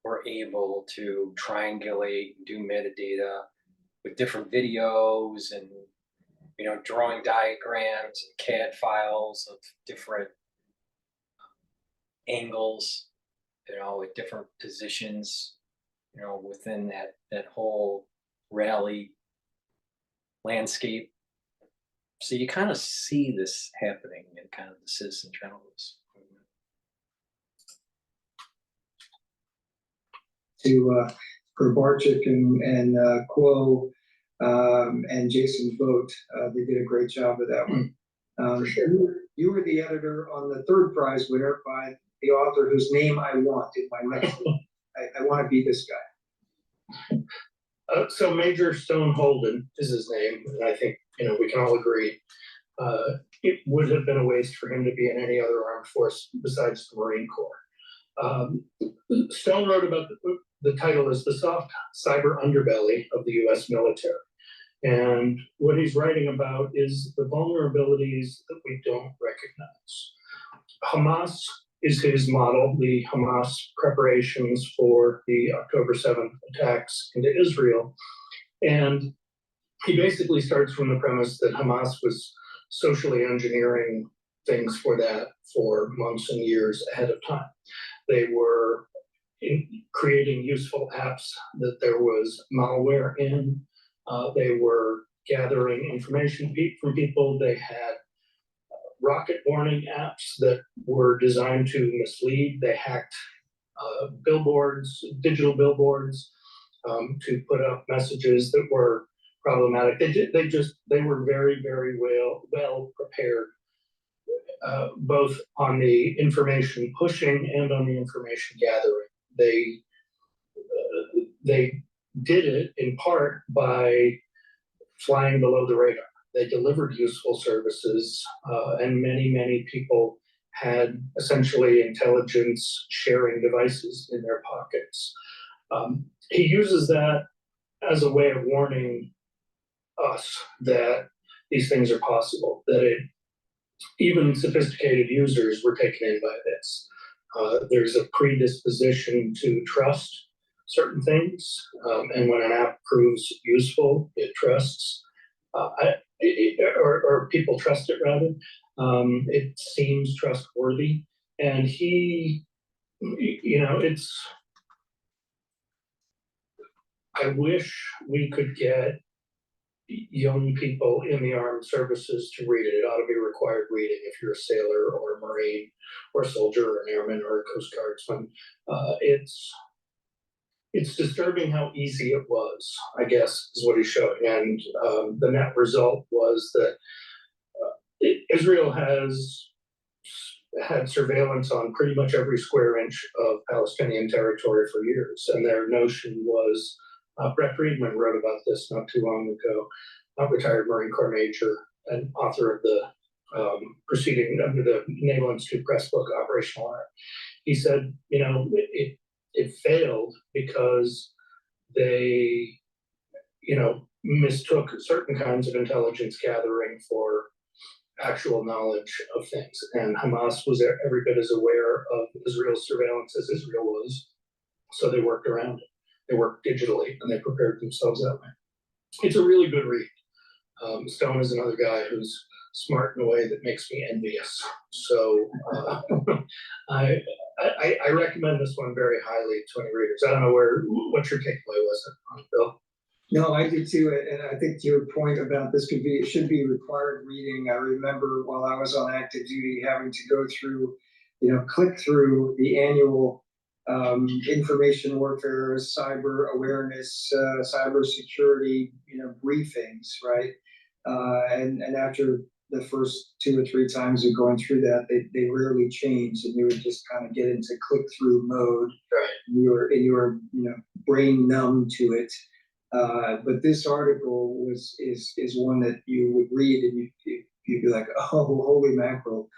[SPEAKER 1] were able to triangulate and do metadata with different videos and drawing diagrams and CAD files of different angles, at different positions, within that whole rally landscape. So you kind of see this happening in kind of the citizen journalist movement.
[SPEAKER 5] For Barczyk and Quo and Jason Vogt, they did a great job with that one. You were the editor on the third prize winner by the author whose name I want in my next book. I want to be this guy.
[SPEAKER 14] So Major Stone Holden is his name, and I think we can all agree it would have been a waste for him to be in any other armed force besides the Marine Corps. Stone wrote about the title is The Soft Cyber Underbelly of the U.S. Military. And what he's writing about is the vulnerabilities that we don't recognize. Hamas is his model, the Hamas preparations for the October 7th attacks into Israel. And he basically starts from the premise that Hamas was socially engineering things for that for months and years ahead of time. They were creating useful apps that there was malware in. They were gathering information from people. They had rocket warning apps that were designed to mislead. They hacked billboards, digital billboards, to put up messages that were problematic. They were very, very well prepared, both on the information pushing and on the information gathering. They did it in part by flying below the radar. They delivered useful services, and many people had essentially intelligence sharing devices in their pockets. He uses that as a way of warning us that these things are possible, that even sophisticated users were taken in by this. There's a predisposition to trust certain things, and when an app proves useful, it trusts, or people trust it rather. It seems trustworthy, and I wish we could get young people in the armed services to read it. It ought to be required reading if you're a sailor or a Marine or a soldier or an airman or a Coast Guardsman. It's disturbing how easy it was, I guess, is what he's showing. And the net result was that Israel has had surveillance on pretty much every square inch of Palestinian territory for years. And their notion was, Brett Friedman wrote about this not too long ago, a retired Marine Corps major and author of the proceeding under the Naval Institute Press book, Operational Art. He said, it failed because they, mistook certain kinds of intelligence gathering for actual knowledge of things. And Hamas was every bit as aware of Israel's surveillance as Israel was. So they worked around it. They worked digitally and they prepared themselves that way. It's a really good read. Stone is another guy who's smart in a way that makes me envious. So I recommend this one very highly to any readers. I don't know what your takeaway was on it, Bill.
[SPEAKER 5] No, I do too, and I think to your point about this should be required reading. I remember while I was on active duty having to go through, click through the annual information warfare, cyber awareness, cyber security, briefings, right? And after the first 2 or 3 times of going through that, they rarely changed, and you would just kind of get into click through mode. Right. You were brain numb to it. But this article is one that you would read and you'd be like, oh, holy mackerel!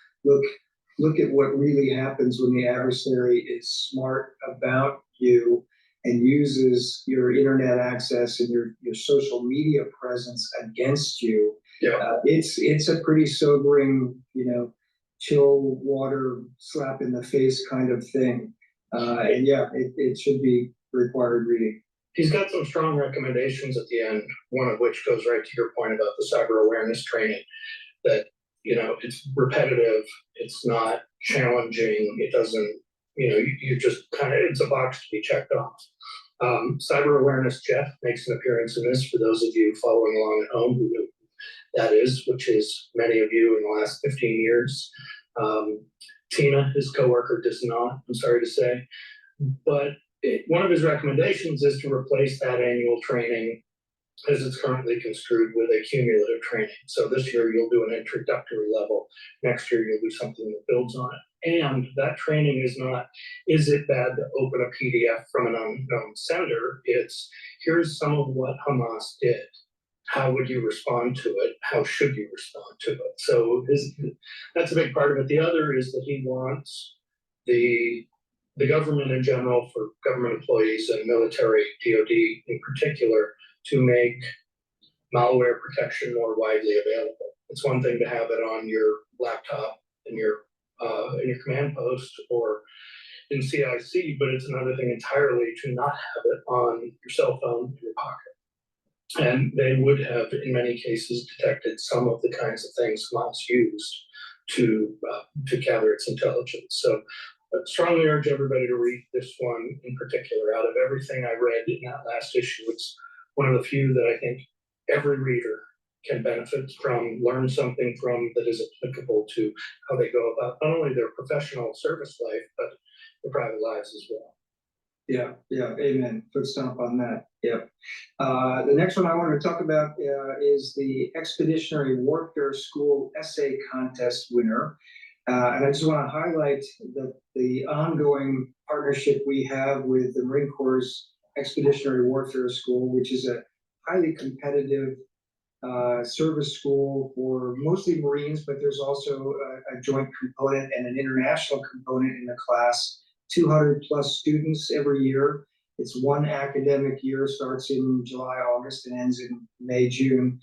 [SPEAKER 5] Look at what really happens when the adversary is smart about you and uses your internet access and your social media presence against you. Yeah. It's a pretty sobering, chill water slap in the face kind of thing. And yeah, it should be required reading.
[SPEAKER 14] He's got some strong recommendations at the end, one of which goes right to your point about the cyber awareness training, that, it's repetitive, it's not challenging, it doesn't, you just kind of, it's a box to be checked off. Cyber awareness Jeff makes an appearance in this for those of you following along at home who know who that is, which is many of you in the last 15 years. Tina, his coworker, does not, I'm sorry to say, but one of his recommendations is to replace that annual training as it's currently construed with a cumulative training. So this year you'll do an introductory level. Next year you'll do something that builds on it. And that training is not, is it bad to open a PDF from an unknown sender? It's, here's some of what Hamas did. How would you respond to it? How should you respond to it? So that's a big part of it. The other is that he wants the government in general, for government employees and military, DoD in particular, to make malware protection more widely available. It's one thing to have it on your laptop in your command post or in CIC, but it's another thing entirely to not have it on your cell phone in your pocket. And they would have, in many cases, detected some of the kinds of things Hamas used to gather its intelligence. So I strongly urge everybody to read this one in particular. Out of everything I read in that last issue, it's one of the few that I think every reader can benefit from, learn something from that is applicable to how they go about not only their professional service life, but their private lives as well.
[SPEAKER 5] Yeah, yeah, amen. Foot stomp on that. Yep. The next one I wanted to talk about is the Expeditionary Warfare School Essay Contest winner. And I just want to highlight the ongoing partnership we have with the Marine Corps' Expeditionary Warfare School, which is a highly competitive service school for mostly Marines, but there's also a joint component and an international component in the class. 200 plus students every year. It's one academic year, starts in July, August, and ends in May, June.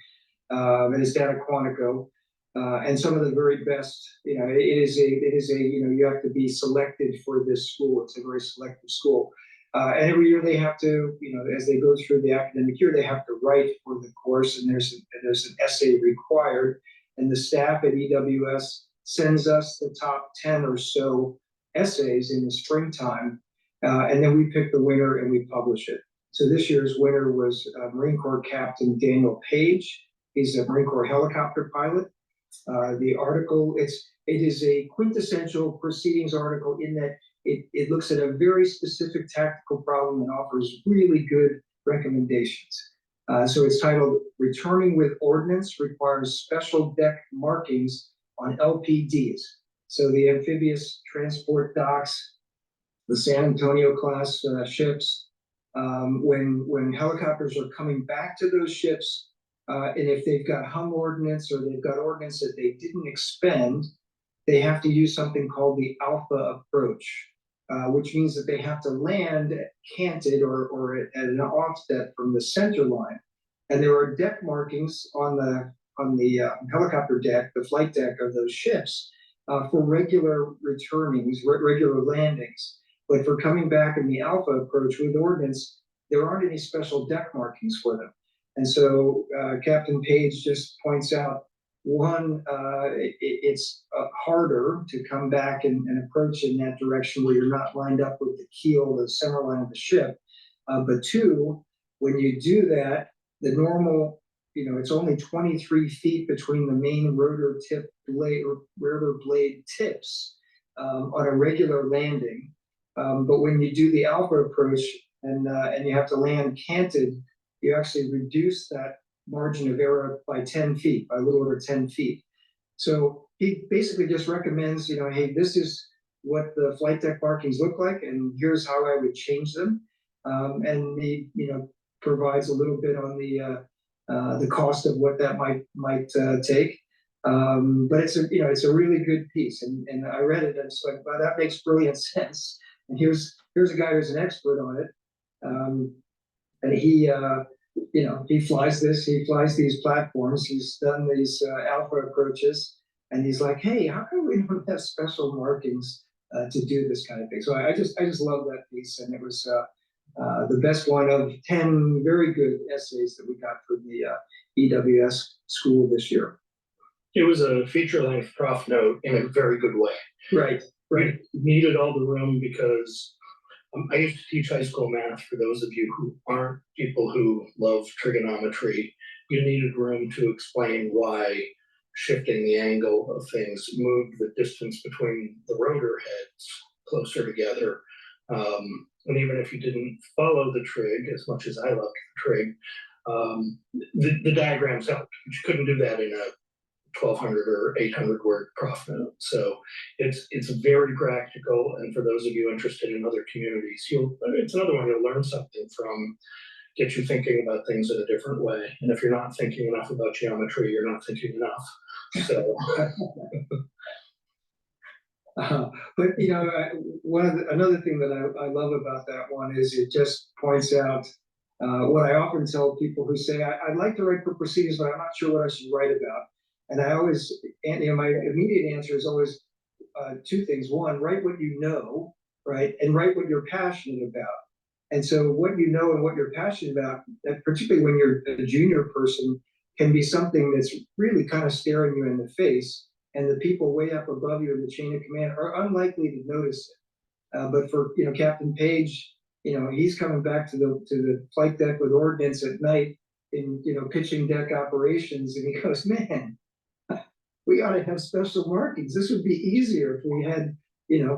[SPEAKER 5] And it's down at Quantico. And some of the very best, you know, it is a, you know, you have to be selected for this school. It's a very selective school. And every year they have to, you know, as they go through the academic year, they have to write for the course, and there's an essay required. And the staff at EWS sends us the top 10 or so essays in the springtime, and then we pick the winner and we publish it. So this year's winner was Marine Corps Captain Daniel Page. He's a Marine Corps helicopter pilot. The article, it is a quintessential proceedings article in that it looks at a very specific tactical problem and offers really good recommendations. So it's titled "Returning with Ordnance Requires Special Deck Markings on LPDs." So the amphibious transport docks, the San Antonio class ships, when helicopters are coming back to those ships, and if they've got hung ordnance or they've got ordnance that they didn't expend, they have to use something called the alpha approach, which means that they have to land canted or at an offset from the center line. And there are deck markings on the helicopter deck, the flight deck of those ships, for regular returnings, regular landings. But for coming back in the alpha approach with ordnance, there aren't any special deck markings for them. And so Captain Page just points out, one, it's harder to come back and approach in that direction where you're not lined up with the keel, the center line of the ship. But two, when you do that, the normal, you know, it's only 23 feet between the main rotor tip blade or rotor blade tips on a regular landing. But when you do the alpha approach and you have to land canted, you actually reduce that margin of error by 10 feet, by a little over 10 feet. So he basically just recommends, you know, hey, this is what the flight deck markings look like, and here's how I would change them. And he, you know, provides a little bit on the cost of what that might take. But it's a really good piece, and I read it and it's like, wow, that makes brilliant sense. And here's a guy who's an expert on it, and he flies these platforms. He's done these alpha approaches, and he's like, hey, how come we don't have special markings to do this kind of thing? So I just love that piece, and it was the best one of 10 very good essays that we got from the EWS school this year.
[SPEAKER 14] It was a feature-length prof note in a very good way.
[SPEAKER 5] Right.
[SPEAKER 14] It needed all the room because I used to teach high school math. For those of you who aren't people who love trigonometry, you needed room to explain why shifting the angle of things moved the distance between the rotor heads closer together. And even if you didn't follow the trig as much as I loved the trig, the diagrams helped. But you couldn't do that in a 1,200 or 800 word prof note. So it's very practical, and for those of you interested in other communities, it's another one you'll learn something from, get you thinking about things in a different way. And if you're not thinking enough about geometry, you're not thinking enough. So.
[SPEAKER 5] But you know, another thing that I love about that one is it just points out what I often tell people who say, I'd like to write for proceedings, but I'm not sure what I should write about. And I always, and you know, my immediate answer is always two things. One, write what you know, right? And write what you're passionate about. And so what you know and what you're passionate about, particularly when you're a junior person, can be something that's really kind of staring you in the face. and the people way up above you in the chain of command are unlikely to notice it. But for, Captain Page, he's coming back to the flight deck with ordnance at night in, pitching deck operations, and he goes, man, we ought to have special markings. This would be easier if we had,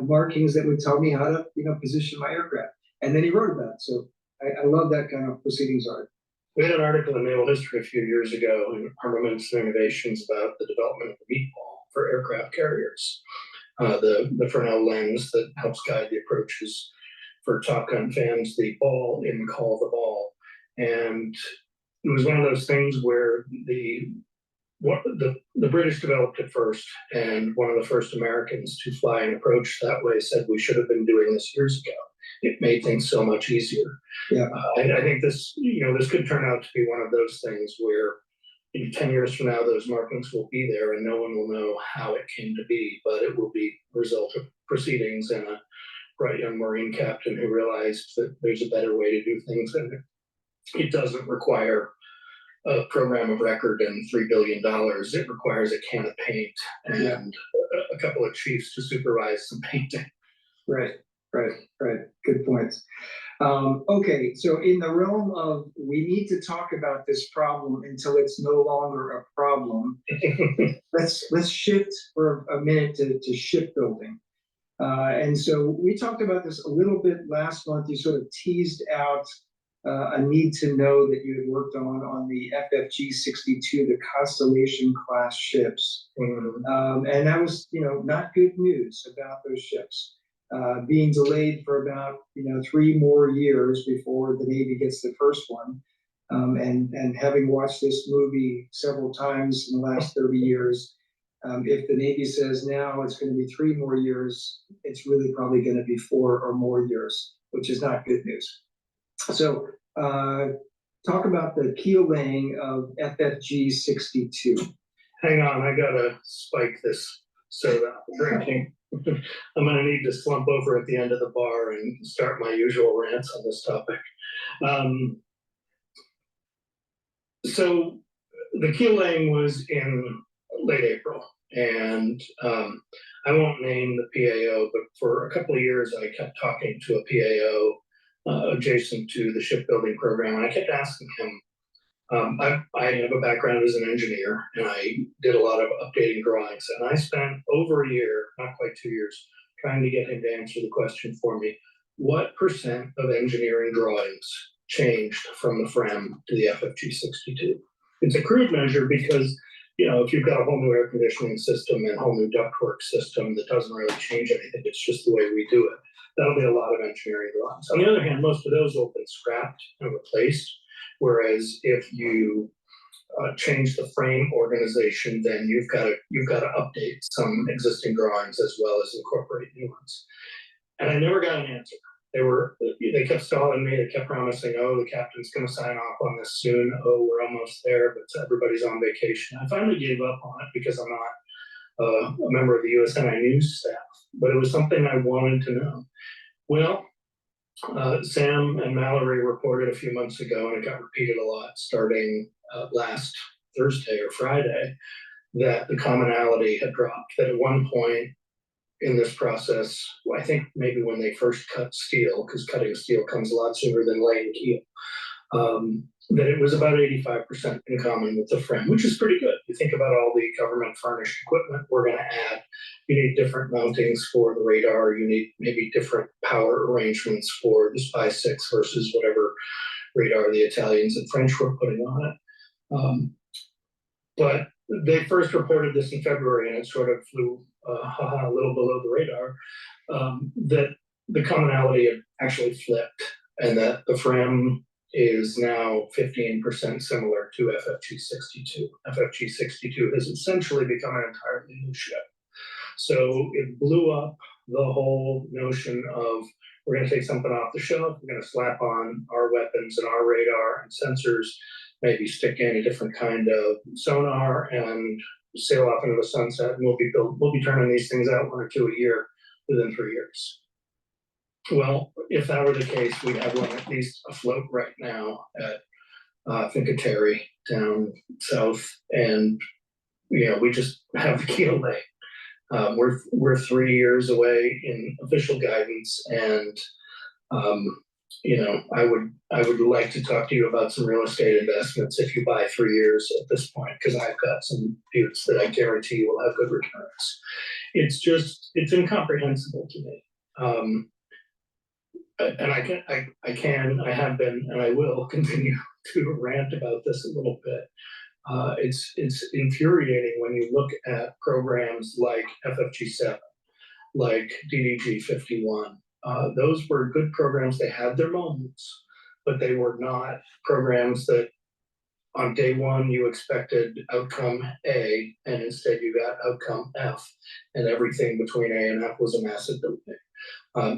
[SPEAKER 5] markings that would tell me how to, position my aircraft. And then he wrote about it. So I love that kind of proceedings art.
[SPEAKER 14] We had an article in Naval History a few years ago in Armaments and Innovations about the development of the meatball for aircraft carriers. The Fresnel lens that helps guide the approaches for Top Gun fans, the ball in Call the Ball. And it was one of those things where the British developed it first, and one of the first Americans to fly an approach that way said we should have been doing this years ago. It made things so much easier.
[SPEAKER 5] Yeah,
[SPEAKER 14] I think this, this could turn out to be one of those things where in 10 years from now, those markings will be there and no one will know how it came to be, but it will be a result of proceedings and a bright young Marine captain who realized that there's a better way to do things, and it doesn't require a program of record and $3 billion. It requires a can of paint and a couple of chiefs to supervise some painting.
[SPEAKER 5] Right. Good points. Okay, so in the realm of we need to talk about this problem until it's no longer a problem, let's shift for a minute to shipbuilding. And so we talked about this a little bit last month. You sort of teased out a need to know that you had worked on the FFG 62, the Constellation class ships. And that was, not good news about those ships. Being delayed for about 3 more years before the Navy gets the first one, and having watched this movie several times in the last 30 years, if the Navy says now it's going to be 3 more years, it's really probably going to be 4 or more years, which is not good news. So talk about the keel laying of FFG 62.
[SPEAKER 14] Hang on, I gotta spike this soda I'm drinking. I'm gonna need to slump over at the end of the bar and start my usual rants on this topic. So the keel laying was in late April, and I won't name the PAO, but for a couple of years I kept talking to a PAO adjacent to the shipbuilding program, and I kept asking him, I have a background as an engineer, and I did a lot of updating drawings, and I spent over a year, not quite 2 years, trying to get him to answer the question for me. What % of engineering drawings changed from the FREM to the FFG 62? It's a crude measure because, if you've got a whole new air conditioning system and a whole new ductwork system that doesn't really change anything, it's just the way we do it. That'll be a lot of engineering drawings. On the other hand, most of those will have been scrapped and replaced. Whereas if you change the frame organization, then you've got to update some existing drawings as well as incorporate new ones. And I never got an answer. They kept stalling me. They kept promising, oh, the captain's going to sign off on this soon. Oh, we're almost there, but everybody's on vacation. I finally gave up on it because I'm not a member of the USNI News staff, but it was something I wanted to know. Well, Sam and Mallory reported a few months ago, and it got repeated a lot starting last Thursday or Friday, that the commonality had dropped. That at one point in this process, I think maybe when they first cut steel, because cutting steel comes a lot sooner than laying keel, that it was about 85% in common with the FREM, which is pretty good. You think about all the government furnished equipment we're going to add. You need different mountings for the radar. You need maybe different power arrangements for the SPY-6 versus whatever radar the Italians and French were putting on it. But they first reported this in February, and it sort of flew a little below the radar, that the commonality had actually flipped, and that the FREM is now 15% similar to FFG 62. FFG 62 has essentially become an entirely new ship. So it blew up the whole notion of we're going to take something off the shelf, we're going to slap on our weapons and our radar and sensors, maybe stick in a different kind of sonar and sail off into the sunset, and we'll be turning these things out 1 or 2 a year within 3 years. Well, if that were the case, we'd have one at least afloat right now at Fincantieri down south, and we just have the keel lay. We're 3 years away in official guidance, and I would like to talk to you about some real estate investments if you buy 3 years at this point, because I've got some buttes that I guarantee you will have good returns. It's incomprehensible to me. And I have been, and I will continue to rant about this a little bit. It's infuriating when you look at programs like FFG7, like DDG51. Those were good programs. They had their moments, but they were not programs that on day one you expected outcome A, and instead you got outcome F, and everything between A and F was a massive delay.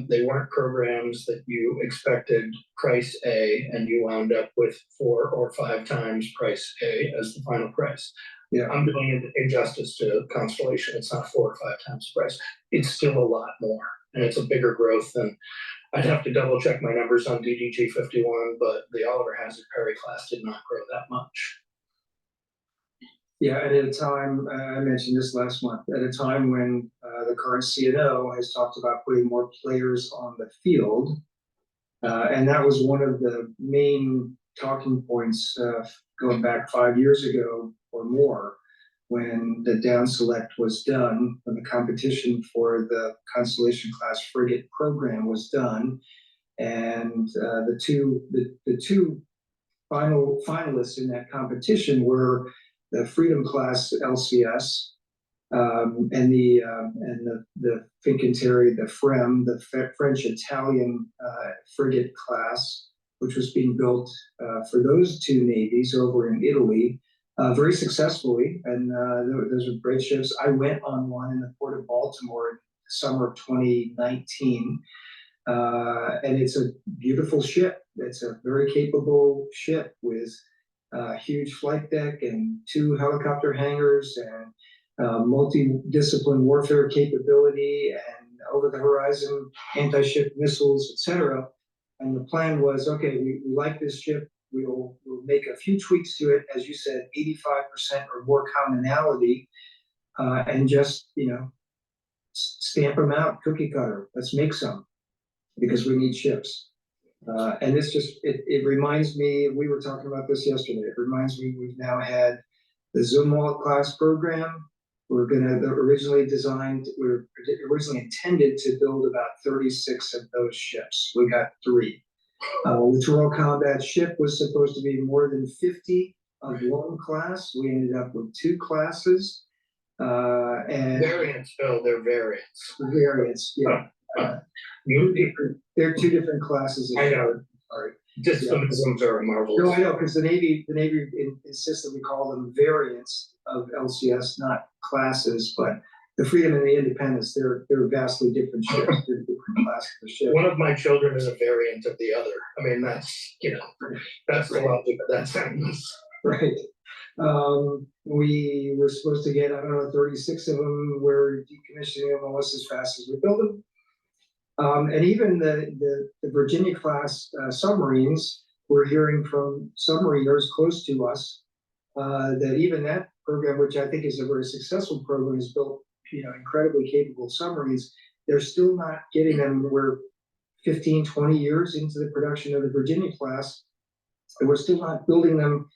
[SPEAKER 14] They weren't programs that you expected price A and you wound up with 4 or 5 times price A as the final price.
[SPEAKER 5] Yeah,
[SPEAKER 14] I'm doing injustice to Constellation. It's not 4 or 5 times price. It's still a lot more, and it's a bigger growth than. I'd have to double check my numbers on DDG51, but the Oliver Hazard Perry class did not grow that much.
[SPEAKER 5] Yeah, and at a time, I mentioned this last month, at a time when the current CNO has talked about putting more players on the field, and that was one of the main talking points going back 5 years ago or more, when the down select was done, when the competition for the Constellation class frigate program was done, and the two finalists in that competition were the Freedom class LCS and the Fincantieri, the FREM, the French-Italian frigate class, which was being built for those two navies over in Italy. Very successfully, and those are great ships. I went on one in the port of Baltimore in the summer of 2019, and it's a beautiful ship. It's a very capable ship with a huge flight deck and 2 helicopter hangars and multi-discipline warfare capability and over-the-horizon anti-ship missiles, etc. And the plan was, okay, we like this ship. We'll make a few tweaks to it, as you said, 85% or more commonality, and just stamp them out, cookie cutter. Let's make some, because we need ships. And this it reminds me. We were talking about this yesterday. It reminds me we've now had the Zumwalt class program. We're originally intended to build about 36 of those ships. We got 3. Littoral combat ship was supposed to be more than 50 of one class. We ended up with 2 classes. And
[SPEAKER 14] variants, Bill, they're variants.
[SPEAKER 5] Variants, yeah. They're 2 different classes.
[SPEAKER 14] I know. Sorry. Dismissals are marvelous.
[SPEAKER 5] No, I know, because the Navy insists that we call them variants of LCS, not classes, but the Freedom and the Independence, they're vastly different ships. They're different classes of ships.
[SPEAKER 14] One of my children is a variant of the other. I mean, that's the logic of that sentence.
[SPEAKER 5] Right. We were supposed to get, 36 of them. We're decommissioning them almost as fast as we build them. And even the Virginia class submarines, we're hearing from submariners close to us that even that program, which I think is a very successful program, has built incredibly capable submarines. They're still not getting them. We're 15, 20 years into the production of the Virginia class, and we're still not building them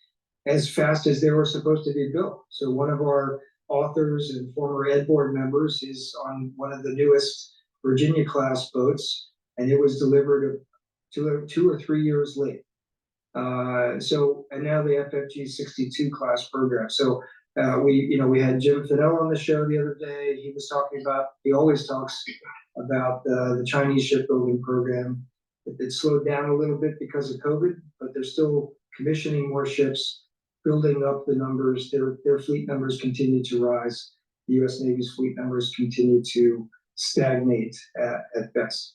[SPEAKER 5] as fast as they were supposed to be built. So one of our authors and former Ed Board members is on one of the newest Virginia class boats, and it was delivered 2 or 3 years late. And now the FFG 62 class program. So we had Jim Fennell on the show the other day. He always talks about the Chinese shipbuilding program. It slowed down a little bit because of COVID, but they're still commissioning more ships, building up the numbers. Their fleet numbers continue to rise. The U.S. Navy's fleet numbers continue to stagnate at best.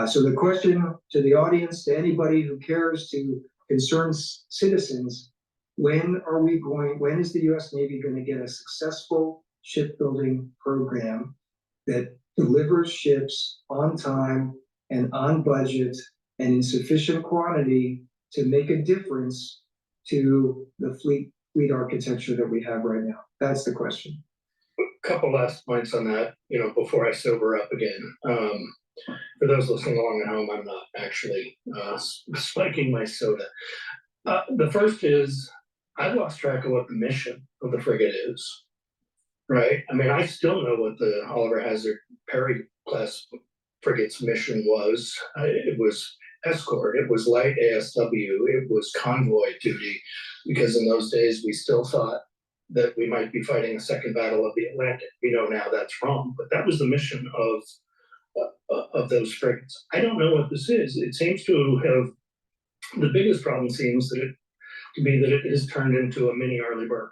[SPEAKER 5] So the question to the audience, to anybody who cares, to concerned citizens, when is the U.S. Navy going to get a successful shipbuilding program that delivers ships on time and on budget and in sufficient quantity to make a difference to the fleet fleet architecture that we have right now? That's the question.
[SPEAKER 14] Couple last points on that, before I sober up again. For those listening along at home, I'm not actually spiking my soda. The first is, I've lost track of what the mission of the frigate is, right? I mean, I still know what the Oliver Hazard Perry class frigate's mission was. It was escort, it was light ASW, it was convoy duty, because in those days we still thought that we might be fighting a second battle of the Atlantic. We know now that's wrong, but that was the mission of those frigates. I don't know what this is. It seems to have, the biggest problem seems to be that it has turned into a mini Arleigh Burke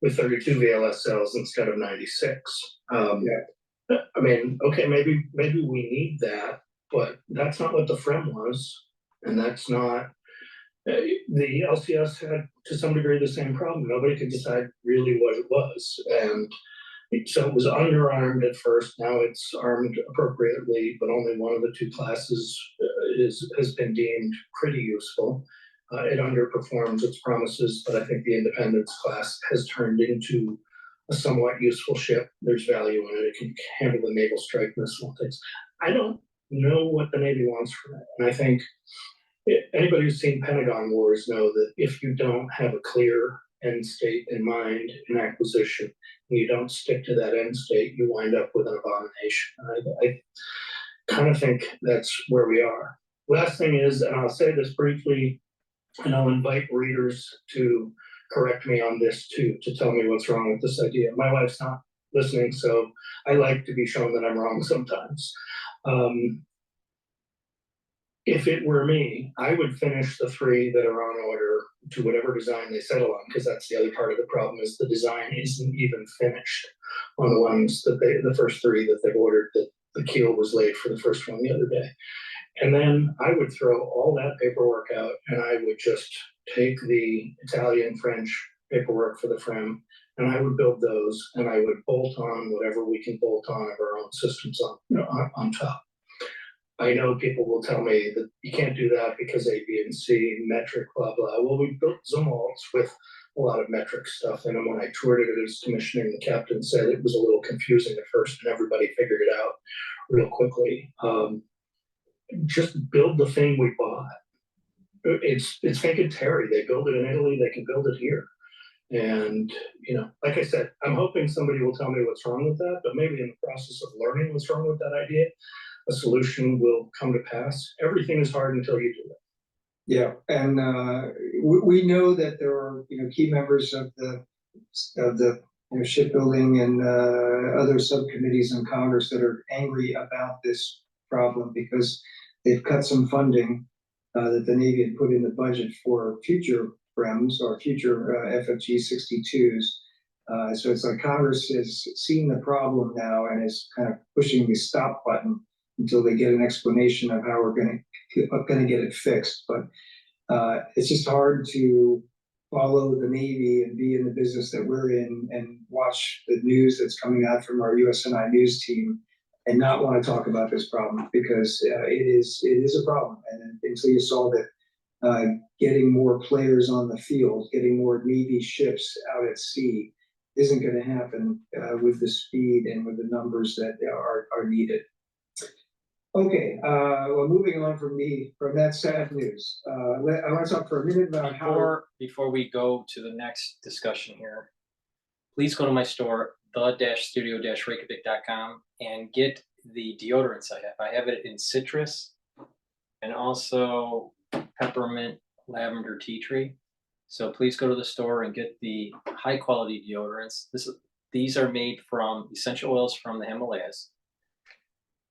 [SPEAKER 14] with 32 VLS cells instead of 96. I mean, okay, maybe we need that, but that's not what the FREM was, and that's not. The LCS had, to some degree, the same problem. Nobody could decide really what it was. And so it was underarmed at first. Now it's armed appropriately, but only one of the two classes has been deemed pretty useful. It underperforms its promises, but I think the Independence class has turned into a somewhat useful ship. There's value in it. It can handle the naval strike missile things. I don't know what the Navy wants from it. And I think anybody who's seen Pentagon Wars know that if you don't have a clear end state in mind in acquisition, and you don't stick to that end state, you wind up with an abomination. I kind of think that's where we are. Last thing is, and I'll say this briefly, and I'll invite readers to correct me on this too, to tell me what's wrong with this idea. My wife's not listening, so I like to be shown that I'm wrong sometimes. If it were me, I would finish the three that are on order to whatever design they settle on, because that's the other part of the problem, is the design isn't even finished on the ones that the first three that they've ordered, that the keel was laid for the first one the other day. And then I would throw all that paperwork out, and I would just take the Italian, French paperwork for the FREM, and I would build those, and I would bolt on whatever we can bolt on of our own systems on top. I know people will tell me that you can't do that because A, B, and C, metric, blah, blah. Well, we built Zumwalts with a lot of metric stuff in them. When I toured it as commissioning, the captain said it was a little confusing at first, and everybody figured it out real quickly. Just build the thing we bought. It's Finken Terry. They build it in Italy, they can build it here. And, like I said, I'm hoping somebody will tell me what's wrong with that, but maybe in the process of learning what's wrong with that idea, a solution will come to pass. Everything is hard until you do it.
[SPEAKER 5] Yeah, and we know that there are key members of the shipbuilding and other subcommittees in Congress that are angry about this problem because they've cut some funding that the Navy had put in the budget for future FREMs or future FFG 62s. So it's like Congress has seen the problem now and is kind of pushing the stop button until they get an explanation of how we're going to get it fixed. But it's just hard to follow the Navy and be in the business that we're in and watch the news that's coming out from our USNI news team and not want to talk about this problem, because it is a problem. And until you solve it, getting more players on the field, getting more Navy ships out at sea isn't going to happen with the speed and with the numbers that are needed. Okay, well, moving on from that sad news, I want to talk for a minute about
[SPEAKER 1] before we go to the next discussion here, please go to my store, the-studio-reykjavik.com, and get the deodorants I have. I have it in citrus and also peppermint, lavender, tea tree. So please go to the store and get the high quality deodorants. These are made from essential oils from the Himalayas.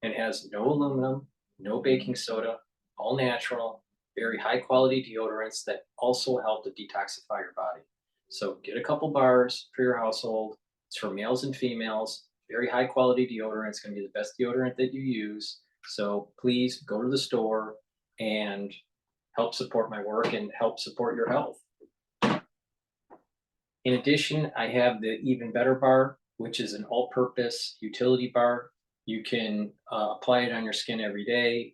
[SPEAKER 1] And has no aluminum, no baking soda, all natural, very high quality deodorants that also help to detoxify your body. So get a couple bars for your household. It's for males and females, very high quality deodorant. It's going to be the best deodorant that you use. So please go to the store and help support my work and help support your health. In addition, I have the Even Better bar, which is an all-purpose utility bar. You can apply it on your skin every day.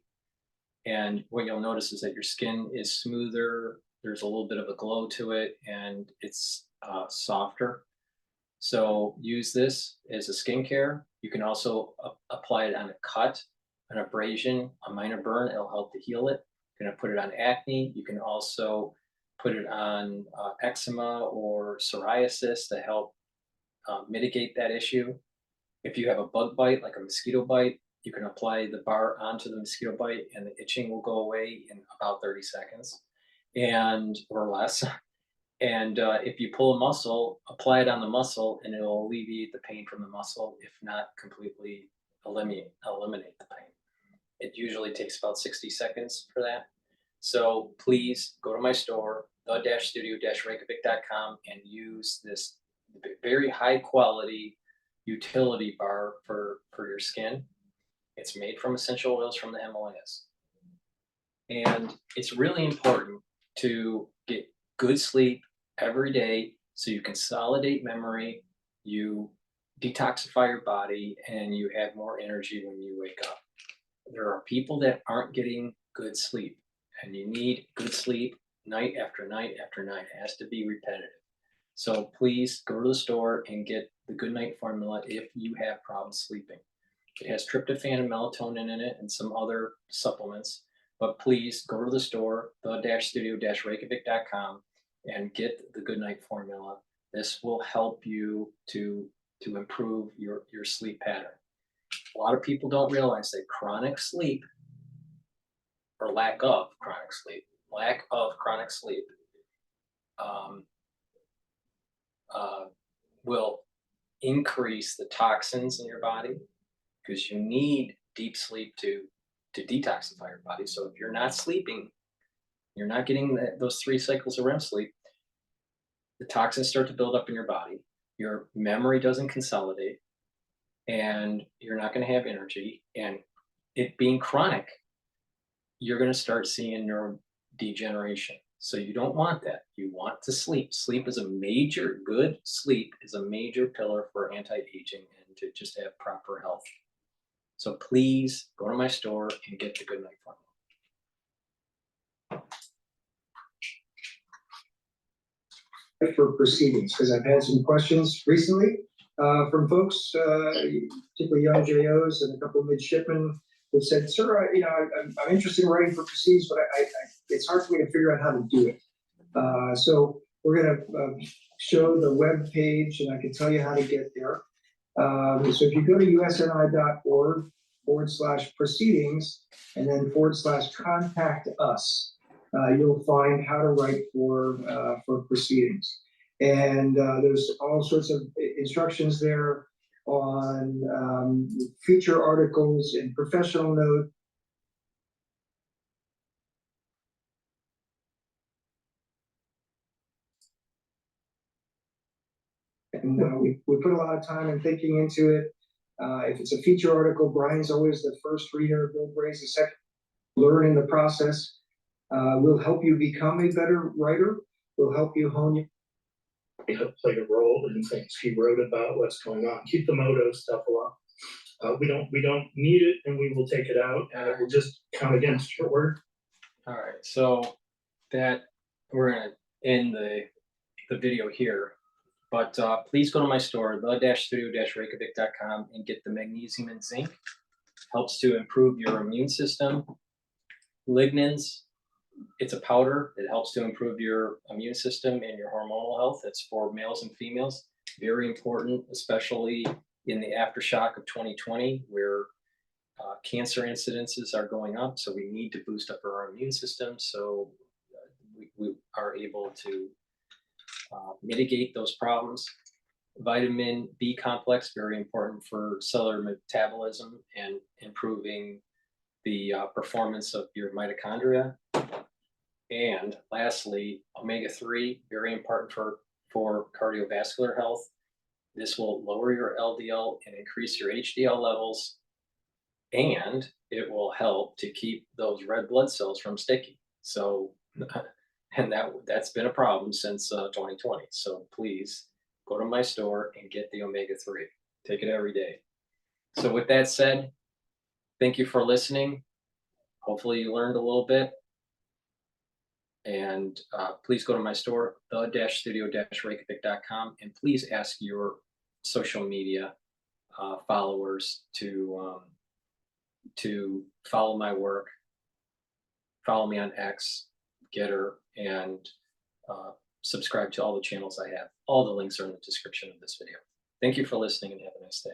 [SPEAKER 1] And what you'll notice is that your skin is smoother, there's a little bit of a glow to it, and it's softer. So use this as a skincare. You can also apply it on a cut, an abrasion, a minor burn. It'll help to heal it. You're gonna put it on acne. You can also put it on eczema or psoriasis to help mitigate that issue. If you have a bug bite, like a mosquito bite, you can apply the bar onto the mosquito bite and the itching will go away in about 30 seconds and or less. And if you pull a muscle, apply it on the muscle and it'll alleviate the pain from the muscle, if not completely eliminate the pain. It usually takes about 60 seconds for that. So please go to my store, the-studio-reykjavik.com, and use this very high quality utility bar for your skin. It's made from essential oils from the Himalayas. And it's really important to get good sleep every day so you consolidate memory, you detoxify your body, and you have more energy when you wake up. There are people that aren't getting good sleep, and you need good sleep night after night after night. It has to be repetitive. So please go to the store and get the Good Night formula if you have problems sleeping. It has tryptophan and melatonin in it and some other supplements, but please go to the store, the-studio-reykjavik.com, and get the Good Night formula. This will help you to improve your sleep pattern. A lot of people don't realize that chronic sleep, or lack of chronic sleep, will increase the toxins in your body, because you need deep sleep to detoxify your body. So if you're not sleeping, you're not getting those 3 cycles of REM sleep, the toxins start to build up in your body, your memory doesn't consolidate, and you're not going to have energy. And it being chronic, you're going to start seeing neurodegeneration. So you don't want that. You want to sleep. Good sleep is a major pillar for anti-aging and to just have proper health. So please go to my store and get the Good Night formula.
[SPEAKER 5] For proceedings, because I've had some questions recently from folks, particularly young JOs and a couple of midshipmen who said, "Sir, I'm interested in writing for proceedings, but it's hard for me to figure out how to do it." So we're going to show the web page, and I can tell you how to get there. So if you go to usni.org/proceedings and then /contact us, you'll find how to write for proceedings. And there's all sorts of instructions there on feature articles and professional notes. And we put a lot of time and thinking into it. If it's a feature article, Brian's always the first reader, Bill Bray's the second. Learn in the process. We'll help you become a better writer. We'll help you hone your.
[SPEAKER 14] Played a role in things. He wrote about what's going on. Keep the Moto stuff alive. We don't need it, and we will take it out, and it will just count against your word.
[SPEAKER 1] All right, so that we're gonna end the video here, but please go to my store, the-studio-reykjavik.com, and get the magnesium and zinc. Helps to improve your immune system. Lignans, it's a powder. It helps to improve your immune system and your hormonal health. It's for males and females. Very important, especially in the aftershock of 2020, where cancer incidences are going up. So we need to boost up our immune system so we are able to mitigate those problems. Vitamin B complex, very important for cellular metabolism and improving the performance of your mitochondria. And lastly, omega-3, very important for cardiovascular health. This will lower your LDL and increase your HDL levels, and it will help to keep those red blood cells from sticking. So, and that's been a problem since 2020. So please go to my store and get the omega-3. Take it every day. So with that said, thank you for listening. Hopefully you learned a little bit. And please go to my store, the-studio-reykjavik.com, and please ask your social media followers to follow my work, follow me on X, GETTR, and subscribe to all the channels I have. All the links are in the description of this video. Thank you for listening and have a nice day.